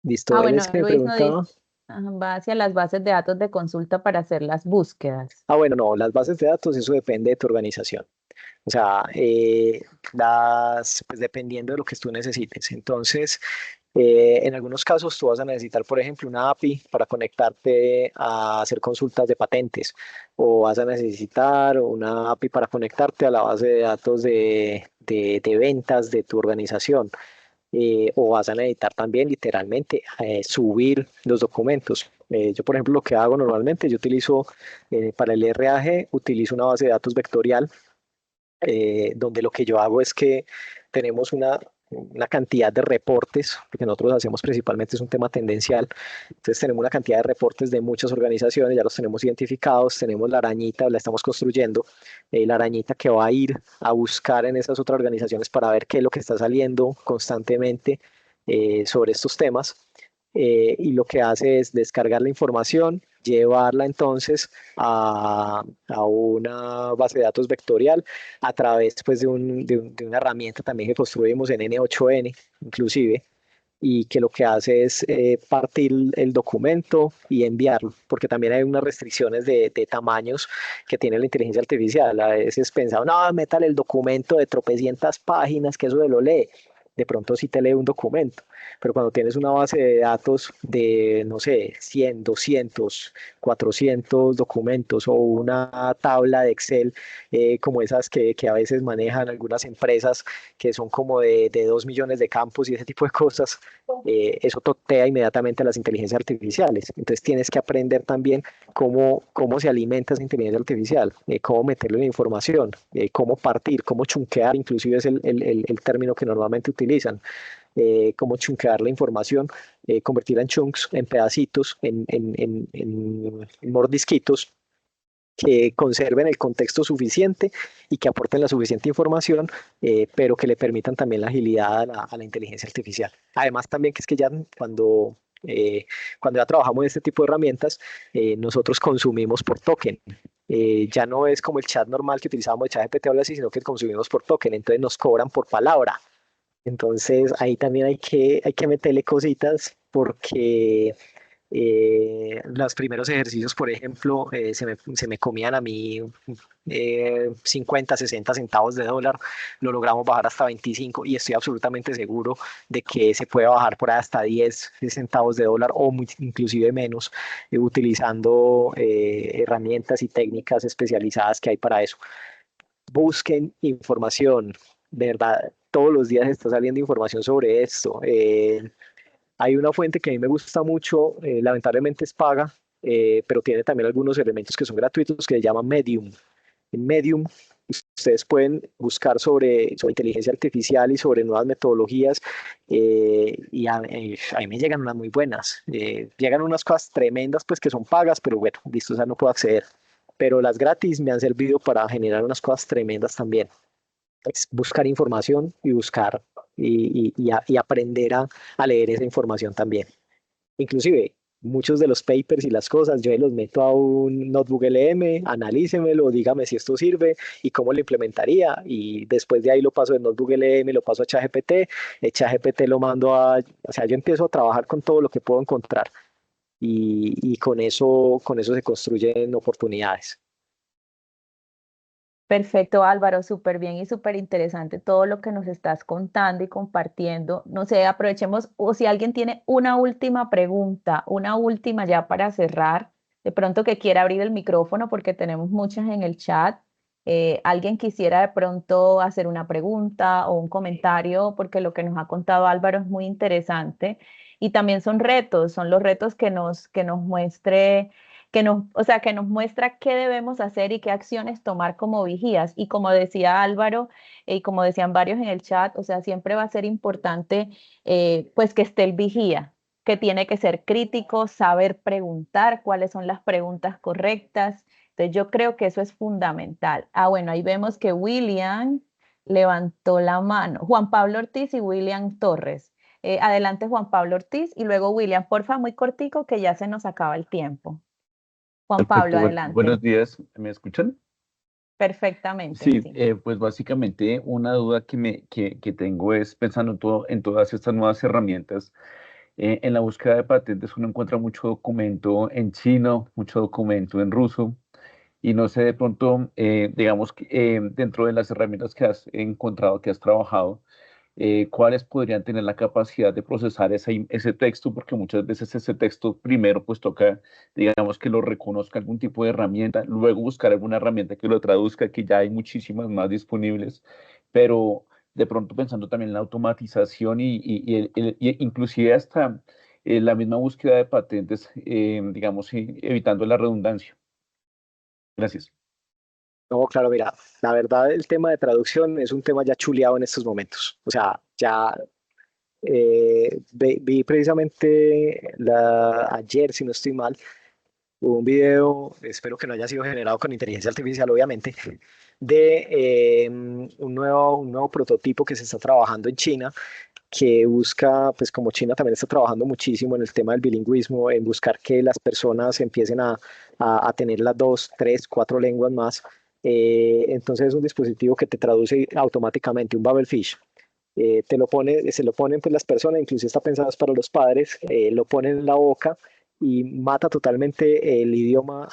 Listo, él Bueno, es que me Luis nos dice, preguntaba. ajá, va hacia las bases de datos de consulta para hacer las búsquedas. Bueno, no, las bases de datos, eso depende de tu organización. O sea, pues dependiendo de lo que tú necesites. Entonces, en algunos casos tú vas a necesitar, por ejemplo, una API para conectarte a hacer consultas de patentes, o vas a necesitar una API para conectarte a la base de datos de ventas de tu organización, o vas a necesitar también literalmente subir los documentos. Yo, por ejemplo, lo que hago normalmente, yo utilizo para el RAG, utilizo una base de datos vectorial, donde lo que yo hago es que tenemos una cantidad de reportes, porque nosotros hacemos principalmente es un tema tendencial, entonces tenemos una cantidad de reportes de muchas organizaciones, ya los tenemos identificados, tenemos la arañita, la estamos construyendo, la arañita que va a ir a buscar en esas otras organizaciones para ver qué es lo que está saliendo constantemente sobre estos temas. Y lo que hace es descargar la información, llevarla entonces a una base de datos vectorial a través pues, de una herramienta también que construimos en N8N, inclusive, y que lo que hace es partir el documento y enviarlo, porque también hay unas restricciones de tamaños que tiene la inteligencia artificial. A veces pensaba, no, métale el documento de tropecientas páginas, que eso de lo lee. De pronto sí te lee un documento, pero cuando tienes una base de datos de, no sé, 100, 200, 400 documentos o una tabla de Excel, como esas que a veces manejan algunas empresas, que son como de 2 millones de campos y ese tipo de cosas, eso totea inmediatamente a las inteligencias artificiales. Entonces tienes que aprender también cómo se alimenta esa inteligencia artificial, cómo meterle la información, cómo partir, cómo chunquear, inclusive es el término que normalmente utilizan, cómo chunquear la información, convertirla en chunks, en pedacitos, en mordisquitos que conserven el contexto suficiente y que aporten la suficiente información, pero que le permitan también la agilidad a la inteligencia artificial. Además, también que es que ya cuando ya trabajamos en este tipo de herramientas, nosotros consumimos por token. Ya no es como el chat normal que utilizábamos de ChatGPT o algo así, sino que consumimos por token, entonces nos cobran por palabra. Entonces ahí también hay que meterle cositas porque los primeros ejercicios, por ejemplo, se me comían a mí 50, 60 centavos de dólar, lo logramos bajar hasta 25 y estoy absolutamente seguro de que se puede bajar por ahí hasta 10 centavos de dólar o inclusive menos, utilizando herramientas y técnicas especializadas que hay para eso. Busquen información, de verdad, todos los días está saliendo información sobre esto. Hay una fuente que a mí me gusta mucho, lamentablemente es paga, pero tiene también algunos elementos que son gratuitos, que se llama Medium. En Medium ustedes pueden buscar sobre inteligencia artificial y sobre nuevas metodologías, y a mí me llegan unas muy buenas. Llegan unas cosas tremendas pues que son pagas, pero bueno, listo, o sea, no puedo acceder. pero las gratis me han servido para generar unas cosas tremendas también. Es buscar información y buscar y aprender a leer esa información también. Inclusive, muchos de los papers y las cosas, yo los meto a un notebook LM, analícemelo, dígame si esto sirve y cómo lo implementaría. Y después de ahí lo paso de notebook LM, lo paso a ChatGPT, ChatGPT lo mando o sea, yo empiezo a trabajar con todo lo que puedo encontrar y con eso se construyen oportunidades. Perfecto, Álvaro, súper bien y súper interesante todo lo que nos estás contando y compartiendo. No sé, aprovechemos, o si alguien tiene una última pregunta, una última ya para cerrar, de pronto que quiera abrir el micrófono porque tenemos muchas en el chat. Alguien quisiera de pronto hacer una pregunta o un comentario porque lo que nos ha contado Álvaro es muy interesante y también son retos, son los retos que nos muestre o sea, que nos muestra qué debemos hacer y qué acciones tomar como vigías. Y como decía Álvaro, y como decían varios en el chat, o sea, siempre va a ser importante pues que esté el vigía, que tiene que ser crítico, saber preguntar cuáles son las preguntas correctas. Entonces yo creo que eso es fundamental. Ah, bueno, ahí vemos que William levantó la mano. Juan Pablo Ortiz y William Torres. Adelante Juan Pablo Ortiz y luego William, porfa, muy cortico que ya se nos acaba el tiempo. Juan Pablo, Perfecto, adelante. buenos días, ¿me escuchan? Perfectamente, Sí, sí. pues básicamente una duda que tengo es pensando en todas estas nuevas herramientas. En la búsqueda de patentes uno encuentra mucho documento en chino, mucho documento en ruso, y no sé de pronto, digamos, que, dentro de las herramientas que has encontrado, que has trabajado, cuáles podrían tener la capacidad de procesar ese texto, porque muchas veces ese texto primero pues toca, digamos, que lo reconozca algún tipo de herramienta, luego buscar alguna herramienta que lo traduzca, que ya hay muchísimas más disponibles, pero de pronto pensando también en la automatización y inclusive hasta la misma búsqueda de patentes, digamos, evitando la redundancia. Gracias. No, claro, mira, la verdad el tema de traducción es un tema ya chuleado en estos momentos. O sea, ya vi precisamente ayer, si no estoy mal, hubo un video, espero que no haya sido generado con inteligencia artificial, obviamente, de un nuevo prototipo que se está trabajando en China, que busca, pues como China también está trabajando muchísimo en el tema del bilingüismo, en buscar que las personas empiecen a tener las dos, tres, cuatro lenguas más. Entonces es un dispositivo que te traduce automáticamente, un Babelfish. Se lo ponen pues las personas, incluso está pensado es para los padres, lo ponen en la boca y mata totalmente el idioma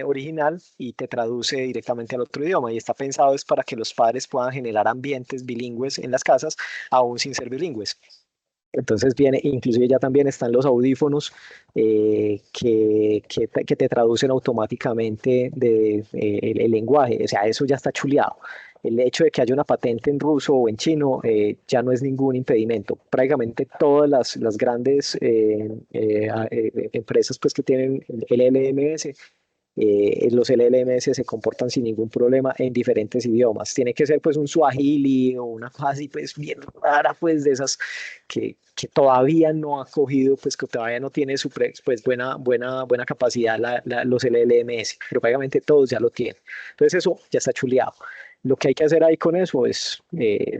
original y te traduce directamente al otro idioma. Y está pensado es para que los padres puedan generar ambientes bilingües en las casas, aún sin ser bilingües. Entonces viene, inclusive ya también están los audífonos que te traducen automáticamente el lenguaje. O sea, eso ya está chuleado. El hecho de que haya una patente en ruso o en chino ya no es ningún impedimento. Prácticamente todas las grandes empresas pues, que tienen el LMS, los LLMS se comportan sin ningún problema en diferentes idiomas. Tiene que ser pues un Swahili o una cosa así pues bien rara pues de esas que todavía no ha cogido, pues que todavía no tiene pues buena capacidad los LLMS, pero prácticamente todos ya lo tienen. Entonces eso ya está chuleado. Lo que hay que hacer ahí con eso es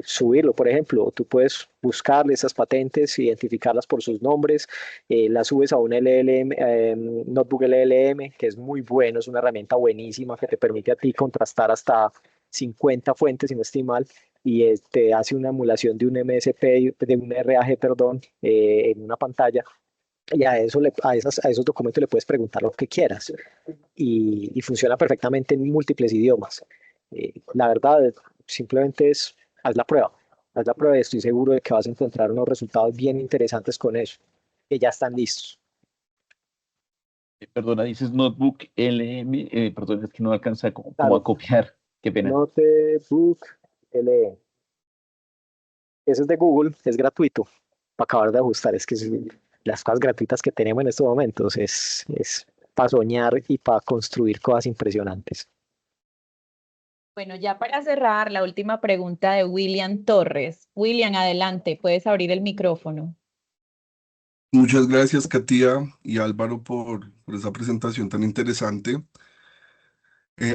subirlo. Por ejemplo, tú puedes buscarle esas patentes, identificarlas por sus nombres, las subes a un LLM, Notebook LLM, que es muy bueno, es una herramienta buenísima que te permite a ti contrastar hasta 50 fuentes, si no estoy mal, y te hace una emulación de un MSP, de un RAG, perdón, en una pantalla. Y a a esos documentos le puedes preguntar lo que quieras y funciona perfectamente en múltiples idiomas. La verdad, simplemente es, haz la prueba y estoy seguro de que vas a encontrar unos resultados bien interesantes con eso, que ya están listos. Perdona, dices Notebook LM, perdón, es que no alcanza como a Claro, copiar, qué pena. Notebook LE. Eso es de Google, es gratuito. Para acabar de ajustar, es que las cosas gratuitas que tenemos en estos momentos es para soñar y para construir cosas impresionantes. Bueno, ya para cerrar, la última pregunta de William Torres. William, adelante, puedes abrir el micrófono. Muchas gracias, Katia y Álvaro, por esa presentación tan interesante.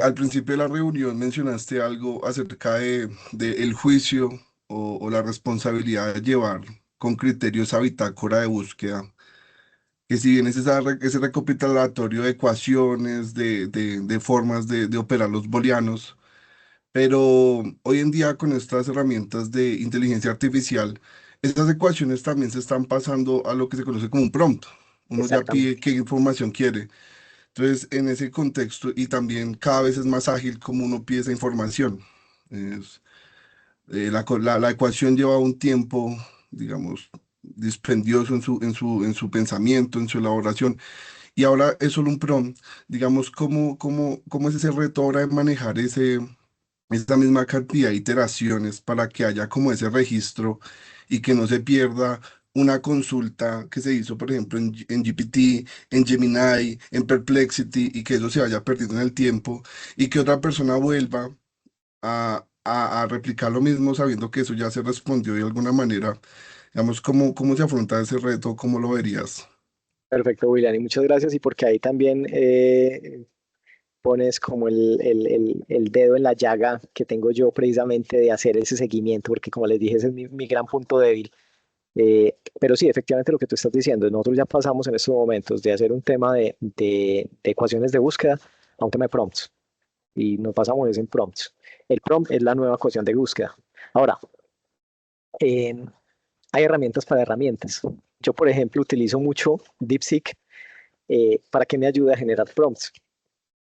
Al principio de la reunión mencionaste algo acerca de el juicio o la responsabilidad de llevar con criterio esa bitácora de búsqueda, que si bien es ese recopilatorio de ecuaciones, de formas de operar los booleanos, pero hoy en día con estas herramientas de inteligencia artificial, estas ecuaciones también se están pasando a lo que se conoce como un prompt. Uno ya pide Exactamente. qué información quiere. Entonces, en ese contexto, y también cada vez es más ágil como uno pide esa información. Es, la ecuación lleva un tiempo, digamos, dispendioso en su pensamiento, en su elaboración, y ahora es solo un prompt. Digamos, ¿cómo es ese reto ahora de manejar esa misma cantidad de iteraciones para que haya como ese registro y que no se pierda una consulta que se hizo, por ejemplo, en GPT, en Gemini, en Perplexity, y que eso se vaya perdiendo en el tiempo y que otra persona vuelva a replicar lo mismo sabiendo que eso ya se respondió de alguna manera? Digamos, ¿cómo se afronta ese reto? ¿Cómo lo verías? Perfecto, William, y muchas gracias. Y porque ahí también pones como el dedo en la llaga que tengo yo precisamente de hacer ese seguimiento, porque como les dije, ese es mi gran punto débil. Pero sí, efectivamente lo que tú estás diciendo, nosotros ya pasamos en estos momentos de hacer un tema de ecuaciones de búsqueda a un tema de prompts, y nos pasamos es en prompts. El prompt es la nueva ecuación de búsqueda. Ahora, eh, hay herramientas para herramientas. Yo, por ejemplo, utilizo mucho DeepSeek para que me ayude a generar prompts.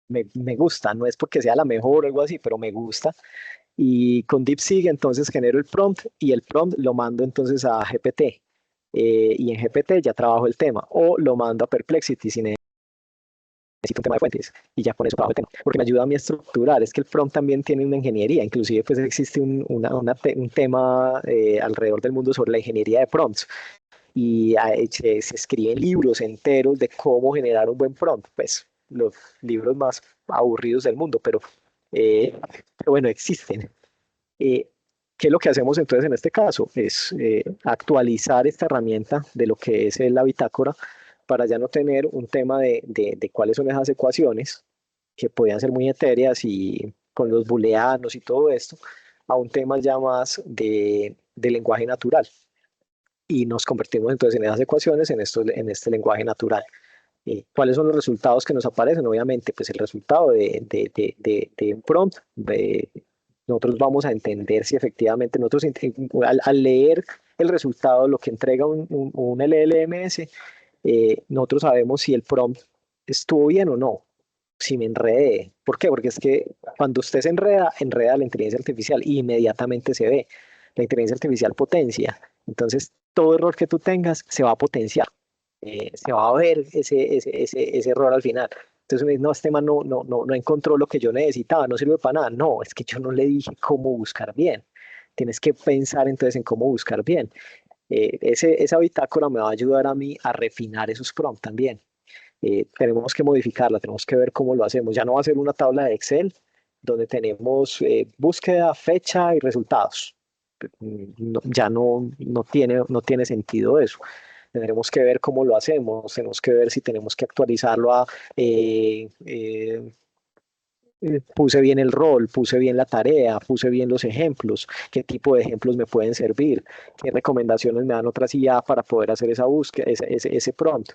Me gusta, no es porque sea la mejor o algo así, pero me gusta. Y con DeepSeek entonces genero el prompt y el prompt lo mando entonces a GPT. Y en GPT ya trabajo el tema. O lo mando a Perplexity si necesito un tema de fuentes. Y ya con eso trabajo el tema. Porque me ayuda a mí a estructurar. Es que el prompt también tiene una ingeniería. Inclusive pues existe un tema alrededor del mundo sobre la ingeniería de prompts. Y se escriben libros enteros de cómo generar un buen prompt. Pues los libros más aburridos del mundo, pero bueno, existen. Eh, ¿Qué es lo que hacemos entonces en este caso? Es actualizar esta herramienta de lo que es la bitácora para ya no tener un tema de cuáles son esas ecuaciones que podían ser muy etéreas y con los booleanos y todo esto, a un tema ya más de lenguaje natural. Y nos convertimos entonces en esas ecuaciones, en este lenguaje natural. ¿Cuáles son los resultados que nos aparecen? Obviamente, pues el resultado de un prompt. Nosotros vamos a entender si efectivamente al leer el resultado, lo que entrega un LLMS, nosotros sabemos si el prompt estuvo bien o no, si me enredé. ¿Por qué? Porque es que cuando usted se enreda, enreda la inteligencia artificial y inmediatamente se ve. La inteligencia artificial potencia. Entonces, todo error que tú tengas se va a potenciar. Se va a ver ese error al final. Entonces uno dice, no, este man no encontró lo que yo necesitaba, no sirve para nada. No, es que yo no le dije cómo buscar bien. Tienes que pensar entonces en cómo buscar bien. Esa bitácora me va a ayudar a mí a refinar esos prompts también. Tenemos que modificarla, tenemos que ver cómo lo hacemos. Ya no va a ser una tabla de Excel donde tenemos búsqueda, fecha y resultados. Ya no tiene sentido eso. Tendremos que ver cómo lo hacemos, tenemos que ver si tenemos que actualizarlo a puse bien el rol, puse bien la tarea, puse bien los ejemplos, qué tipo de ejemplos me pueden servir, qué recomendaciones me dan otras IA para poder hacer esa búsqueda, ese prompt.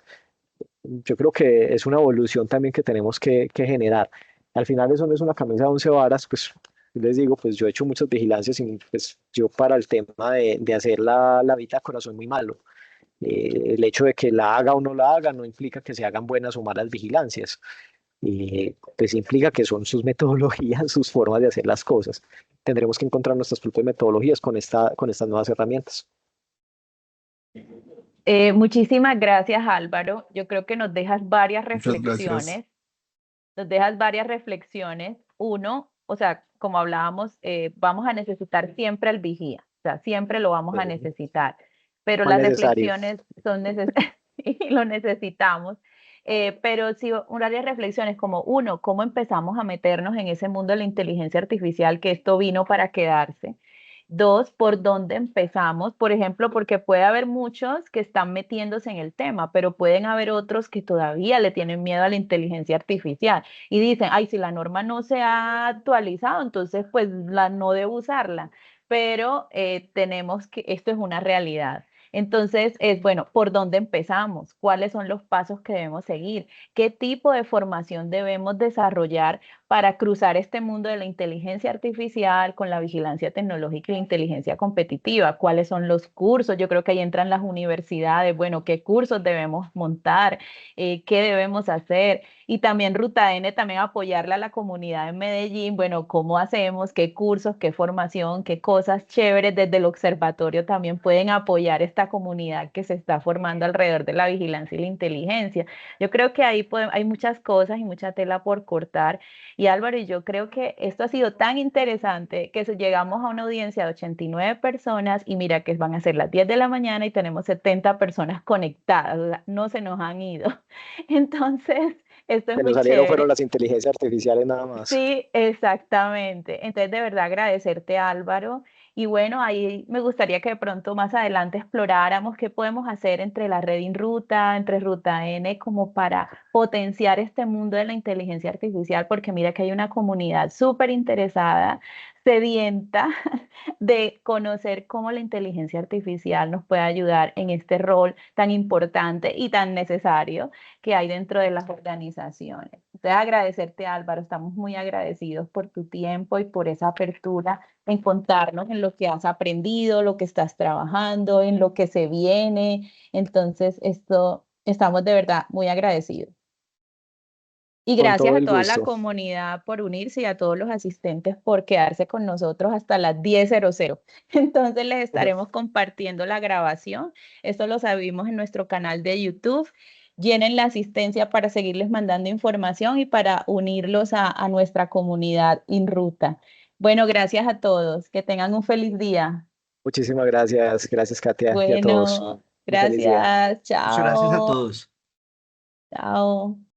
Yo creo que es una evolución también que tenemos que generar. Al final eso no es una camisa de 11 varas, pues les digo, pues yo he hecho muchas vigilancias y pues yo para el tema de hacer la bitácora soy muy malo. El hecho de que la haga o no la haga no implica que se hagan buenas o malas vigilancias. Pues implica que son sus metodologías, sus formas de hacer las cosas. Tendremos que encontrar nuestras propias metodologías con estas nuevas herramientas. Muchísimas gracias, Álvaro. Yo creo que nos dejas varias Muchas gracias. reflexiones. Nos dejas varias reflexiones. Uno, o sea, como hablábamos, vamos a necesitar siempre al vigía, o sea, siempre lo vamos a necesitar, pero Más las necesario. reflexiones son necesarias y lo necesitamos. Pero sí, varias reflexiones como uno, cómo empezamos a meternos en ese mundo de la inteligencia artificial, que esto vino para quedarse. Dos, ¿por dónde empezamos? Por ejemplo, porque puede haber muchos que están metiéndose en el tema, pero pueden haber otros que todavía le tienen miedo a la inteligencia artificial y dicen, ay, si la norma no se ha actualizado, entonces pues no debo usarla. Pero tenemos que, esto es una realidad. Entonces, es bueno, ¿por dónde empezamos? ¿Cuáles son los pasos que debemos seguir? ¿Qué tipo de formación debemos desarrollar para cruzar este mundo de la inteligencia artificial con la vigilancia tecnológica y la inteligencia competitiva? ¿Cuáles son los cursos? Yo creo que ahí entran las universidades. Bueno, ¿qué cursos debemos montar? ¿Qué debemos hacer? Y también Ruta N, también apoyarle a la comunidad en Medellín. Bueno, ¿cómo hacemos? ¿Qué cursos? ¿Qué formación? ¿Qué cosas chéveres desde el observatorio también pueden apoyar esta comunidad que se está formando alrededor de la vigilancia y la inteligencia? Yo creo que ahí hay muchas cosas y mucha tela por cortar. Y Álvaro, y yo creo que esto ha sido tan interesante que llegamos a una audiencia de 89 personas y mira que van a ser las 10 de la mañana y tenemos 70 personas conectadas, o sea, no se nos han ido. Entonces, esto es Que nos muy salieron fueron chévere. las inteligencias artificiales nada más. Sí, exactamente. Entonces, de verdad agradecerte, Álvaro. Y bueno, ahí me gustaría que de pronto más adelante exploráramos qué podemos hacer entre la red InRuta, entre Ruta N, como para potenciar este mundo de la inteligencia artificial, porque mira que hay una comunidad súper interesada, sedienta de conocer cómo la inteligencia artificial nos puede ayudar en este rol tan importante y tan necesario que hay dentro de las organizaciones. Entonces, agradecerte, Álvaro, estamos muy agradecidos por tu tiempo y por esa apertura en contarnos en lo que has aprendido, lo que estás trabajando, en lo que se viene. Entonces, esto estamos de verdad muy agradecidos. Y Con gracias todo a el toda la gusto. comunidad por unirse y a todos los asistentes por quedarse con nosotros hasta las 10:00. Entonces les estaremos compartiendo la grabación. Esto lo subimos en nuestro canal de YouTube. Llenen la asistencia para seguirles mandando información y para unirlos a nuestra comunidad InRuta. Bueno, gracias a todos. Que tengan un feliz día. Muchísimas gracias. Gracias, Katia, y a todos. Bueno, Un feliz día. gracias. Muchas gracias a Chao. todos. Chao.